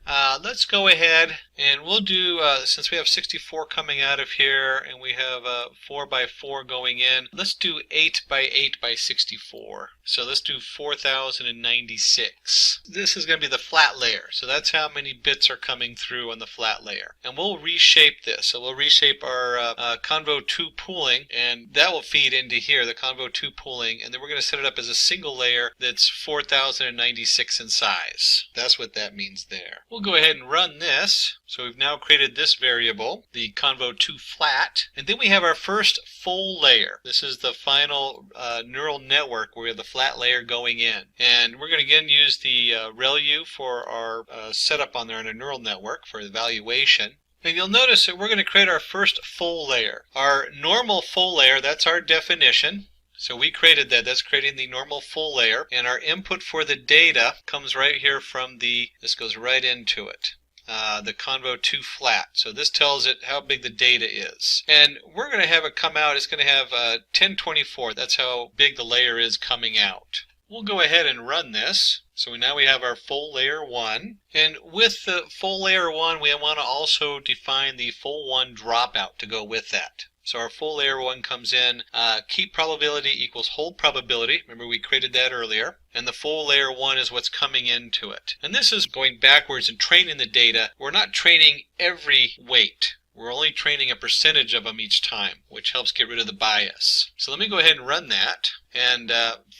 Speaker 3: let's go ahead and we'll do, since we have 64 coming out of here and we have 4 by 4 going in, let's do 8 by 8 by 64. So let's do 4096. This is going to be the flat layer. So that's how many bits are coming through on the flat layer. And we'll reshape this. So we'll reshape our Convo 2 pooling, and that will feed into here, the Convo 2 pooling, and then we're going to set it up as a single layer that's 4096 in size. That's what that means there. We'll go ahead and run this. So we've now created this variable, the Convo 2 flat, and then we have our first full layer. This is the final neural network where we have the flat layer going in. And we're going to again use the Relu for our setup on there in a neural network for evaluation. And you'll notice that we're going to create our first full layer. Our normal full layer, that's our definition. So we created that. That's creating the normal full layer. And our input for the data comes right here from this goes right into it. The Convo 2 flat. So this tells it how big the data is. And we're going to have it come out. It's going to have 1024. That's how big the layer is coming out. We'll go ahead and run this. So now we have our full layer 1. And with the full layer 1, we want to also define the full 1 dropout to go with that. So our full layer 1 comes in, keep probability equals hold probability. Remember we created that earlier. And the full layer 1 is what's coming into it. And this is going backwards and training the data. We're not training every weight. We're only training a percentage of them each time, which helps get rid of the bias. So let me go ahead and run that. And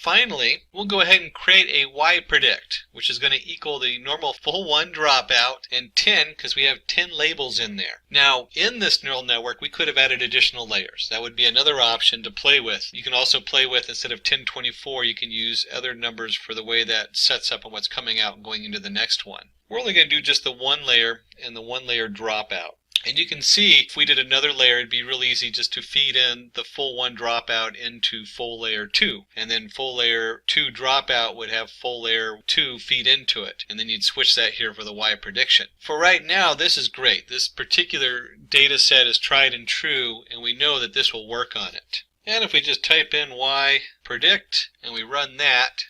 Speaker 3: finally, we'll go ahead and create a y-predict, which is going to equal the normal full 1 dropout and 10, because we have 10 labels in there. Now, in this neural network, we could have added additional layers. That would be another option to play with. You can also play with, instead of 1024, you can use other numbers for the way that sets up on what's coming out and going into the next one. We're only going to do just the 1 layer and the 1 layer dropout. And you can see if we did another layer, it'd be real easy just to feed in the full 1 dropout into full layer 2. And then full layer 2 dropout would have full layer 2 feed into it. And then you'd switch that here for the Y prediction. For right now, this is great. This particular data set is tried and true, and we know that this will work on it. And if we just type in Y predict and we run that,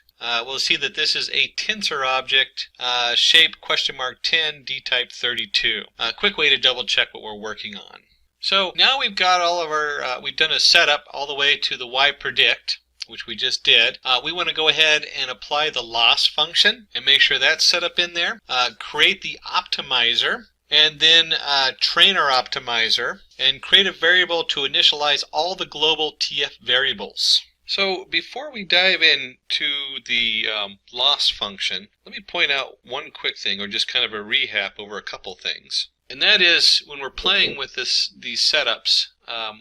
Speaker 3: we'll see that this is a tensor object, shape $10, d-type 32. A quick way to double check what we're working on. So now we've got all of our, we've done a setup all the way to the y-predict, which we just did. We want to go ahead and apply the loss function and make sure that's set up in there. Create the optimizer. And then train our optimizer and create a variable to initialize all the global TF variables. So before we dive into the loss function, let me point out one quick thing, or just kind of a rehab over a couple things. And that is, when we're playing with these setups,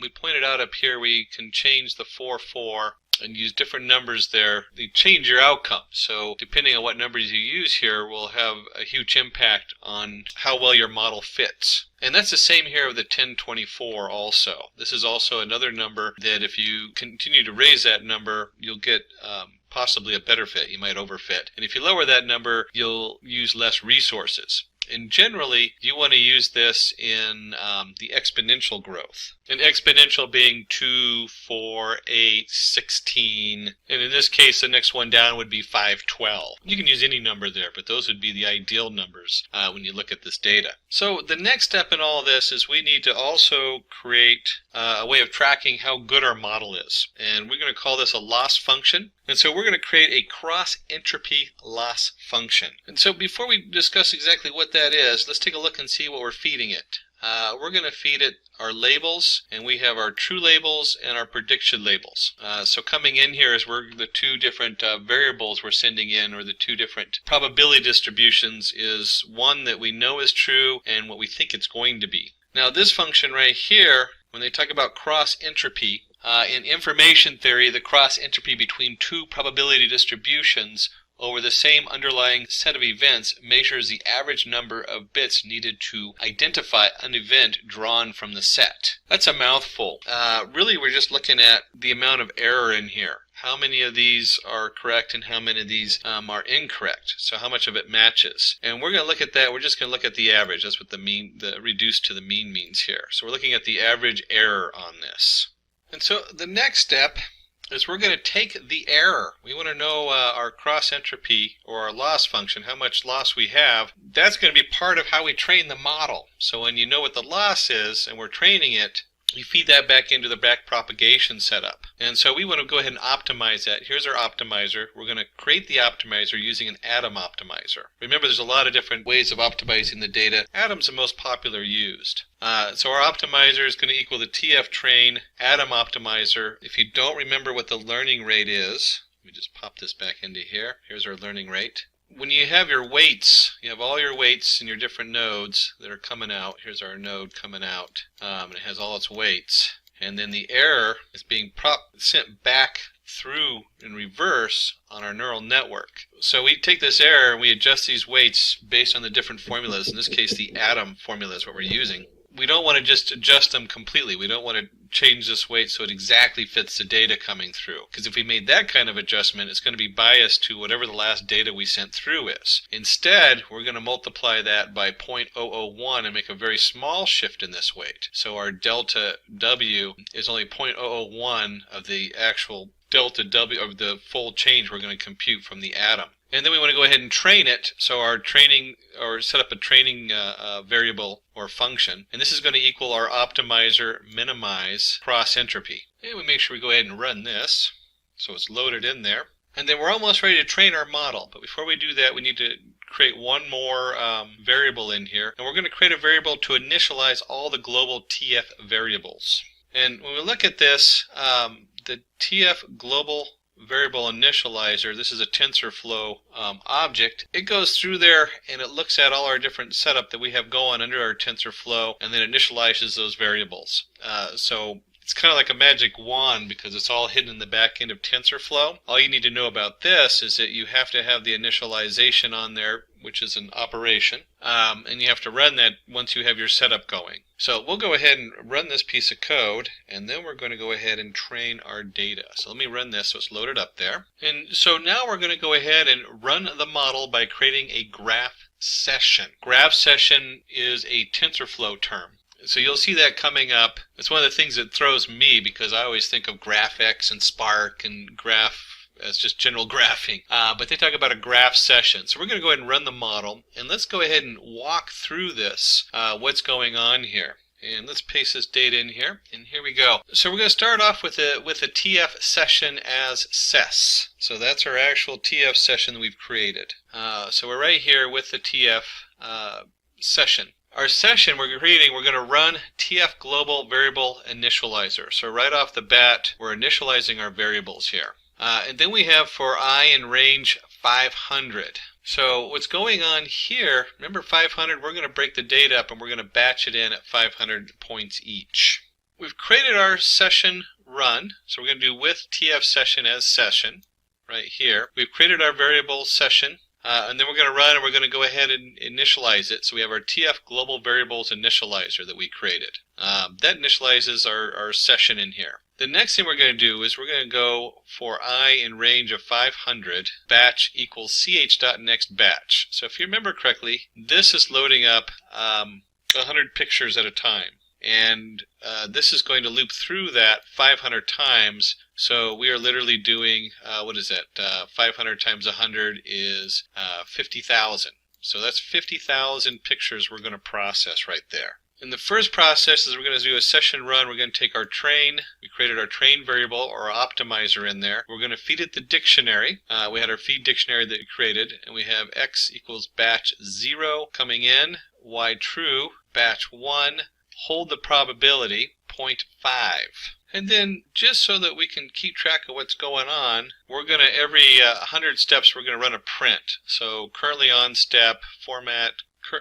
Speaker 3: we pointed out up here we can change the 4-4 and use different numbers there. They change your outcome. So depending on what numbers you use here will have a huge impact on how well your model fits. And that's the same here with the 1024 also. This is also another number that if you continue to raise that number, you'll get possibly a better fit. You might overfit. And if you lower that number, you'll use less resources. And generally, you want to use this in the exponential growth. An exponential being 2, 4, 8, 16. And in this case, the next one down would be 5, 12. You can use any number there, but those would be the ideal numbers when you look at this data. So the next step in all this is we need to also create a way of tracking how good our model is. And we're going to call this a loss function. And so we're going to create a cross-entropy loss function. And so before we discuss exactly what that is, let's take a look and see what we're feeding it. We're going to feed it our labels, and we have our true labels and our prediction labels. So coming in here is the two different variables we're sending in, or the two different probability distributions, is one that we know is true and what we think it's going to be. Now this function right here, when they talk about cross-entropy, in information theory, the cross-entropy between two probability distributions over the same underlying set of events measures the average number of bits needed to identify an event drawn from the set. That's a mouthful. Really, we're just looking at the amount of error in here. How many of these are correct and how many of these are incorrect? So how much of it matches? And we're going to look at that. We're just going to look at the average. That's what the mean, the reduced to the mean means here. So we're looking at the average error on this. And so the next step is we're going to take the error. We want to know our cross entropy or our loss function, how much loss we have. That's going to be part of how we train the model. So when you know what the loss is and we're training it, you feed that back into the back propagation setup. And so we want to go ahead and optimize that. Here's our optimizer. We're going to create the optimizer using an atom optimizer. Remember, there's a lot of different ways of optimizing the data. Atom's the most popular used. So our optimizer is going to equal the TF train atom optimizer. If you don't remember what the learning rate is, let me just pop this back into here. Here's our learning rate. When you have your weights, you have all your weights in your different nodes that are coming out. Here's our node coming out, and it has all its weights. And then the error is being sent back through in reverse on our neural network. So we take this error and we adjust these weights based on the different formulas. In this case, the atom formula is what we're using. We don't want to just adjust them completely. We don't want to change this weight so it exactly fits the data coming through. Because if we made that kind of adjustment, it's going to be biased to whatever the last data we sent through is. Instead, we're going to multiply that by 0.001 and make a very small shift in this weight. So our delta W is only 0.001 of the actual delta W of the full change we're going to compute from the atom. And then we want to go ahead and train it. So our training, or set up a training variable or function. And this is going to equal our optimizer minimize cross entropy. And we make sure we go ahead and run this. So it's loaded in there. And then we're almost ready to train our model. But before we do that, we need to create one more variable in here. And we're going to create a variable to initialize all the global TF variables. And when we look at this, the TF global variable initializer, this is a TensorFlow object. It goes through there and it looks at all our different setup that we have going under our TensorFlow and then initializes those variables. So it's kind of like a magic wand because it's all hidden in the back end of TensorFlow. All you need to know about this is that you have to have the initialization on there, which is an operation, and you have to run that once you have your setup going. So we'll go ahead and run this piece of code, and then we're going to go ahead and train our data. So let me run this so it's loaded up there. And so now we're going to go ahead and run the model by creating a graph session. Graph session is a TensorFlow term. So you'll see that coming up. It's one of the things that throws me because I always think of GraphX and Spark and graph as just general graphing. But they talk about a graph session. So we're going to go ahead and run the model. And let's go ahead and walk through this, what's going on here. And let's paste this data in here. And here we go. So we're going to start off with a TF session as ses. So that's our actual TF session that we've created. So we're right here with the TF session. Our session we're creating, we're going to run TF global variable initializer. So right off the bat, we're initializing our variables here. And then we have for I in range 500. So what's going on here, remember 500, we're going to break the data up and we're going to batch it in at 500 points each. We've created our session run. So we're going to do with TF session as session right here. We've created our variable session. And then we're going to run and we're going to go ahead and initialize it. So we have our TF global variables initializer that we created. That initializes our session in here. The next thing we're going to do is we're going to go for I in range of 500, batch equals ch.next batch. So if you remember correctly, this is loading up 100 pictures at a time. And this is going to loop through that 500 times. So we are literally doing, 500 times 100 is 50,000. So that's 50,000 pictures we're going to process right there. And the first process is we're going to do a session run. We're going to take our train. We created our train variable or optimizer in there. We're going to feed it the dictionary. We had our feed dictionary that we created. And we have x equals batch 0 coming in, y true, batch 1, hold the probability, 0.5. And then just so that we can keep track of what's going on, we're going to, every 100 steps, we're going to run a print. So currently on step, format,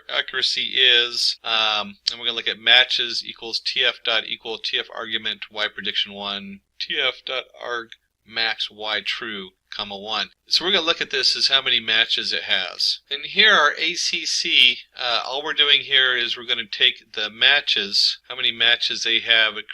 Speaker 3: accuracy is, and we're going to look at matches equals tf.equal tf argument y prediction 1, tf.arg max y true, comma 1. So we're going to look at this as how many matches it has. And here our ACC, all we're doing here is we're going to take the matches, how many matches they have, it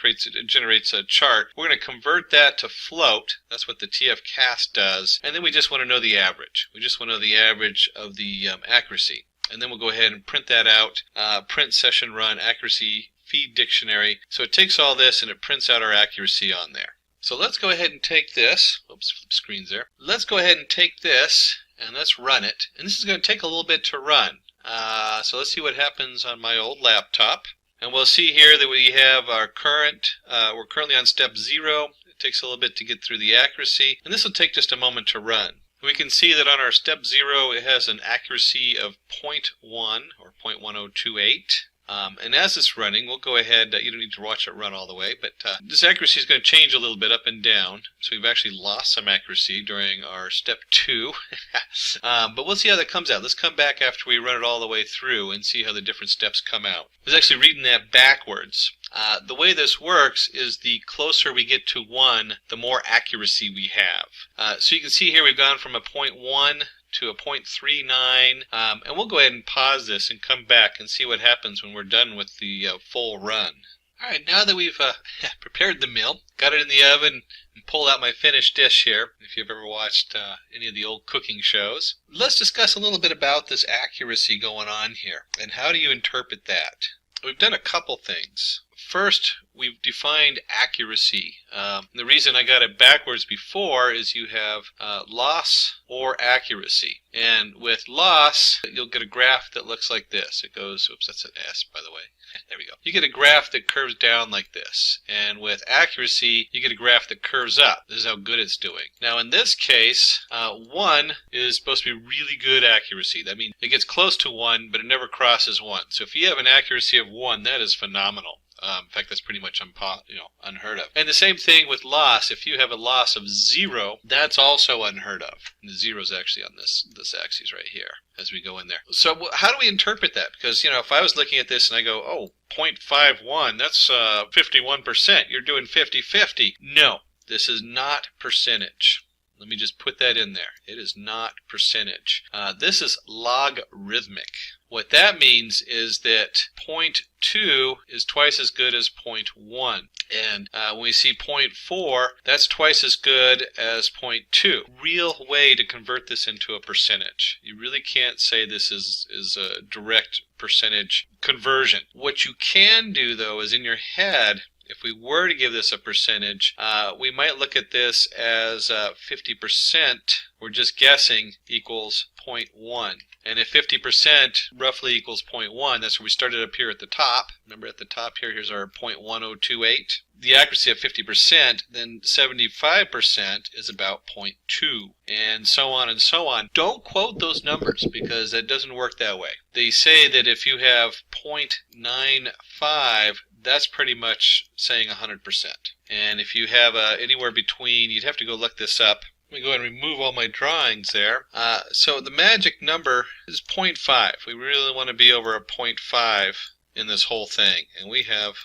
Speaker 3: generates a chart. We're going to convert that to float. That's what the TF cast does. And then we just want to know the average. We just want to know the average of the accuracy. And then we'll go ahead and print that out, print session run accuracy feed dictionary. So it takes all this and it prints out our accuracy on there. So let's go ahead and take this. Oops, flip screens there. Let's go ahead and take this and let's run it. And this is going to take a little bit to run. So let's see what happens on my old laptop. And we'll see here that we have our current, we're currently on step 0. It takes a little bit to get through the accuracy. And this will take just a moment to run. We can see that on our step 0, it has an accuracy of 0.1 or 0.1028. And as it's running, we'll go ahead, you don't need to watch it run all the way, but this accuracy is going to change a little bit up and down. So we've actually lost some accuracy during our step 2. But we'll see how that comes out. Let's come back after we run it all the way through and see how the different steps come out. I was actually reading that backwards. The way this works is the closer we get to 1, the more accuracy we have. So you can see here we've gone from a 0.1 to a 0.39, and we'll go ahead and pause this and come back and see what happens when we're done with the full run. Alright, now that we've prepared the meal, got it in the oven, and pulled out my finished dish here, if you've ever watched any of the old cooking shows, let's discuss a little bit about this accuracy going on here, and how do you interpret that? We've done a couple things. First, we've defined accuracy. The reason I got it backwards before is you have loss or accuracy. And with loss, you'll get a graph that looks like this. It goes, oops, that's an S, by the way. There we go. You get a graph that curves down like this. And with accuracy, you get a graph that curves up. This is how good it's doing. Now, in this case, 1 is supposed to be really good accuracy. That means it gets close to 1, but it never crosses 1. So if you have an accuracy of 1, that is phenomenal. In fact, that's pretty much unheard of. And the same thing with loss. If you have a loss of 0, that's also unheard of. And the 0 is actually on this axis right here as we go in there. So how do we interpret that? Because, if I was looking at this and I go, oh, 0.51, that's 51%. You're doing 50-50. No, this is not percentage. Let me just put that in there. It is not percentage. This is logarithmic. What that means is that 0.2 is twice as good as 0.1. And when we see 0.4, that's twice as good as 0.2. Real way to convert this into a percentage. You really can't say this is a direct percentage conversion. What you can do, though, is in your head, if we were to give this a percentage, we might look at this as 50%, we're just guessing, equals 0.1. And if 50% roughly equals 0.1, that's where we started up here at the top. Remember at the top here, here's our 0.1028. The accuracy of 50%, then 75% is about 0.2, and so on and so on. Don't quote those numbers because that doesn't work that way. They say that if you have 0.95, that's pretty much saying 100%. And if you have anywhere between, you'd have to go look this up. Let me go ahead and remove all my drawings there. So the magic number is 0.5. We really want to be over a 0.5 in this whole thing. And we have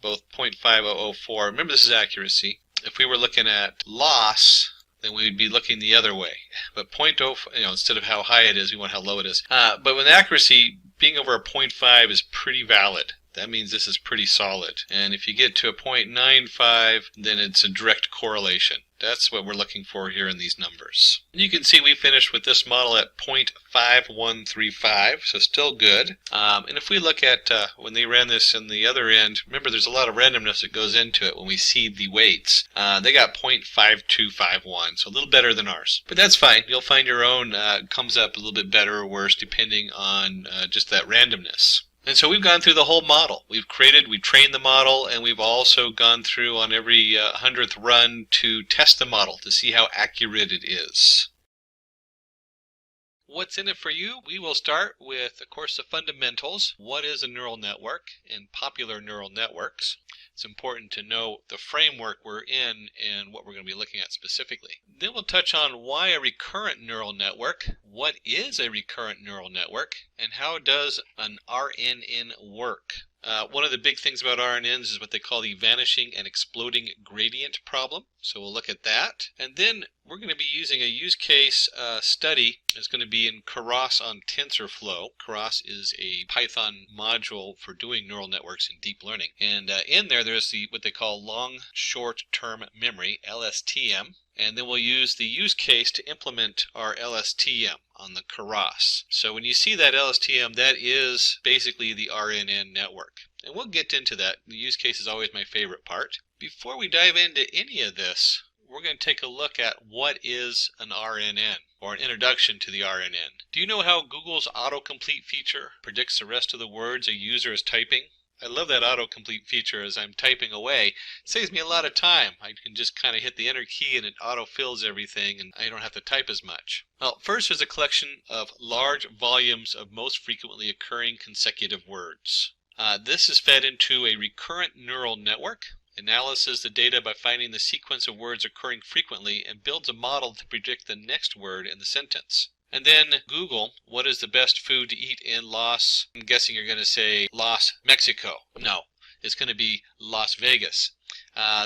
Speaker 3: both 0.5004. Remember, this is accuracy. If we were looking at loss, then we'd be looking the other way. But 0.05, instead of how high it is, we want how low it is. But with accuracy, being over a 0.5 is pretty valid. That means this is pretty solid. And if you get to a 0.95, then it's a direct correlation. That's what we're looking for here in these numbers. And you can see we finished with this model at 0.5135, so still good. And if we look at when they ran this in the other end, remember there's a lot of randomness that goes into it when we seed the weights. They got 0.5251, so a little better than ours. But that's fine. You'll find your own comes up a little bit better or worse depending on just that randomness. And so we've gone through the whole model. We've trained the model, and we've also gone through on every 100th run to test the model to see how accurate it is. What's in it for you? We will start with, of course, the fundamentals. What is a neural network and popular neural networks? It's important to know the framework we're in and what we're going to be looking at specifically. Then we'll touch on why a recurrent neural network, what is a recurrent neural network, and how does an RNN work. One of the big things about RNNs is what they call the vanishing and exploding gradient problem. So we'll look at that. And then we're going to be using a use case study. It's going to be in Keras on TensorFlow. Keras is a Python module for doing neural networks in deep learning. And in there's what they call long short-term memory, LSTM. And then we'll use the use case to implement our LSTM on the Keras. So when you see that LSTM, that is basically the RNN network. And we'll get into that. The use case is always my favorite part. Before we dive into any of this, we're going to take a look at what is an RNN, or an introduction to the RNN. Do you know how Google's autocomplete feature predicts the rest of the words a user is typing? I love that autocomplete feature. As I'm typing away, it saves me a lot of time. I can just kind of hit the enter key and it autofills everything and I don't have to type as much. Well, first there's a collection of large volumes of most frequently occurring consecutive words. This is fed into a recurrent neural network. Analyzes the data by finding the sequence of words occurring frequently and builds a model to predict the next word in the sentence. And then Google, what is the best food to eat in Las, I'm guessing you're going to say Las Mexico. No, it's going to be Las Vegas.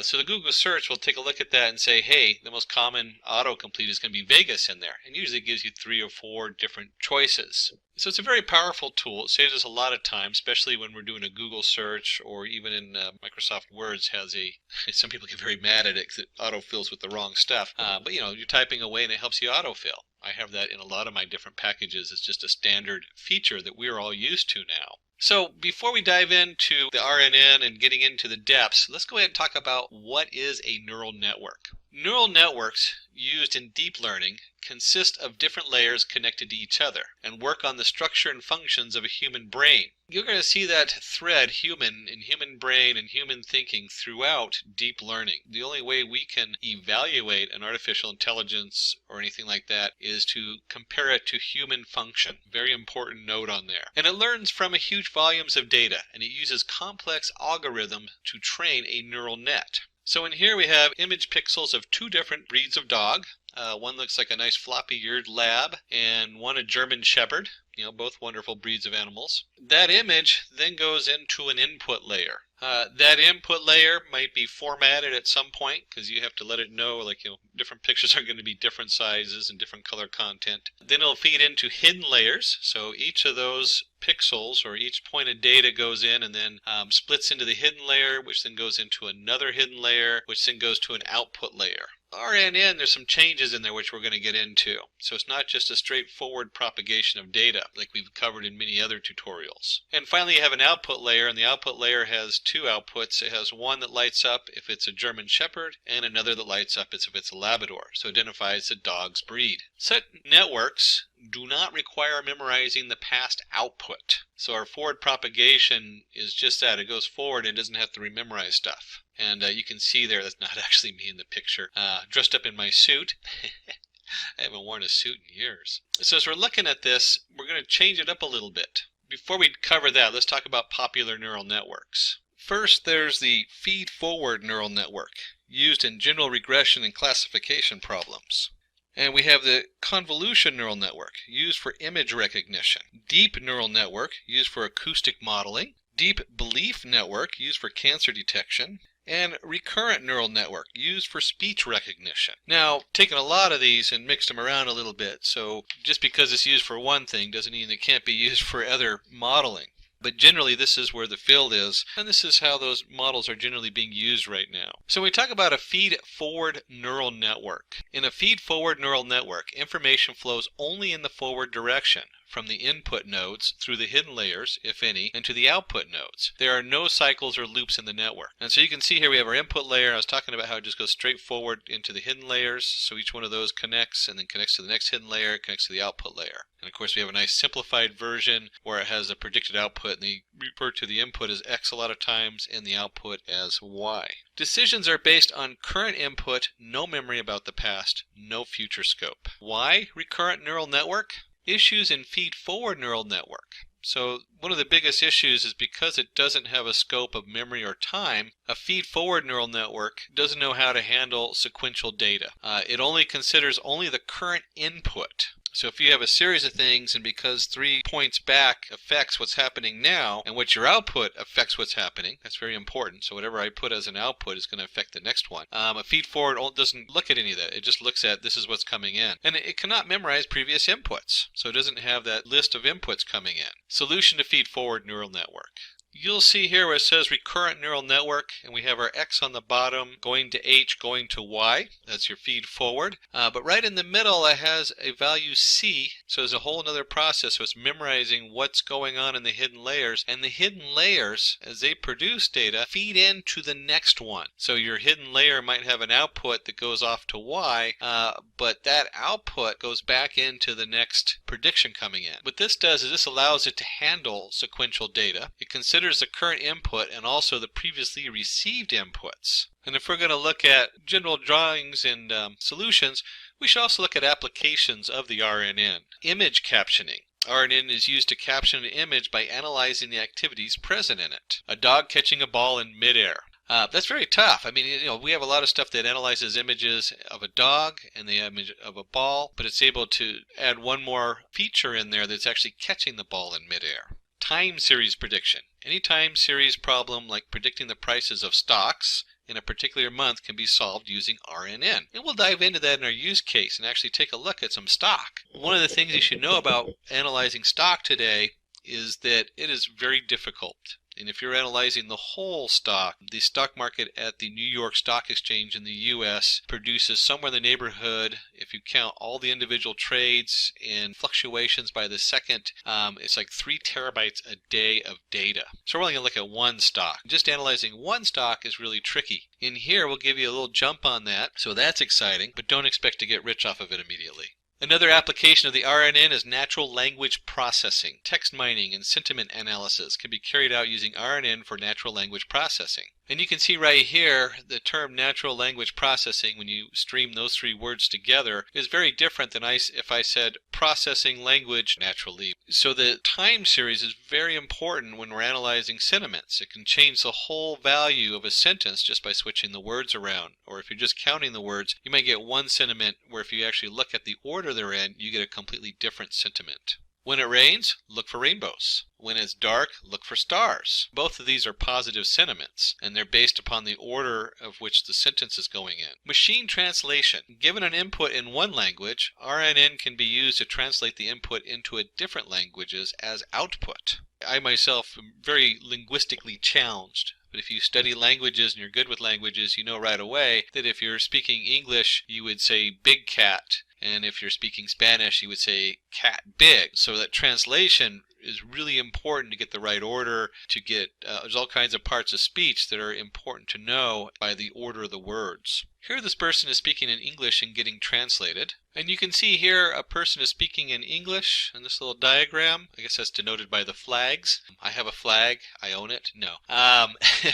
Speaker 3: So the Google search will take a look at that and say, hey, the most common autocomplete is going to be Vegas in there. And usually it gives you 3 or 4 different choices. So it's a very powerful tool. It saves us a lot of time, especially when we're doing a Google search, or even in Microsoft Words has some people get very mad at it because it autofills with the wrong stuff. But you're typing away and it helps you autofill. I have that in a lot of my different packages. It's just a standard feature that we're all used to now. So before we dive into the RNN and getting into the depths, let's go ahead and talk about what is a neural network. Neural networks used in deep learning consist of different layers connected to each other and work on the structure and functions of a human brain. You're going to see that thread, human brain and human thinking, throughout deep learning. The only way we can evaluate an artificial intelligence or anything like that is to compare it to human function. Very important note on there. And it learns from huge volumes of data, and it uses complex algorithms to train a neural net. So in here we have image pixels of 2 different breeds of dog. One looks like a nice floppy-eared lab, and one a German Shepherd. Both wonderful breeds of animals. That image then goes into an input layer. That input layer might be formatted at some point because you have to let it know, different pictures are going to be different sizes and different color content. Then it'll feed into hidden layers. So each of those pixels or each point of data goes in and then splits into the hidden layer, which then goes into another hidden layer, which then goes to an output layer. RNN, there's some changes in there which we're going to get into. So it's not just a straightforward propagation of data like we've covered in many other tutorials. And finally you have an output layer, and the output layer has 2 outputs. It has one that lights up if it's a German Shepherd and another that lights up if it's a Labrador. So it identifies the dog's breed. Such networks do not require memorizing the past output. So our forward propagation is just that. It goes forward and doesn't have to rememorize stuff. And you can see there, that's not actually me in the picture, dressed up in my suit. I haven't worn a suit in years. So as we're looking at this, we're going to change it up a little bit. Before we cover that, let's talk about popular neural networks. First, there's the feed-forward neural network, used in general regression and classification problems. And we have the convolution neural network, used for image recognition. Deep neural network, used for acoustic modeling. Deep belief network, used for cancer detection. And recurrent neural network, used for speech recognition. Now, taken a lot of these and mixed them around a little bit, so just because it's used for one thing doesn't mean it can't be used for other modeling. But generally this is where the field is, and this is how those models are generally being used right now. So when we talk about a feed-forward neural network. In a feed-forward neural network, information flows only in the forward direction, from the input nodes through the hidden layers, if any, and to the output nodes. There are no cycles or loops in the network. And so you can see here we have our input layer. I was talking about how it just goes straight forward into the hidden layers. So each one of those connects and then connects to the next hidden layer, connects to the output layer. And of course we have a nice simplified version where it has a predicted output, and they refer to the input as X a lot of times and the output as Y. Decisions are based on current input, no memory about the past, no future scope. Why recurrent neural network? Issues in feed-forward neural network. So one of the biggest issues is because it doesn't have a scope of memory or time, a feed-forward neural network doesn't know how to handle sequential data. It only considers the current input. So if you have a series of things, and because 3 points back affects what's happening now, and what your output affects what's happening, that's very important. So whatever I put as an output is going to affect the next one. A feed forward doesn't look at any of that. It just looks at this is what's coming in. And it cannot memorize previous inputs. So it doesn't have that list of inputs coming in. Solution to feed forward neural network. You'll see here where it says recurrent neural network, and we have our X on the bottom going to H, going to Y. That's your feed forward. But right in the middle it has a value C, so there's a whole other process. So it's memorizing what's going on in the hidden layers, and the hidden layers, as they produce data, feed into the next one. So your hidden layer might have an output that goes off to Y, but that output goes back into the next prediction coming in. What this does is this allows it to handle sequential data. It considers the current input and also the previously received inputs. And if we're going to look at general drawings and solutions, we should also look at applications of the RNN. Image captioning. RNN is used to caption an image by analyzing the activities present in it. A dog catching a ball in midair. That's very tough. I mean, we have a lot of stuff that analyzes images of a dog and the image of a ball, but it's able to add one more feature in there that's actually catching the ball in midair. Time series prediction. Any time series problem like predicting the prices of stocks in a particular month can be solved using RNN. And we'll dive into that in our use case and actually take a look at some stock. One of the things you should know about analyzing stock today is that it is very difficult. And if you're analyzing the whole stock, the stock market at the New York Stock Exchange in the US produces somewhere in the neighborhood, if you count all the individual trades and fluctuations by the second, it's like 3 terabytes a day of data. So we're only going to look at one stock. Just analyzing one stock is really tricky. In here, we'll give you a little jump on that, so that's exciting, but don't expect to get rich off of it immediately. Another application of the RNN is natural language processing. Text mining and sentiment analysis can be carried out using RNN for natural language processing. And you can see right here the term natural language processing, when you stream those 3 words together, is very different than if I said processing language naturally. So the time series is very important when we're analyzing sentiments. It can change the whole value of a sentence just by switching the words around. Or if you're just counting the words, you might get one sentiment where if you actually look at the order they're in, you get a completely different sentiment. When it rains, look for rainbows. When it's dark, look for stars. Both of these are positive sentiments, and they're based upon the order of which the sentence is going in. Machine translation. Given an input in one language, RNN can be used to translate the input into a different languages as output. I myself am very linguistically challenged. But if you study languages and you're good with languages, you know right away that if you're speaking English, you would say big cat. And if you're speaking Spanish, you would say cat big. So that translation is really important to get the right order, to get, there's all kinds of parts of speech that are important to know by the order of the words. Here this person is speaking in English and getting translated. And you can see here a person is speaking in English in this little diagram. I guess that's denoted by the flags. I have a flag. I own it. No.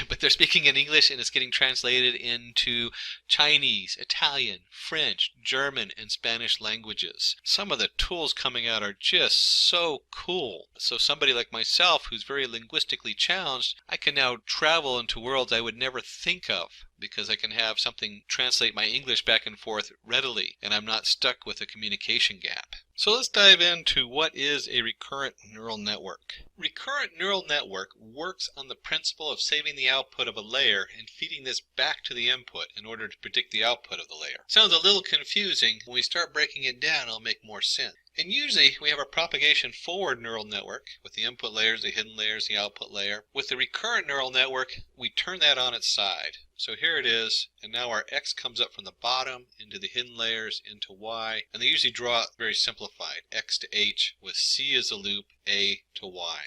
Speaker 3: But they're speaking in English and it's getting translated into Chinese, Italian, French, German, and Spanish languages. Some of the tools coming out are just so cool. So somebody like myself who's very linguistically challenged, I can now travel into worlds I would never think of, because I can have something translate my English back and forth readily, and I'm not stuck with a communication gap. So let's dive into what is a recurrent neural network. Recurrent neural network works on the principle of saving the output of a layer and feeding this back to the input in order to predict the output of the layer. Sounds a little confusing. When we start breaking it down, it'll make more sense. And usually we have a propagation forward neural network with the input layers, the hidden layers, the output layer. With the recurrent neural network, we turn that on its side. So here it is, and now our X comes up from the bottom into the hidden layers into Y, and they usually draw it very simplified, X to H, with C as a loop, A to Y,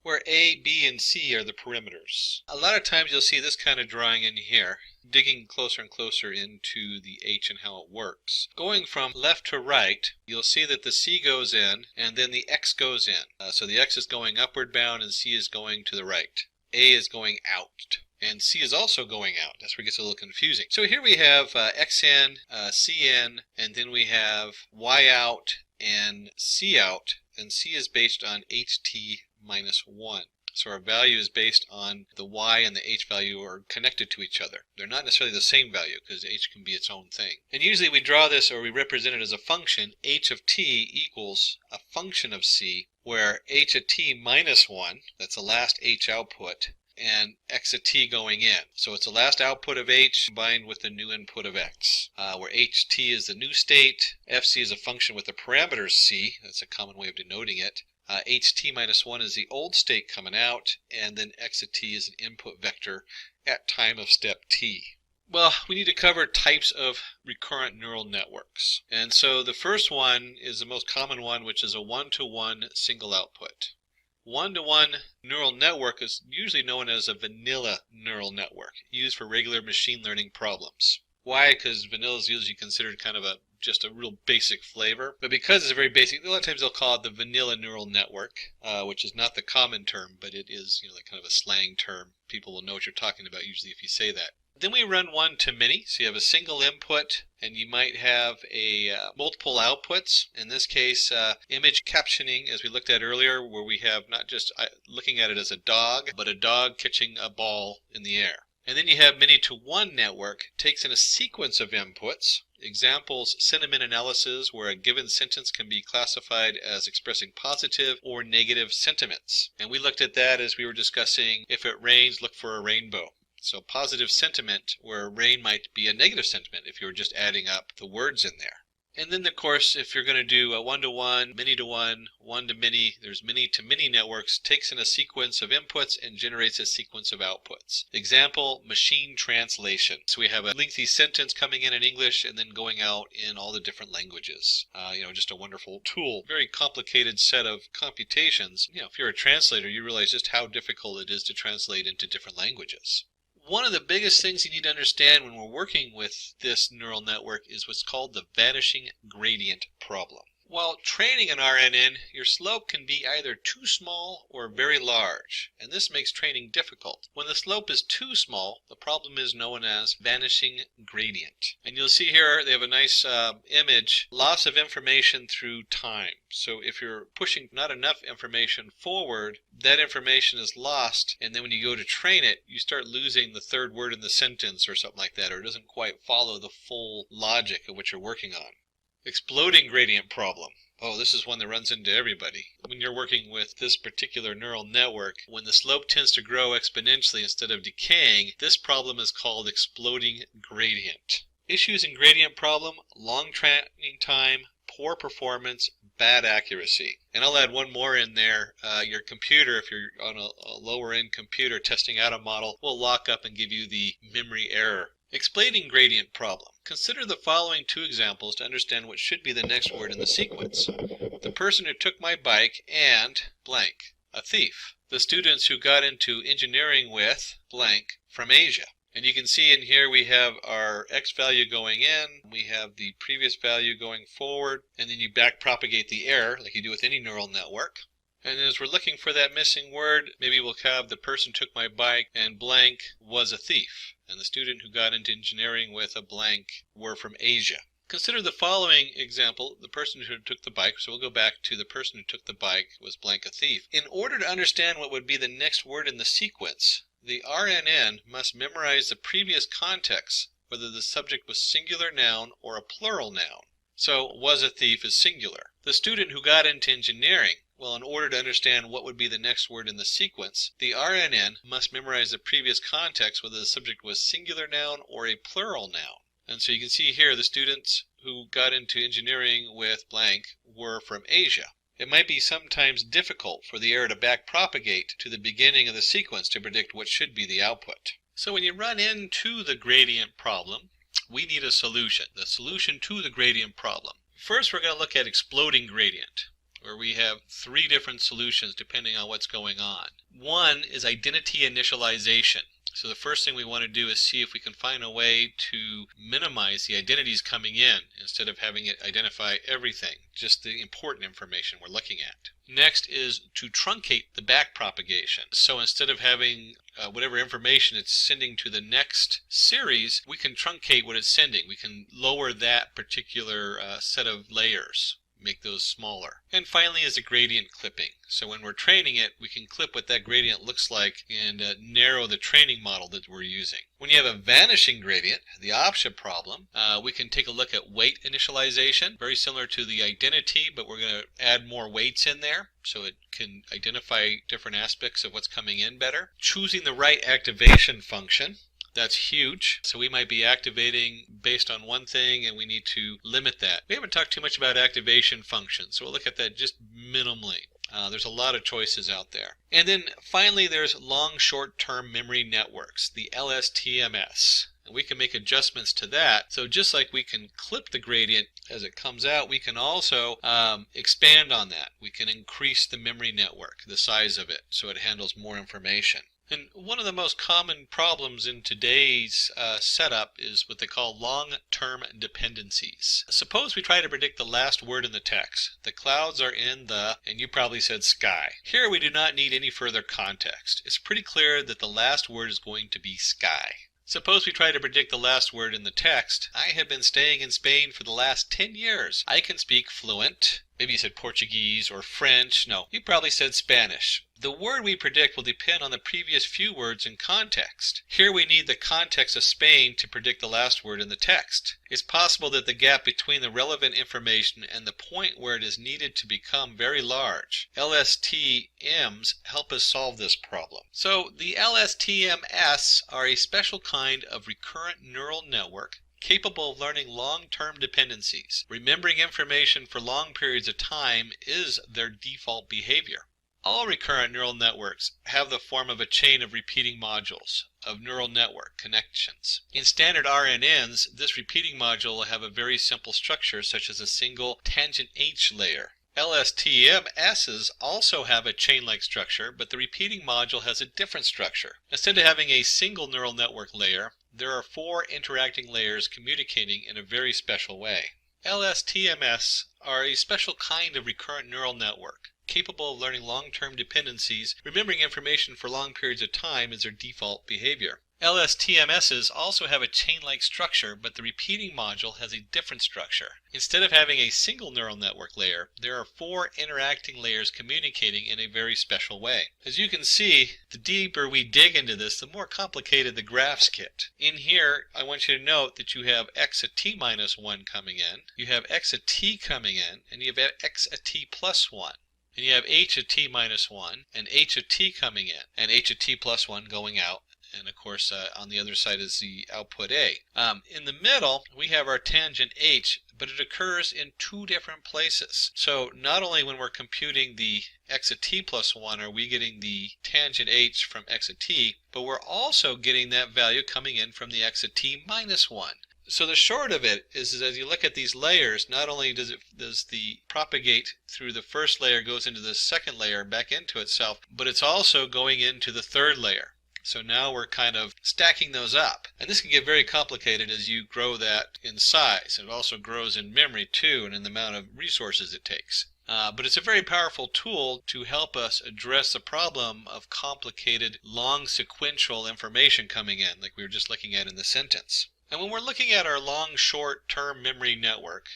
Speaker 3: where A, B, and C are the perimeters. A lot of times you'll see this kind of drawing in here, digging closer and closer into the H and how it works. Going from left to right, you'll see that the C goes in, and then the X goes in. So the X is going upward bound, and C is going to the right. A is going out. And C is also going out. That's where it gets a little confusing. So here we have X in, C in, and then we have Y out and C out. And C is based on HT minus 1. So our value is based on the Y and the H value are connected to each other. They're not necessarily the same value because H can be its own thing. And usually we draw this, or we represent it as a function. H of T equals a function of C, where H of T minus 1, that's the last H output, and X of T going in. So it's the last output of H combined with the new input of X, where HT is the new state, FC is a function with the parameters C, that's a common way of denoting it, ht minus 1 is the old state coming out, and then x of t is an input vector at time of step t. Well, we need to cover types of recurrent neural networks. And so the first one is the most common one, which is a one-to-one single output. One-to-one neural network is usually known as a vanilla neural network, used for regular machine learning problems. Why? Because vanilla is usually considered kind of just a real basic flavor. But because it's very basic, a lot of times they'll call it the vanilla neural network, which is not the common term, but it is, like kind of a slang term. People will know what you're talking about usually if you say that. Then we run one to many, so you have a single input, and you might have multiple outputs. In this case, image captioning, as we looked at earlier, where we have not just looking at it as a dog, but a dog catching a ball in the air. And then you have many-to-one network, takes in a sequence of inputs. Examples, sentiment analysis, where a given sentence can be classified as expressing positive or negative sentiments. And we looked at that as we were discussing, if it rains, look for a rainbow. So positive sentiment, where rain might be a negative sentiment if you were just adding up the words in there. And then, of course, if you're going to do a one-to-one, many-to-one, one-to-many, there's many-to-many networks, takes in a sequence of inputs and generates a sequence of outputs. Example, machine translation. So we have a lengthy sentence coming in English and then going out in all the different languages. Just a wonderful tool. Very complicated set of computations. If you're a translator, you realize just how difficult it is to translate into different languages. One of the biggest things you need to understand when we're working with this neural network is what's called the vanishing gradient problem. While training an RNN, your slope can be either too small or very large, and this makes training difficult. When the slope is too small, the problem is known as vanishing gradient. And you'll see here they have a nice image, loss of information through time. So if you're pushing not enough information forward, that information is lost, and then when you go to train it, you start losing the third word in the sentence or something like that, or it doesn't quite follow the full logic of what you're working on. Exploding gradient problem. Oh, this is one that runs into everybody. When you're working with this particular neural network, when the slope tends to grow exponentially instead of decaying, this problem is called exploding gradient. Issues in gradient problem: long training time, poor performance, bad accuracy. And I'll add one more in there. Your computer, if you're on a lower end computer testing out a model, will lock up and give you the memory error. Explaining gradient problem. Consider the following two examples to understand what should be the next word in the sequence. The person who took my bike and blank, a thief. The students who got into engineering with blank from Asia. And you can see in here we have our x value going in, we have the previous value going forward, and then you back propagate the error like you do with any neural network. And as we're looking for that missing word, maybe we'll have the person took my bike and blank was a thief. And the student who got into engineering with a blank were from Asia. Consider the following example, the person who took the bike. So we'll go back to the person who took the bike was blank a thief. In order to understand what would be the next word in the sequence, the RNN must memorize the previous context, whether the subject was singular noun or a plural noun. So was a thief is singular. The student who got into engineering, well, in order to understand what would be the next word in the sequence, the RNN must memorize the previous context, whether the subject was singular noun or a plural noun. And so you can see here the students who got into engineering with blank were from Asia. It might be sometimes difficult for the error to back propagate to the beginning of the sequence to predict what should be the output. So when you run into the gradient problem, we need a solution, the solution to the gradient problem. First, we're going to look at exploding gradient, where we have three different solutions depending on what's going on. One is identity initialization. So the first thing we want to do is see if we can find a way to minimize the identities coming in instead of having it identify everything, just the important information we're looking at. Next is to truncate the back propagation. So instead of having whatever information it's sending to the next series, we can truncate what it's sending. We can lower that particular set of layers, make those smaller. And finally is the gradient clipping. So when we're training it, we can clip what that gradient looks like and narrow the training model that we're using. When you have a vanishing gradient, the option problem, we can take a look at weight initialization, very similar to the identity, but we're going to add more weights in there so it can identify different aspects of what's coming in better. Choosing the right activation function. That's huge. So we might be activating based on one thing and we need to limit that. We haven't talked too much about activation functions, so we'll look at that just minimally. There's a lot of choices out there. And then finally there's long short-term memory networks, the LSTMS. And we can make adjustments to that. So just like we can clip the gradient as it comes out, we can also expand on that. We can increase the memory network, the size of it, so it handles more information. And one of the most common problems in today's setup is what they call long-term dependencies. Suppose we try to predict the last word in the text. The clouds are in the, and you probably said sky. Here we do not need any further context. It's pretty clear that the last word is going to be sky. Suppose we try to predict the last word in the text. I have been staying in Spain for the last 10 years. I can speak fluent. Maybe you said Portuguese or French. No, you probably said Spanish. The word we predict will depend on the previous few words in context. Here we need the context of Spain to predict the last word in the text. It's possible that the gap between the relevant information and the point where it is needed to become very large. LSTMs help us solve this problem. So the LSTMS are a special kind of recurrent neural network capable of learning long-term dependencies. Remembering information for long periods of time is their default behavior. All recurrent neural networks have the form of a chain of repeating modules of neural network connections. In standard RNNs, this repeating module will have a very simple structure such as a single tangent H layer. LSTMSs also have a chain-like structure, but the repeating module has a different structure. Instead of having a single neural network layer, there are 4 interacting layers communicating in a very special way. LSTMS are a special kind of recurrent neural network, capable of learning long-term dependencies. Remembering information for long periods of time is their default behavior. LSTMSs also have a chain-like structure, but the repeating module has a different structure. Instead of having a single neural network layer, there are 4 interacting layers communicating in a very special way. As you can see, the deeper we dig into this, the more complicated the graphs get. In here, I want you to note that you have x at t minus 1 coming in, you have x at t coming in, and you have x at t plus 1. And you have h at t minus 1, and h at t coming in, and h at t plus 1 going out. And of course, on the other side is the output A. In the middle, we have our tangent H, but it occurs in 2 different places. So not only when we're computing the x at t plus 1 are we getting the tangent H from x at t, but we're also getting that value coming in from the x at t minus 1. So the short of it is as you look at these layers, not only does the propagate through the first layer goes into the second layer back into itself, but it's also going into the third layer. So now we're kind of stacking those up. And this can get very complicated as you grow that in size. It also grows in memory too, and in the amount of resources it takes. But it's a very powerful tool to help us address the problem of complicated, long sequential information coming in, like we were just looking at in the sentence. And when we're looking at our long short-term memory network,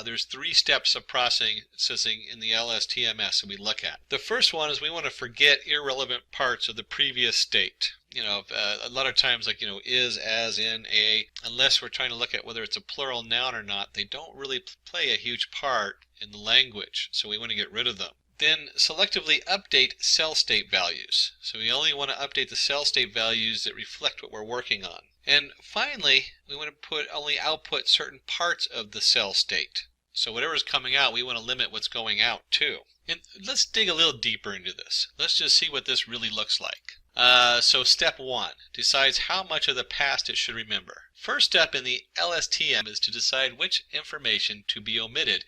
Speaker 3: there's 3 steps of processing in the LSTMS that we look at. The first one is we want to forget irrelevant parts of the previous state. A lot of times, like, is, as, in, a, unless we're trying to look at whether it's a plural noun or not, they don't really play a huge part in the language, so we want to get rid of them. Then selectively update cell state values. So we only want to update the cell state values that reflect what we're working on. And finally, we want to only output certain parts of the cell state. So whatever's coming out, we want to limit what's going out too. And let's dig a little deeper into this. Let's just see what this really looks like. So step 1 decides how much of the past it should remember. First step in the LSTM is to decide which information to be omitted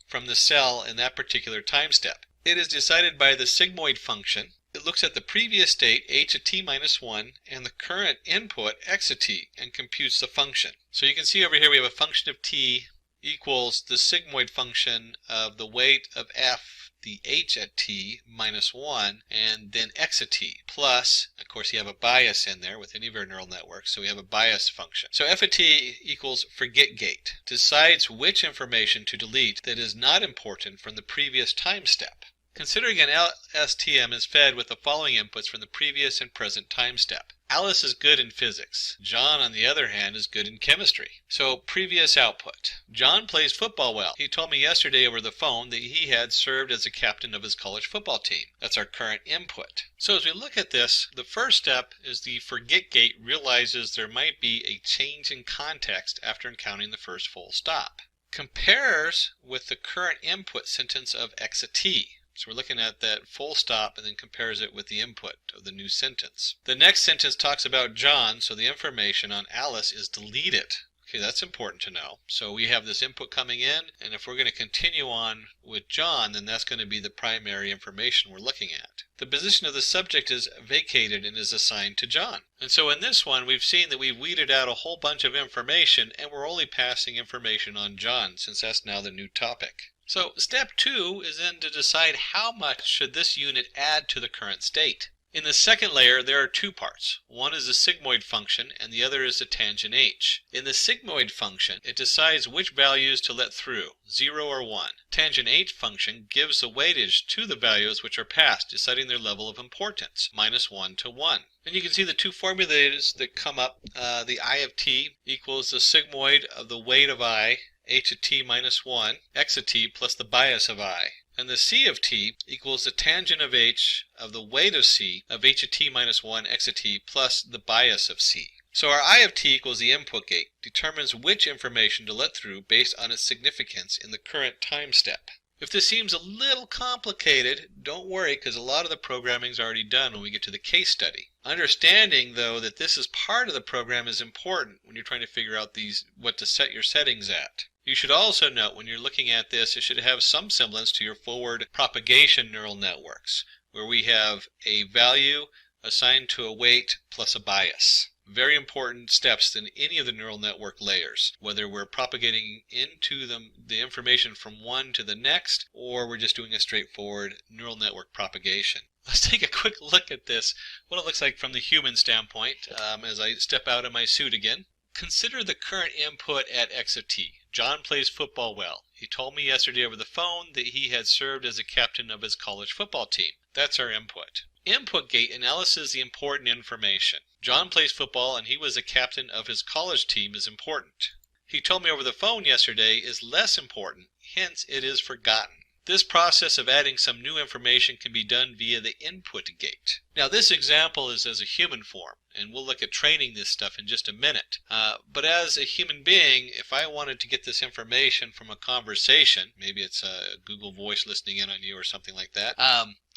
Speaker 3: from the cell in that particular time step. It is decided by the sigmoid function. It looks at the previous state, h at t minus 1, and the current input, x at t, and computes the function. So you can see over here we have a function of t equals the sigmoid function of the weight of f, the h at t minus 1, and then x at t, plus, of course, you have a bias in there with any of your neural networks, so we have a bias function. So f at t equals forget gate, decides which information to delete that is not important from the previous time step. Considering an LSTM is fed with the following inputs from the previous and present time step. Alice is good in physics. John, on the other hand, is good in chemistry. So, previous output. John plays football well. He told me yesterday over the phone that he had served as a captain of his college football team. That's our current input. So as we look at this, the first step is the forget gate realizes there might be a change in context after encountering the first full stop. Compares with the current input sentence of x at t. So we're looking at that full stop and then compares it with the input of the new sentence. The next sentence talks about John, so the information on Alice is deleted. Okay, that's important to know. So we have this input coming in, and if we're going to continue on with John, then that's going to be the primary information we're looking at. The position of the subject is vacated and is assigned to John. And so in this one, we've seen that we've weeded out a whole bunch of information, and we're only passing information on John, since that's now the new topic. So step 2 is then to decide how much should this unit add to the current state. In the second layer, there are 2 parts. One is the sigmoid function, and the other is the tangent h. In the sigmoid function, it decides which values to let through, 0 or 1. Tangent h function gives the weightage to the values which are passed, deciding their level of importance, -1 to 1. And you can see the 2 formulas that come up. The I of t equals the sigmoid of the weight of I, h of t minus 1, x of t plus the bias of I. And the c of t equals the tangent of h of the weight of c of h of t minus 1 x of t plus the bias of c. So our I of t equals the input gate, determines which information to let through based on its significance in the current time step. If this seems a little complicated, don't worry, because a lot of the programming is already done when we get to the case study. Understanding, though, that this is part of the program is important when you're trying to figure out what to set your settings at. You should also note when you're looking at this, it should have some semblance to your forward propagation neural networks, where we have a value assigned to a weight plus a bias. Very important steps in any of the neural network layers, whether we're propagating into the information from one to the next, or we're just doing a straightforward neural network propagation. Let's take a quick look at this, what it looks like from the human standpoint, as I step out of my suit again. Consider the current input at x of t. John plays football well. He told me yesterday over the phone that he had served as a captain of his college football team. That's our input. Input gate analyzes the important information. John plays football and he was a captain of his college team is important. He told me over the phone yesterday is less important, hence it is forgotten. This process of adding some new information can be done via the input gate. Now this example is as a human form, and we'll look at training this stuff in just a minute. But as a human being, if I wanted to get this information from a conversation, maybe it's a Google Voice listening in on you or something like that,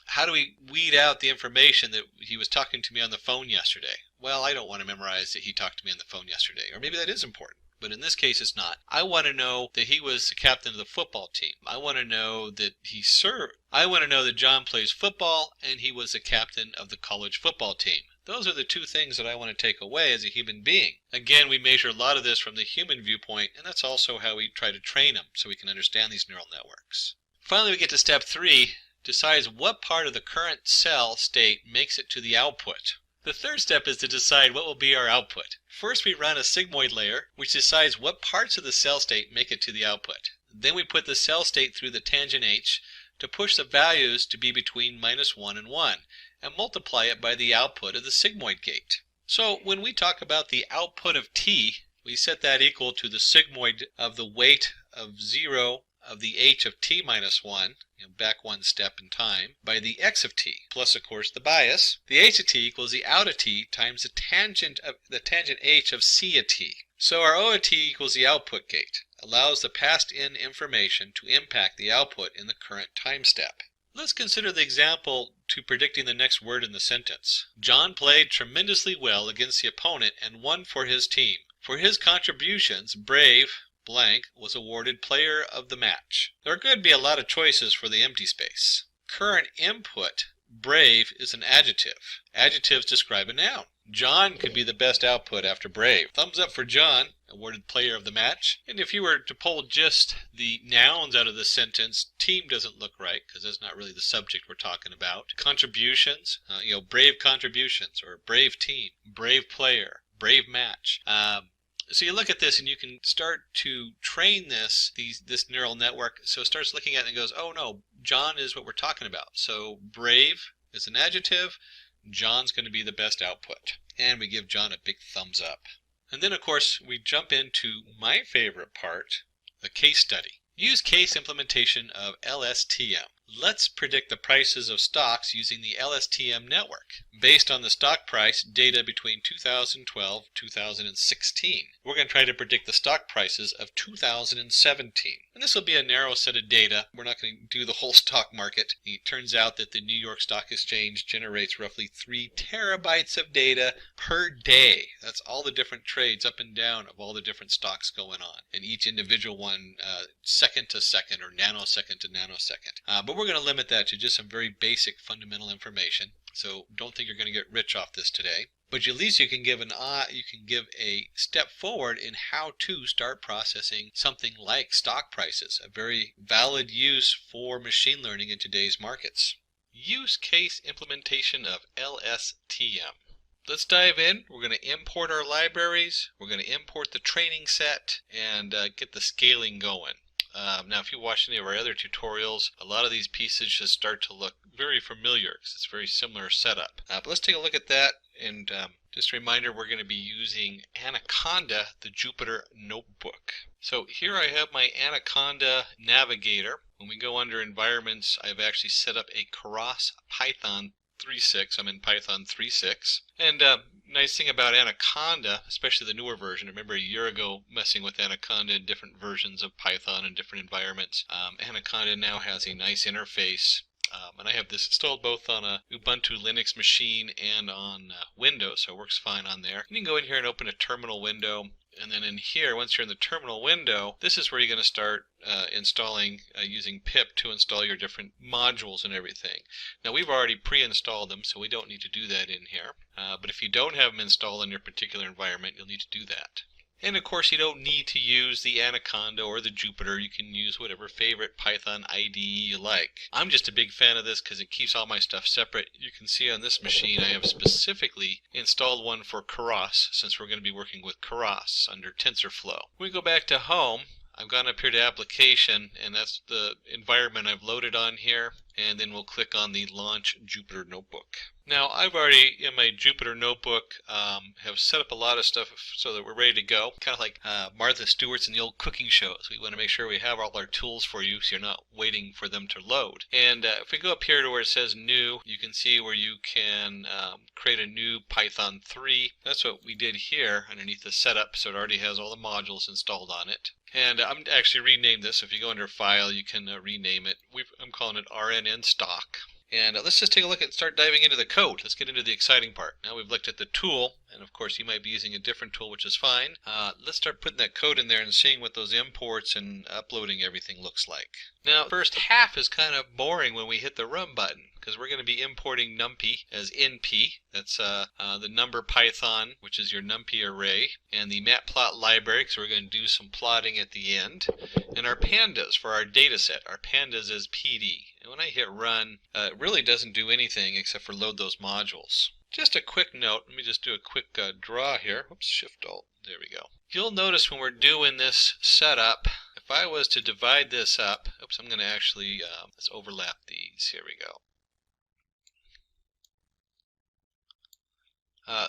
Speaker 3: how do we weed out the information that he was talking to me on the phone yesterday? Well, I don't want to memorize that he talked to me on the phone yesterday, or maybe that is important. But in this case, it's not. I want to know that he was the captain of the football team. I want to know that he served. I want to know that John plays football and he was the captain of the college football team. Those are the 2 things that I want to take away as a human being. Again, we measure a lot of this from the human viewpoint, and that's also how we try to train them so we can understand these neural networks. Finally, we get to step 3, decides what part of the current cell state makes it to the output. The third step is to decide what will be our output. First, we run a sigmoid layer, which decides what parts of the cell state make it to the output. Then we put the cell state through the tangent h to push the values to be between -1 and 1, and multiply it by the output of the sigmoid gate. So when we talk about the output of t, we set that equal to the sigmoid of the weight of 0 of the h of t minus 1, back 1 step in time, by the x of t, plus of course the bias. The h of t equals the out of t times the tangent h of c of t. So our O of t equals the output gate, allows the passed in information to impact the output in the current time step. Let's consider the example to predicting the next word in the sentence. John played tremendously well against the opponent and won for his team. For his contributions, Brave blank was awarded player of the match. There could be a lot of choices for the empty space. Current input, Brave, is an adjective. Adjectives describe a noun. John could be the best output after Brave. Thumbs up for John, awarded player of the match. And if you were to pull just the nouns out of the sentence, team doesn't look right because that's not really the subject we're talking about. Contributions, brave contributions, or brave team, brave player, brave match. So you look at this and you can start to train this neural network. So it starts looking at it and goes, oh no, John is what we're talking about. So brave is an adjective. John's going to be the best output. And we give John a big thumbs up. And then of course we jump into my favorite part, the case study. Use case implementation of LSTM. Let's predict the prices of stocks using the LSTM network based on the stock price data between 2012 and 2016. We're going to try to predict the stock prices of 2017. And this will be a narrow set of data. We're not going to do the whole stock market. It turns out that the New York Stock Exchange generates roughly 3 terabytes of data per day. That's all the different trades up and down of all the different stocks going on. And each individual one second to second or nanosecond to nanosecond. But we're going to limit that to just some very basic fundamental information. So don't think you're going to get rich off this today. But at least you can give a step forward in how to start processing something like stock prices, a very valid use for machine learning in today's markets. Use case implementation of LSTM. Let's dive in. We're going to import our libraries. We're going to import the training set and get the scaling going. Now, if you watch any of our other tutorials, a lot of these pieces just start to look very familiar because it's a very similar setup. But let's take a look at that. And just a reminder, we're going to be using Anaconda, the Jupyter Notebook. So here I have my Anaconda navigator. When we go under environments, I've actually set up a Keras Python 3.6. I'm in Python 3.6. And nice thing about Anaconda, especially the newer version, I remember a year ago messing with Anaconda in different versions of Python in different environments. Anaconda now has a nice interface. And I have this installed both on a Ubuntu Linux machine and on Windows, so it works fine on there. You can go in here and open a terminal window. And then in here, once you're in the terminal window, this is where you're going to start installing using pip to install your different modules and everything. Now, we've already pre-installed them, so we don't need to do that in here. But if you don't have them installed in your particular environment, you'll need to do that. And of course, you don't need to use the Anaconda or the Jupyter. You can use whatever favorite Python IDE you like. I'm just a big fan of this because it keeps all my stuff separate. You can see on this machine I have specifically installed one for Keras, since we're going to be working with Keras under TensorFlow. When we go back to home, I've gone up here to application, and that's the environment I've loaded on here. And then we'll click on the Launch Jupyter Notebook. Now, I've already, in my Jupyter Notebook, have set up a lot of stuff so that we're ready to go. Kind of like Martha Stewart's in the old cooking shows. We want to make sure we have all our tools for you so you're not waiting for them to load. And if we go up here to where it says New, you can see where you can create a new Python 3. That's what we did here underneath the setup, so it already has all the modules installed on it. And I'm actually renamed this. If you go under File, you can rename it. I'm calling it RNN Stock. And let's just take a look and start diving into the code. Let's get into the exciting part. Now we've looked at the tool, and of course you might be using a different tool, which is fine. Let's start putting that code in there and seeing what those imports and uploading everything looks like. Now, the first half is kind of boring when we hit the Run button, because we're going to be importing NumPy as NP. That's the number Python, which is your NumPy array, and the matplot library, because we're going to do some plotting at the end, and our pandas for our data set. Our pandas as PD. And when I hit Run, it really doesn't do anything except for load those modules. Just a quick note. Let me just do a quick draw here. Oops, Shift-Alt. There we go. You'll notice when we're doing this setup, if I was to divide this up, oops, I'm going to actually, let's overlap these. Here we go.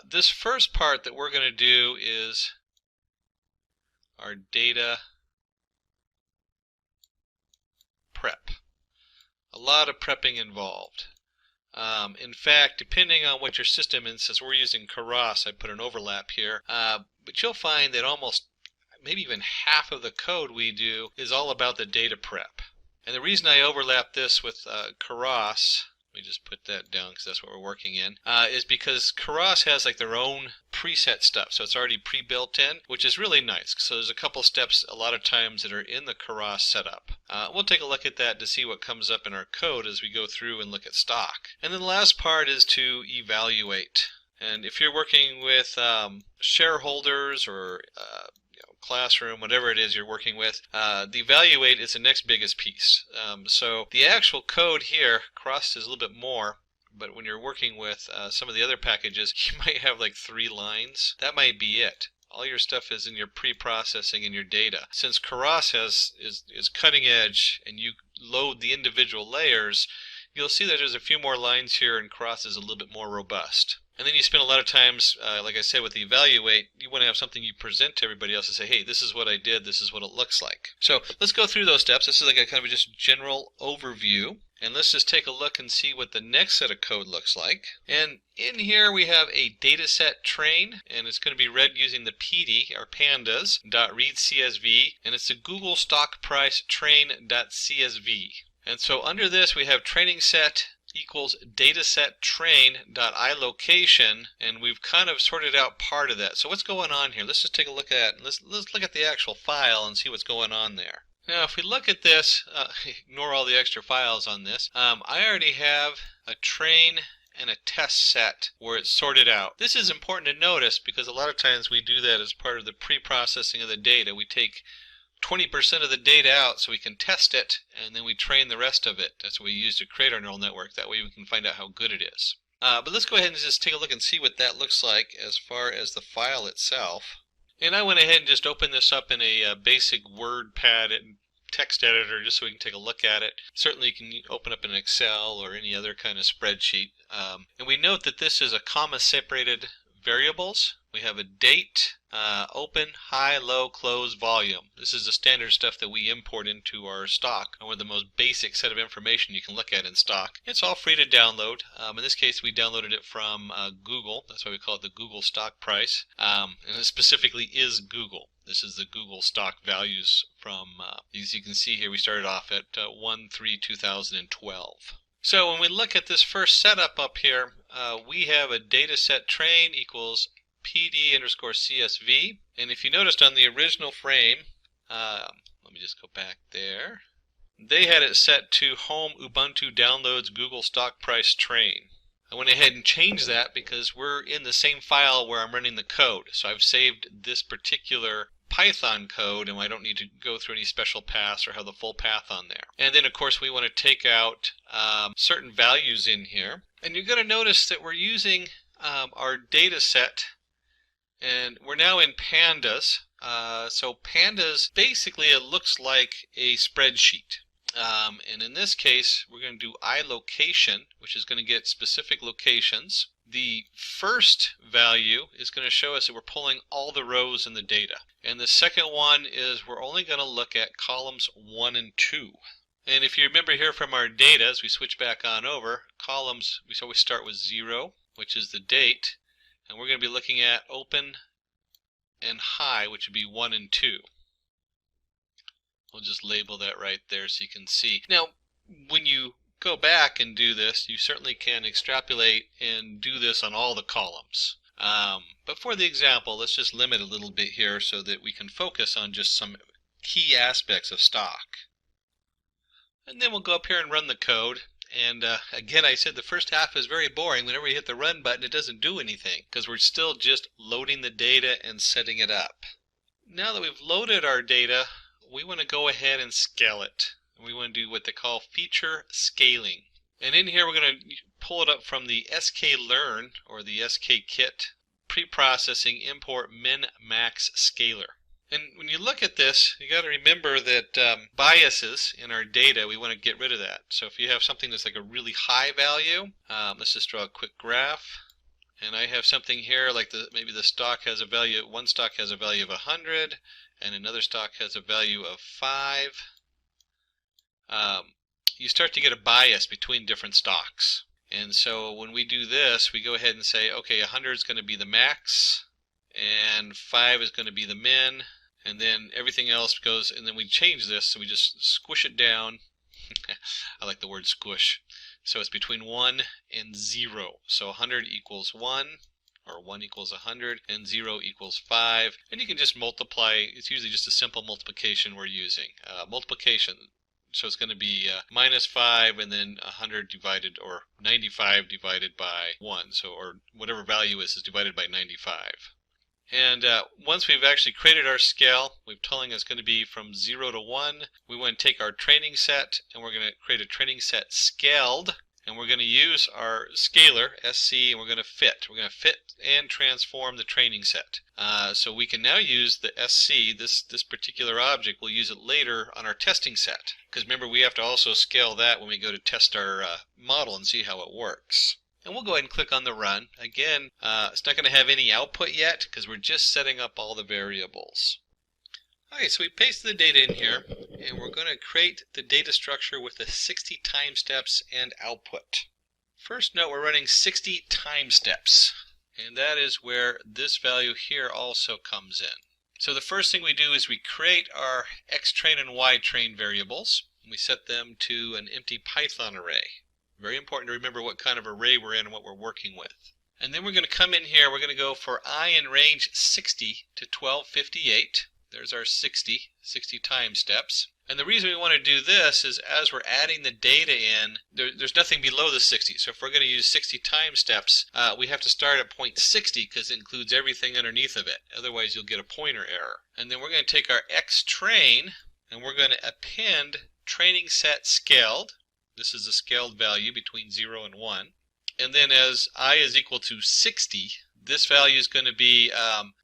Speaker 3: This first part that we're going to do is our data prep. A lot of prepping involved. In fact, depending on what your system is, since we're using Keras, I put an overlap here, but you'll find that almost maybe even half of the code we do is all about the data prep. And the reason I overlap this with Keras, let me just put that down because that's what we're working in, is because Keras has like their own preset stuff, so it's already pre-built in, which is really nice. So there's a couple steps a lot of times that are in the Keras setup. We'll take a look at that to see what comes up in our code as we go through and look at stock. And then the last part is to evaluate. And if you're working with shareholders or classroom, whatever it is you're working with, the evaluate is the next biggest piece. So the actual code here, Keras is a little bit more, but when you're working with some of the other packages, you might have like 3 lines. That might be it. All your stuff is in your pre-processing and your data. Since Keras is cutting edge and you load the individual layers, you'll see that there's a few more lines here and Keras is a little bit more robust. And then you spend a lot of times, like I said, with the evaluate, you want to have something you present to everybody else and say, hey, this is what I did, this is what it looks like. So let's go through those steps. This is like a kind of just general overview. And let's just take a look and see what the next set of code looks like. And in here we have a dataset train, and it's going to be read using the PD, or pandas.readCSV, and it's the Google stock price train.csv. And so under this we have training set equals dataset train.iLocation, and we've kind of sorted out part of that. So what's going on here? Let's just take a look at let's look at the actual file and see what's going on there. Now if we look at this, ignore all the extra files on this, I already have a train and a test set where it's sorted out. This is important to notice because a lot of times we do that as part of the pre-processing of the data. We take 20% of the data out so we can test it, and then we train the rest of it. That's what we use to create our neural network. That way we can find out how good it is. But let's go ahead and just take a look and see what that looks like as far as the file itself. And I went ahead and just opened this up in a basic WordPad and text editor just so we can take a look at it. Certainly you can open up in Excel or any other kind of spreadsheet. And we note that this is a comma separated variables. We have a date, open, high, low, close, volume. This is the standard stuff that we import into our stock, or the most basic set of information you can look at in stock. It's all free to download. In this case we downloaded it from Google. That's why we call it the Google stock price. And it specifically is Google. This is the Google stock values from, as you can see here, we started off at 1/3/2012. So when we look at this first setup up here, we have a dataset train equals PD_CSV. And if you noticed on the original frame, let me just go back there, they had it set to home Ubuntu downloads Google stock price train. I went ahead and changed that because we're in the same file where I'm running the code. So I've saved this particular Python code, and I don't need to go through any special paths or have the full path on there. And then of course we want to take out certain values in here, and you're going to notice that we're using our data set, and we're now in pandas. So pandas, basically it looks like a spreadsheet. And in this case we're going to do iLocation, which is going to get specific locations. The first value is going to show us that we're pulling all the rows in the data. And the second one is we're only going to look at columns 1 and 2. And if you remember here from our data, as we switch back on over, columns, we always start with 0, which is the date. And we're going to be looking at open and high, which would be 1 and 2. We'll just label that right there so you can see. Now, when you go back and do this, you certainly can extrapolate and do this on all the columns. But for the example, let's just limit a little bit here so that we can focus on just some key aspects of stock. And then we'll go up here and run the code. And again, I said the first half is very boring. Whenever you hit the run button, it doesn't do anything because we're still just loading the data and setting it up. Now that we've loaded our data, we want to go ahead and scale it. We want to do what they call feature scaling. And in here we're going to pull it up from the sklearn or the skKit pre-processing import min-max scaler. And when you look at this, you got to remember that biases in our data, we want to get rid of that. So if you have something that's like a really high value, let's just draw a quick graph. And I have something here like maybe the stock has a value, one stock has a value of 100 and another stock has a value of 5. You start to get a bias between different stocks. And so when we do this, we go ahead and say, okay, 100 is going to be the max, and 5 is going to be the min, and then everything else goes, and then we change this, so we just squish it down. I like the word squish. So it's between 1 and 0. So 100 equals 1, or 1 equals 100, and 0 equals 5. And you can just multiply. It's usually just a simple multiplication we're using. Multiplication. So it's going to be minus 5 and then 100 divided, or 95 divided by 1. So, or whatever value is divided by 95. And once we've actually created our scale, we've telling us going to be from 0 to 1. We want to take our training set and we're going to create a training set scaled. And we're going to use our scaler, SC, and we're going to fit. We're going to fit and transform the training set. So we can now use the SC, this particular object, we'll use it later on our testing set. Because remember, we have to also scale that when we go to test our model and see how it works. And we'll go ahead and click on the run. Again, it's not going to have any output yet because we're just setting up all the variables. Okay, so we pasted the data in here. and we're going to create the data structure with the 60 time steps and output. First note, we're running 60 time steps, and that is where this value here also comes in. So the first thing we do is we create our xtrain and ytrain variables. We set them to an empty Python array. Very important to remember what kind of array we're in and what we're working with. And then we're going to come in here, we're going to go for I in range 60 to 1258. There's our 60 time steps. And the reason we want to do this is as we're adding the data in, there's nothing below the 60. So if we're going to use 60 time steps, we have to start at point 60 because it includes everything underneath of it. Otherwise, you'll get a pointer error. And then we're going to take our xtrain and we're going to append training set scaled. This is a scaled value between 0 and 1. And then as I is equal to 60, this value is going to be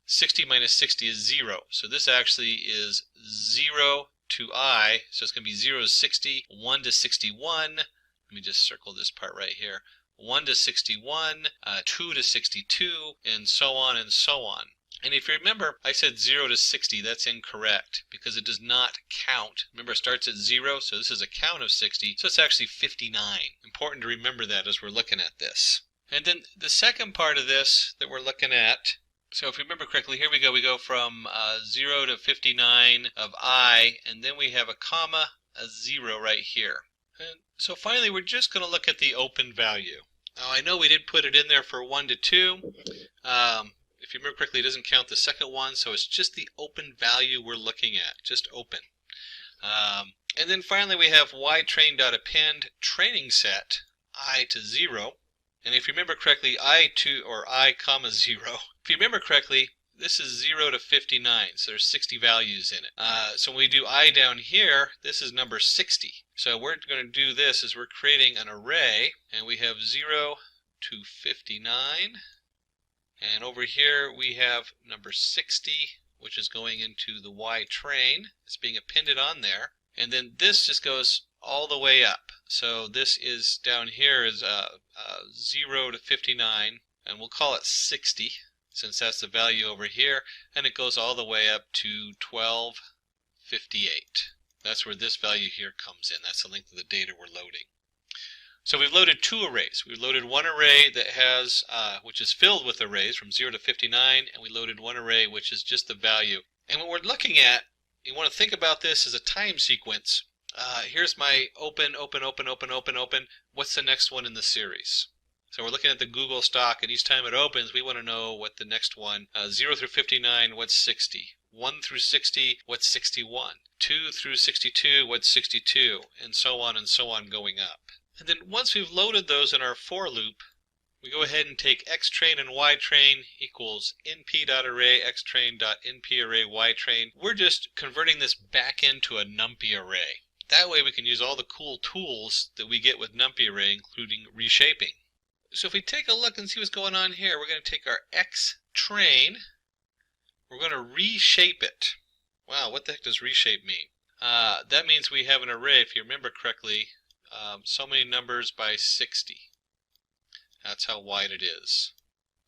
Speaker 3: 60 minus 60 is 0. So this actually is 0 to I, so it's going to be 0 to 60, 1 to 61, let me just circle this part right here, 1 to 61, 2 to 62, and so on and so on. And if you remember, I said 0 to 60, that's incorrect, because it does not count. Remember, it starts at 0, so this is a count of 60, so it's actually 59. Important to remember that as we're looking at this. And then the second part of this that we're looking at, so if you remember correctly, here we go from 0 to 59 of I, and then we have a comma, a 0 right here. And so finally, we're just going to look at the open value. Now, I know we did put it in there for 1 to 2. If you remember correctly, it doesn't count the second one, so it's just the open value we're looking at, just open. And then finally, we have ytrain.append training set I to 0. And if you remember correctly, I comma 0. If you remember correctly, this is 0 to 59, so there's 60 values in it. So when we do I down here, this is number 60. So we're going to do this is we're creating an array, and we have 0 to 59. And over here we have number 60, which is going into the ytrain. It's being appended on there. And then this just goes all the way up. So this is down here is 0 to 59, and we'll call it 60 since that's the value over here, and it goes all the way up to 1258. That's where this value here comes in. That's the length of the data we're loading. So we've loaded two arrays. We've loaded one array that has, which is filled with arrays from 0 to 59, and we loaded one array which is just the value. And what we're looking at, you want to think about this as a time sequence. Here's my open. What's the next one in the series? So we're looking at the Google stock, and each time it opens, we want to know what the next one, 0 through 59, what's 60? 1 through 60, what's 61? 2 through 62, what's 62? And so on going up. And then once we've loaded those in our for loop, we go ahead and take xtrain and ytrain equals np.array xtrain.nparray ytrain. We're just converting this back into a numpy array. That way we can use all the cool tools that we get with numpy array, including reshaping. So if we take a look and see what's going on here, we're going to take our xtrain, we're going to reshape it. Wow, what the heck does reshape mean? That means we have an array, if you remember correctly, so many numbers by 60. That's how wide it is.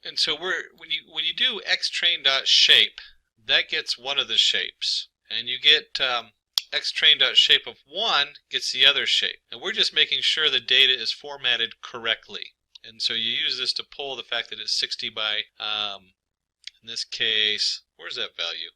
Speaker 3: And so when you do xtrain.shape, that gets one of the shapes, and you get xtrain.shape of 1 gets the other shape. And we're just making sure the data is formatted correctly. And so you use this to pull the fact that it's 60 by, in this case, where's that value?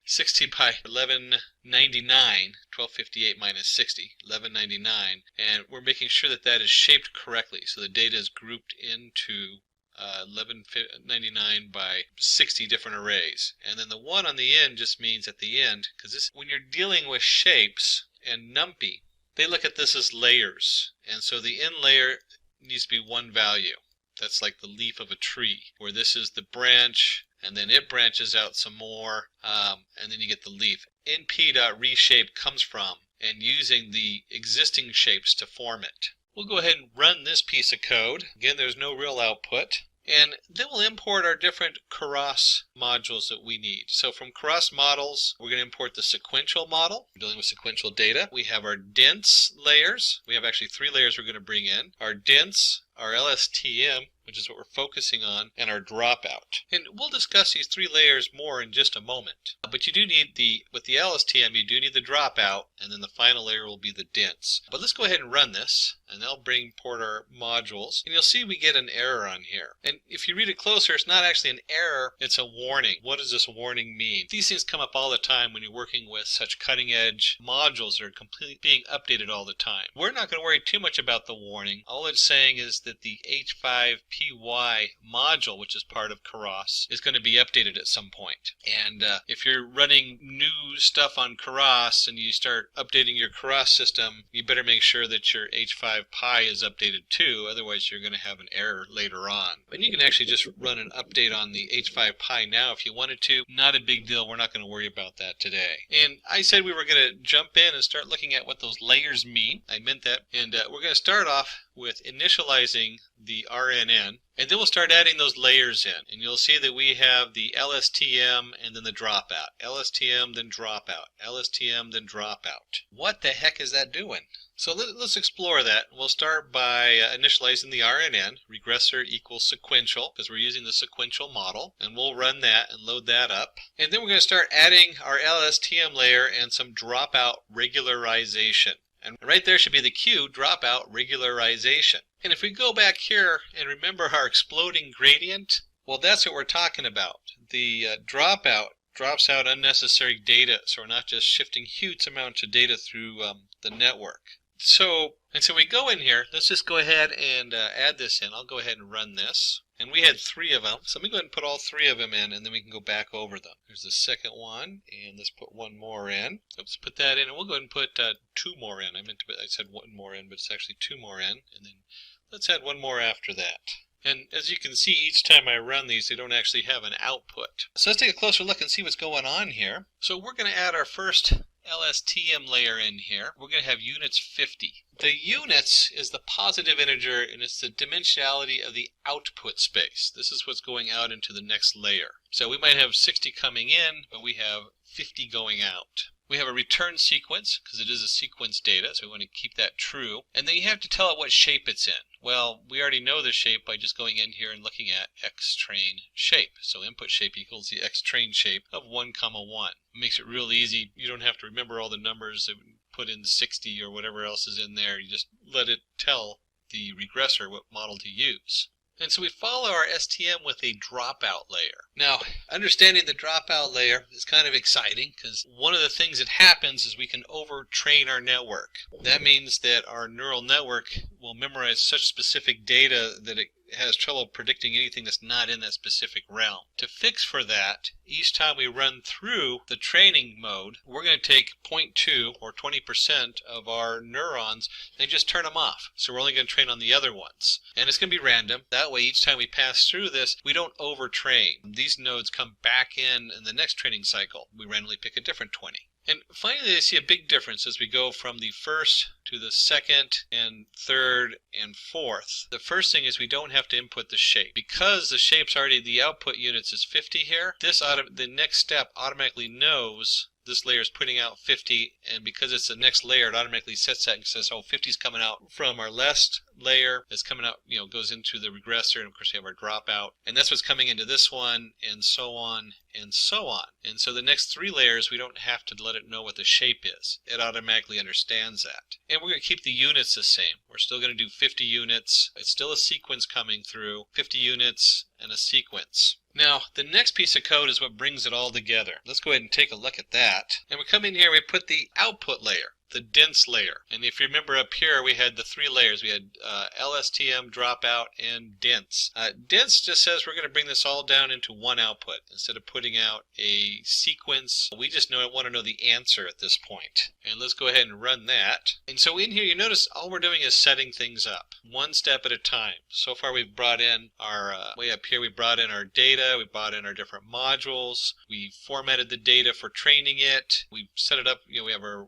Speaker 3: 60 by 1199, 1258 minus 60, 1199, and we're making sure that that is shaped correctly. So the data is grouped into 1199 by 60 different arrays. And then the 1 on the end just means at the end, because when you're dealing with shapes and NumPy, they look at this as layers. And so the end layer needs to be one value. That's like the leaf of a tree, where this is the branch, and then it branches out some more, and then you get the leaf. np.reshape comes from and using the existing shapes to form it. We'll go ahead and run this piece of code. Again, there's no real output. And then we'll import our different Keras modules that we need. So from Keras models, we're going to import the sequential model. We're dealing with sequential data. We have our dense layers. We have actually 3 layers we're going to bring in. Our dense, our LSTM, which is what we're focusing on, and our dropout. And we'll discuss these 3 layers more in just a moment. But you do need with the LSTM, you do need the dropout, and then the final layer will be the dense. But let's go ahead and run this, and that'll bring port our modules. And you'll see we get an error on here. And if you read it closer, it's not actually an error, it's a warning. What does this warning mean? These things come up all the time when you're working with such cutting edge modules that are completely being updated all the time. We're not going to worry too much about the warning. All it's saying is that the H5PY module, which is part of Keras, is going to be updated at some point. And if you're running new stuff on Keras and you start updating your Keras system, you better make sure that your H5Pi is updated too, otherwise you're going to have an error later on. And you can actually just run an update on the H5Pi now if you wanted to. Not a big deal, we're not going to worry about that today. And I said we were going to jump in and start looking at what those layers mean. I meant that. And we're going to start off with initializing the RNN, and then we'll start adding those layers in. And you'll see that we have the LSTM and then the dropout. LSTM, then dropout. LSTM, then dropout. What the heck is that doing? So let's explore that. We'll start by initializing the RNN, regressor equals sequential, because we're using the sequential model, and we'll run that and load that up. And then we're going to start adding our LSTM layer and some dropout regularization. And right there should be the cue, dropout regularization. And if we go back here and remember our exploding gradient, well, that's what we're talking about. The dropout drops out unnecessary data, so we're not just shifting huge amounts of data through the network. So we go in here, let's just go ahead and add this in. I'll go ahead and run this. And we had 3 of them, so let me go ahead and put all 3 of them in, and then we can go back over them. Here's the second one, and let's put 1 more in. Oops, put that in, and we'll go ahead and put 2 more in. I said 1 more in, but it's actually 2 more in. And then let's add 1 more after that. And as you can see, each time I run these, they don't actually have an output. So let's take a closer look and see what's going on here. So we're going to add our first LSTM layer in here. We're going to have units 50. The units is the positive integer, and it's the dimensionality of the output space. This is what's going out into the next layer. So we might have 60 coming in, but we have 50 going out. We have a return sequence, because it is a sequence data, so we want to keep that true. And then you have to tell it what shape it's in. Well, we already know the shape by just going in here and looking at xtrain shape. So input shape equals the xtrain shape of 1, 1. It makes it real easy. You don't have to remember all the numbers that put in 60 or whatever else is in there. You just let it tell the regressor what model to use. And so we follow our STM with a dropout layer. Now, understanding the dropout layer is kind of exciting because one of the things that happens is we can overtrain our network. That means that our neural network will memorize such specific data that it has trouble predicting anything that's not in that specific realm. To fix for that, each time we run through the training mode, we're going to take 0.2 or 20% of our neurons and just turn them off. So we're only going to train on the other ones. And it's going to be random. That way, each time we pass through this, we don't overtrain. These nodes come back in the next training cycle. We randomly pick a different 20. And finally, I see a big difference as we go from the first to the second and third and fourth. The first thing is we don't have to input the shape. Because the shape's already, the output units is 50 here, the next step automatically knows this layer is putting out 50, and because it's the next layer, it automatically sets that and says, oh, 50 is coming out from our last layer. It's coming out, goes into the regressor, and of course we have our dropout. And that's what's coming into this one, and so on, and so on. And so the next 3 layers, we don't have to let it know what the shape is. It automatically understands that. And we're going to keep the units the same. We're still going to do 50 units. It's still a sequence coming through, 50 units and a sequence. Now, the next piece of code is what brings it all together. Let's go ahead and take a look at that. And we come in here, we put the output layer, the dense layer. And if you remember up here, we had the 3 layers. We had LSTM, dropout, and dense. Dense just says we're going to bring this all down into one output. Instead of putting out a sequence, we just want to know the answer at this point. And let's go ahead and run that. And so in here, you notice all we're doing is setting things up, one step at a time. So far, we've brought in our, way up here, we brought in our data, we brought in our different modules, we formatted the data for training it, we set it up, we have our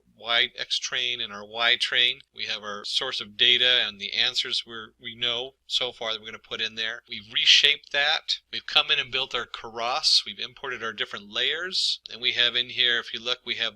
Speaker 3: X train and our Y train. We have our source of data and the answers we know so far that we're going to put in there. We've reshaped that. We've come in and built our Keras. We've imported our different layers. And we have in here, if you look, we have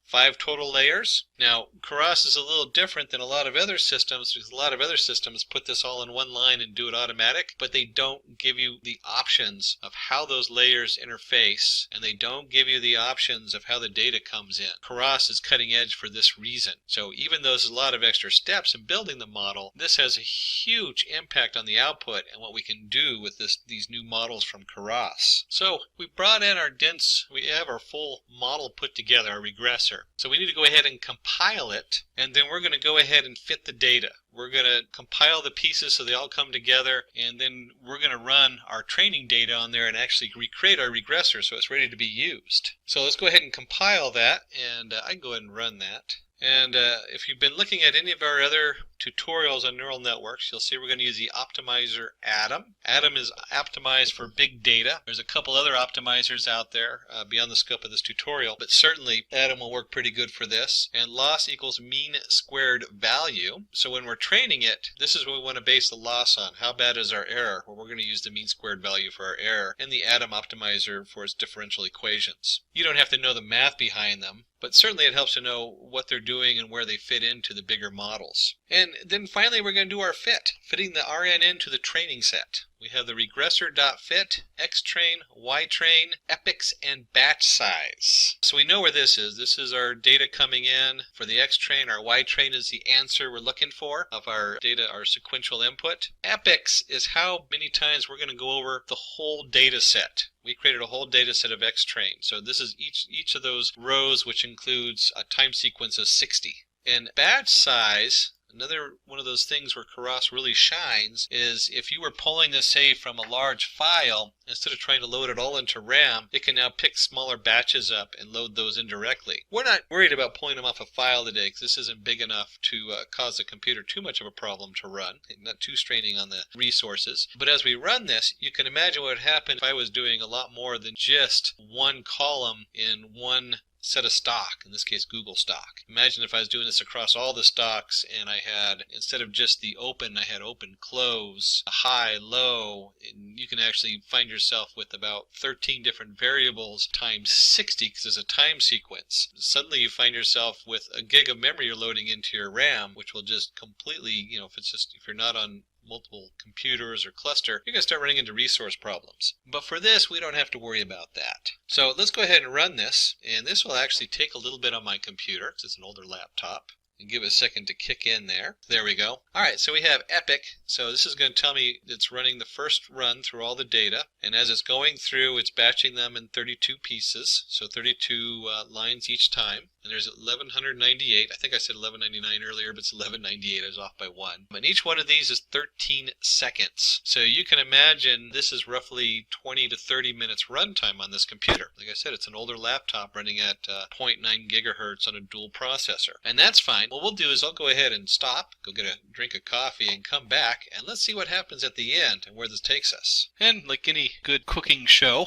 Speaker 3: 5 total layers. Now, Keras is a little different than a lot of other systems because a lot of other systems put this all in one line and do it automatic, but they don't give you the options of how those layers interface, and they don't give you the options of how the data comes in. Keras is cutting edge for this reason. So even though there's a lot of extra steps in building the model, this has a huge impact on the output and what we can do with these new models from Keras. So we brought in our dense, we have our full model put together, our regressor. So we need to go ahead and compile it, and then we're going to go ahead and fit the data. We're going to compile the pieces so they all come together, and then we're going to run our training data on there and actually recreate our regressor so it's ready to be used. So let's go ahead and compile that, and I can go ahead and run that. And if you've been looking at any of our other tutorials on neural networks, you'll see we're going to use the optimizer Atom. Atom is optimized for big data. There's a couple other optimizers out there beyond the scope of this tutorial, but certainly Atom will work pretty good for this. And loss equals mean squared value. So when we're training it, this is what we want to base the loss on. How bad is our error? Well, we're going to use the mean squared value for our error and the Atom optimizer for its differential equations. You don't have to know the math behind them, but certainly it helps to know what they're doing and where they fit into the bigger models. And then finally we're going to do our fit, fitting the RN into the training set. We have the regressor.fit, xtrain, ytrain, epochs, and batch size. So we know where this is. This is our data coming in. For the xtrain, our ytrain is the answer we're looking for of our data, our sequential input. Epochs is how many times we're going to go over the whole data set. We created a whole data set of xtrain. So this is each of those rows, which includes a time sequence of 60. And batch size, another one of those things where Keras really shines, is if you were pulling this, say, from a large file, instead of trying to load it all into RAM, it can now pick smaller batches up and load those indirectly. We're not worried about pulling them off a file today because this isn't big enough to cause the computer too much of a problem to run, not too straining on the resources. But as we run this, you can imagine what would happen if I was doing a lot more than just one column in one set of stock, in this case Google stock. Imagine if I was doing this across all the stocks and I had, instead of just the open, I had open, close, high, low, and you can actually find yourself with about 13 different variables times 60 because there's a time sequence. Suddenly you find yourself with a gig of memory you're loading into your RAM, which will just completely, if you're not on multiple computers or cluster, you're going to start running into resource problems. But for this, we don't have to worry about that. So let's go ahead and run this, and this will actually take a little bit on my computer because it's an older laptop. And give it a second to kick in there. There we go. All right, so we have epoch. So this is going to tell me it's running the first run through all the data. And as it's going through, it's batching them in 32 pieces. So 32 lines each time. And there's 1198. I think I said 1199 earlier, but it's 1198. I was off by 1. And each one of these is 13 seconds. So you can imagine this is roughly 20 to 30 minutes runtime on this computer. Like I said, it's an older laptop running at 0.9 gigahertz on a dual processor. And that's fine. What we'll do is I'll go ahead and stop, go get a drink of coffee, and come back, and let's see what happens at the end and where this takes us. And like any good cooking show,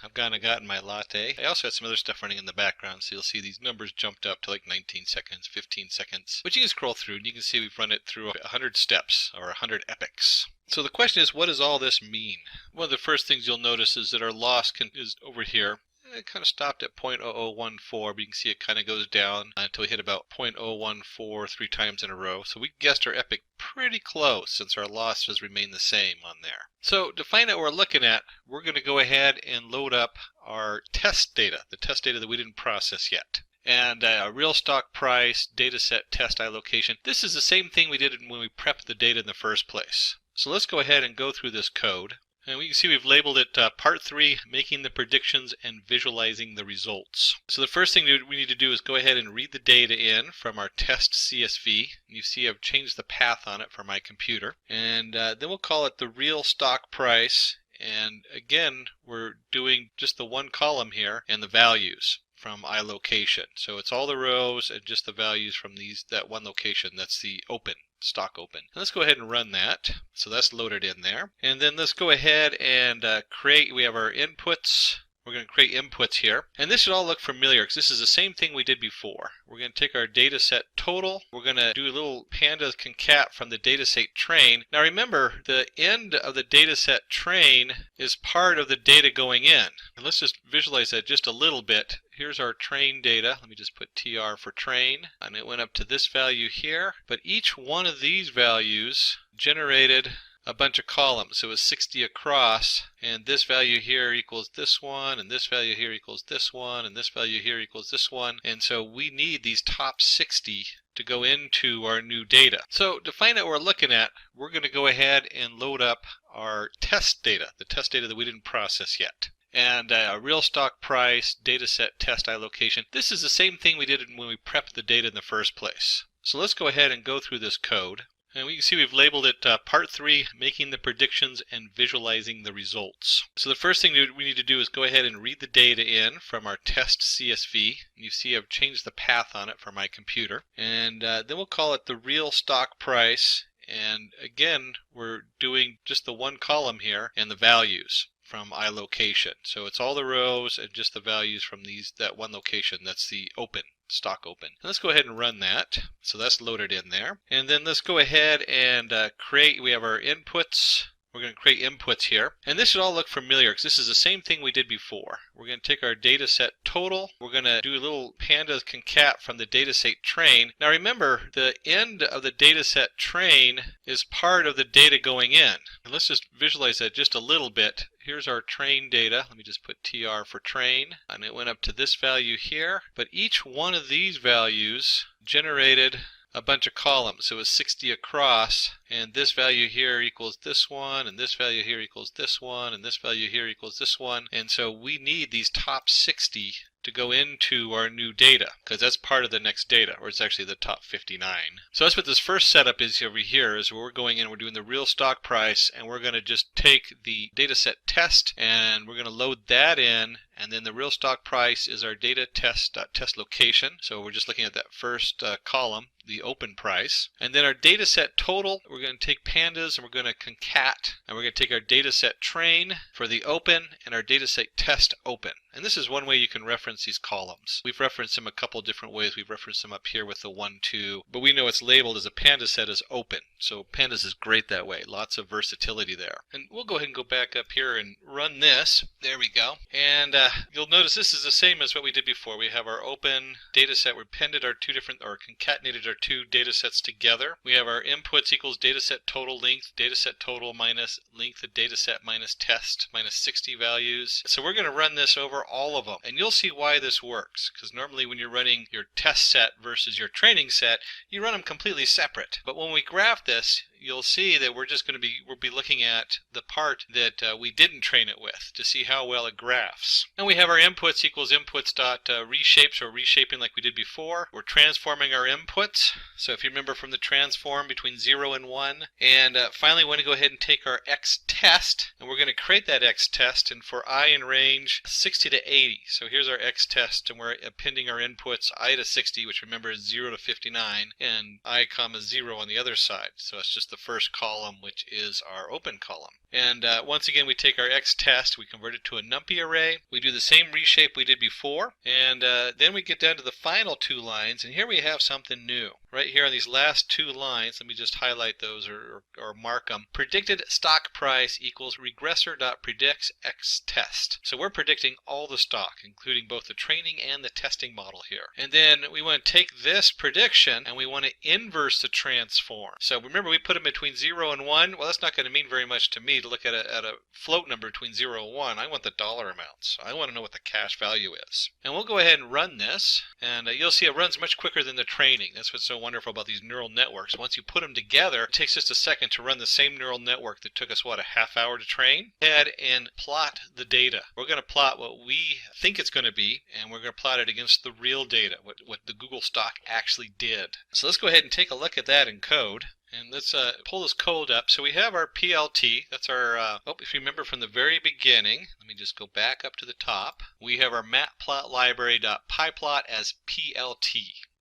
Speaker 3: I've gotten my latte. I also had some other stuff running in the background, so you'll see these numbers jumped up to like 19 seconds, 15 seconds. But you can scroll through, and you can see we've run it through 100 steps, or 100 epochs. So the question is, what does all this mean? One of the first things you'll notice is that our loss is over here. It kind of stopped at 0.0014, but you can see it kind of goes down until we hit about 0.014 3 times in a row. So we guessed our epoch pretty close since our loss has remained the same on there. So to find out what we're looking at, we're going to go ahead and load up our test data, the test data that we didn't process yet. And real stock price, dataset test allocation. This is the same thing we did when we prepped the data in the first place. So let's go ahead and go through this code. And we can see we've labeled it Part 3, Making the Predictions and Visualizing the Results. So the first thing we need to do is go ahead and read the data in from our test CSV. You see I've changed the path on it for my computer. And then we'll call it the real stock price. And again, we're doing just the one column here and the values from iLocation. So it's all the rows and just the values from that one location. That's the open. Stock open. Let's go ahead and run that. So that's loaded in there. And then let's go ahead and create, we have our inputs, We're going to create inputs here. And this should all look familiar because this is the same thing we did before. We're going to take our data set total. We're going to do a little pandas concat from the data set train. Now remember, the end of the data set train is part of the data going in. And let's just visualize that just a little bit. Here's our train data. Let me just put TR for train. And it went up to this value here. But each one of these values generated a bunch of columns. So it was 60 across, and this value here equals this one, and this value here equals this one, and this value here equals this one. And so we need these top 60 to go into our new data. So to find out what we're looking at, we're going to go ahead and load up our test data, the test data that we didn't process yet. And a real stock price, data set test allocation. This is the same thing we did when we prepped the data in the first place. So let's go ahead and go through this code. And we can see we've labeled it Part 3, Making the Predictions and Visualizing the Results. So the first thing we need to do is go ahead and read the data in from our test CSV. You see I've changed the path on it for my computer. And then we'll call it the real stock price. And again, we're doing just the one column here and the values from iLocation. So it's all the rows and just the values from that one location. That's the open. Stock open. And let's go ahead and run that. So that's loaded in there. And then let's go ahead and we have our inputs. We're going to create inputs here. And this should all look familiar because this is the same thing we did before. We're going to take our data set total. We're going to do a little pandas concat from the data set train. Now remember, the end of the data set train is part of the data going in. And let's just visualize that just a little bit. Here's our train data. Let me just put TR for train. And it went up to this value here. But each one of these values generated a bunch of columns. So it was 60 across, and this value here equals this one, and this value here equals this one, and this value here equals this one. And so we need these top 60 to go into our new data because that's part of the next data, or it's actually the top 59. So that's what this first setup is over here, is where we're going in, we're doing the real stock price, and we're going to just take the data set test and we're going to load that in, and then the real stock price is our data test location. So we're just looking at that first column, the open price. And then our data set total, we're going to take pandas and we're going to concat, and we're going to take our data set train for the open and our data set test open. And this is one way you can reference these columns. We've referenced them a couple different ways. We've referenced them up here with the 1, 2, but we know it's labeled as a panda set as open. So pandas is great that way. Lots of versatility there. And we'll go ahead and go back up here and run this. There we go. And you'll notice this is the same as what we did before. We have our open data set. We appended our concatenated our two data sets together. We have our inputs equals data set total length, data set total minus length of data set minus test minus 60 values. So we're going to run this over all of them. And you'll see why this works. Because normally when you're running your test set versus your training set, you run them completely separate. But when we graph this, you'll see that we'll be looking at the part that we didn't train it with to see how well it graphs. And we have our inputs equals inputs dot reshapes, or reshaping like we did before. We're transforming our inputs. So if you remember from the transform between 0 and 1. And finally, we want to go ahead and take our X test, and we're going to create that X test, and for I in range 60 to 80. So here's our X test, and we're appending our inputs I to 60, which remember is 0 to 59, and I comma 0 on the other side. So it's just the first column, which is our open column. And once again, we take our X test, we convert it to a numpy array. We do the same reshape we did before, and then we get down to the final two lines, and here we have something new. Right here on these last two lines, let me just highlight those or mark them. Predicted stock price equals regressor.predicts X test. So we're predicting all the stock, including both the training and the testing model here. And then we want to take this prediction and we want to inverse the transform. So remember, we put them between 0 and 1. Well, that's not going to mean very much to me to look at a float number between 0 and 1. I want the dollar amounts. I want to know what the cash value is. And we'll go ahead and run this, and you'll see it runs much quicker than the training. That's what's so wonderful about these neural networks. Once you put them together, it takes just a second to run the same neural network that took us, what, a half hour to train? Head and plot the data. We're going to plot what we think it's going to be, and we're going to plot it against the real data, what the Google stock actually did. So let's go ahead and take a look at that in code. And let's pull this code up. So we have our PLT. That's our, if you remember from the very beginning, let me just go back up to the top. We have our matplot library.pyplot as PLT.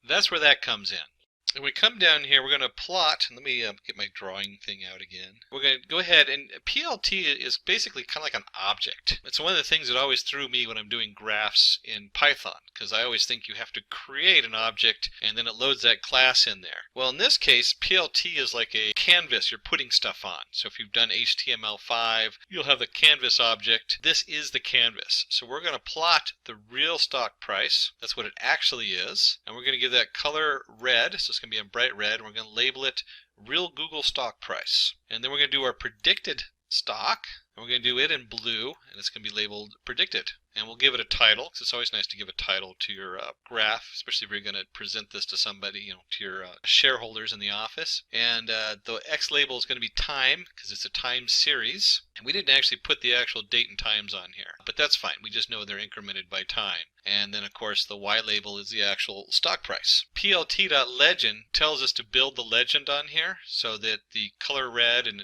Speaker 3: That's where that comes in. And we come down here, we're going to plot, and let me get my drawing thing out again. We're going to go ahead, and PLT is basically kind of like an object. It's one of the things that always threw me when I'm doing graphs in Python, because I always think you have to create an object, and then it loads that class in there. Well, in this case, PLT is like a canvas you're putting stuff on. So if you've done HTML5, you'll have the canvas object. This is the canvas. So we're going to plot the real stock price. That's what it actually is. And we're going to give that color red. So it's going to be in bright red. And we're going to label it real Google stock price. And then we're going to do our predicted stock. And we're going to do it in blue. And it's going to be labeled predicted. And we'll give it a title, because it's always nice to give a title to your graph, especially if you're going to present this to somebody, to your shareholders in the office. And the X label is going to be time, because it's a time series. And we didn't actually put the actual date and times on here, but that's fine. We just know they're incremented by time. And then, of course, the Y label is the actual stock price. PLT.legend tells us to build the legend on here so that the color red and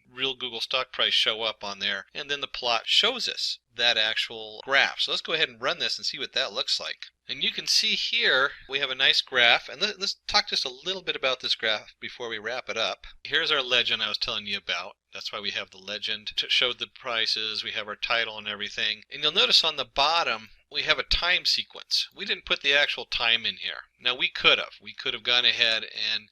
Speaker 3: real Google stock price show up on there. And then the plot shows us that actual graph. So let's go ahead and run this and see what that looks like. And you can see here we have a nice graph, and let's talk just a little bit about this graph before we wrap it up. Here's our legend I was telling you about. That's why we have the legend to show the prices. We have our title and everything. And you'll notice on the bottom we have a time sequence. We didn't put the actual time in here. Now we could have. We could have gone ahead and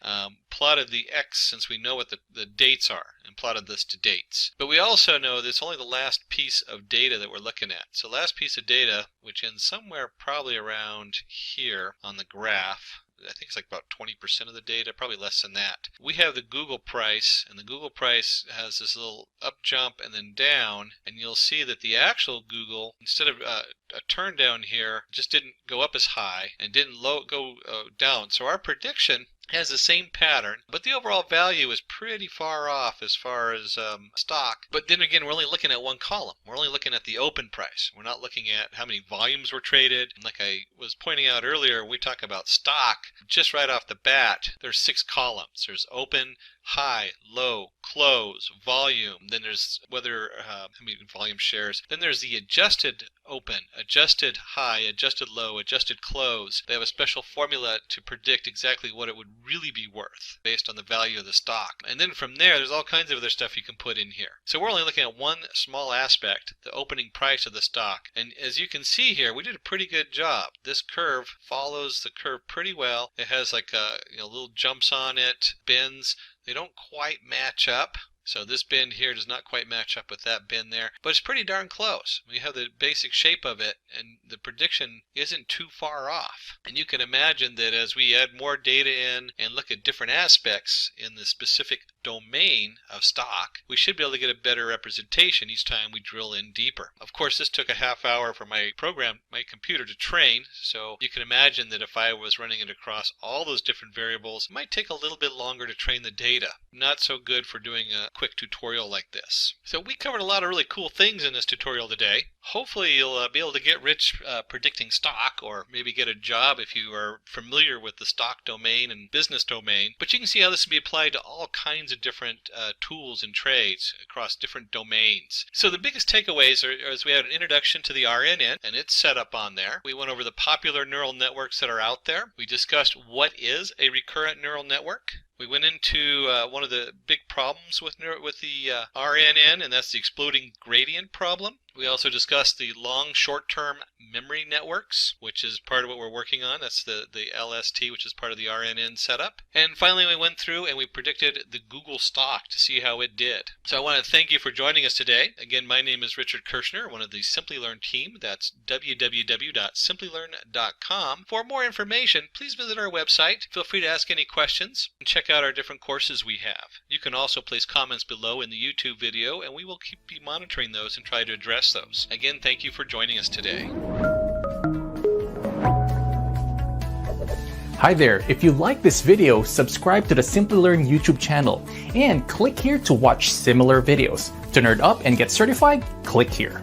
Speaker 3: plotted the X, since we know what the dates are, and plotted this to dates. But we also know that it's only the last piece of data that we're looking at. So last piece of data, which ends somewhere probably around here on the graph. I think it's like about 20% of the data, probably less than that. We have the Google price, and the Google price has this little up jump and then down, and you'll see that the actual Google, instead of a turn down here, just didn't go up as high and didn't go down. So our prediction has the same pattern, but the overall value is pretty far off as far as stock. But then again, we're only looking at one column. We're only looking at the open price. We're not looking at how many volumes were traded. And like I was pointing out earlier, when we talk about stock, just right off the bat, there's 6 columns. There's open, high, low, close, volume. Then there's whether how many volume shares. Then there's the adjusted open, adjusted high, adjusted low, adjusted close. They have a special formula to predict exactly what it would really be worth based on the value of the stock. And then from there, there's all kinds of other stuff you can put in here. So we're only looking at one small aspect, the opening price of the stock. And as you can see here, we did a pretty good job. This curve follows the curve pretty well. It has like little jumps on it, bends. They don't quite match up. So this bend here does not quite match up with that bend there, but it's pretty darn close. We have the basic shape of it, and the prediction isn't too far off. And you can imagine that as we add more data in and look at different aspects in the specific domain of stock, we should be able to get a better representation each time we drill in deeper. Of course, this took a half hour for my computer to train, so you can imagine that if I was running it across all those different variables, it might take a little bit longer to train the data. Not so good for doing a quick tutorial like this. So we covered a lot of really cool things in this tutorial today. Hopefully you'll be able to get rich predicting stock, or maybe get a job if you are familiar with the stock domain and business domain. But you can see how this can be applied to all kinds of different tools and trades across different domains. So the biggest takeaways are we had an introduction to the RNN and its setup on there. We went over the popular neural networks that are out there. We discussed what is a recurrent neural network. We went into one of the big problems with the RNN, and that's the exploding gradient problem. We also discussed the long short-term memory networks, which is part of what we're working on. That's the LST, which is part of the RNN setup. And finally, we went through and we predicted the Google stock to see how it did. So I want to thank you for joining us today. Again, my name is Richard Kirshner, one of the Simplilearn team. That's www.simplilearn.com. For more information, please visit our website. Feel free to ask any questions and check out our different courses we have. You can also place comments below in the YouTube video, and we will keep monitoring those and try to address those. Again, thank you for joining us today.
Speaker 4: Hi there, if you like this video, subscribe to the Simplilearn YouTube channel and click here to watch similar videos. To nerd up and get certified, click here.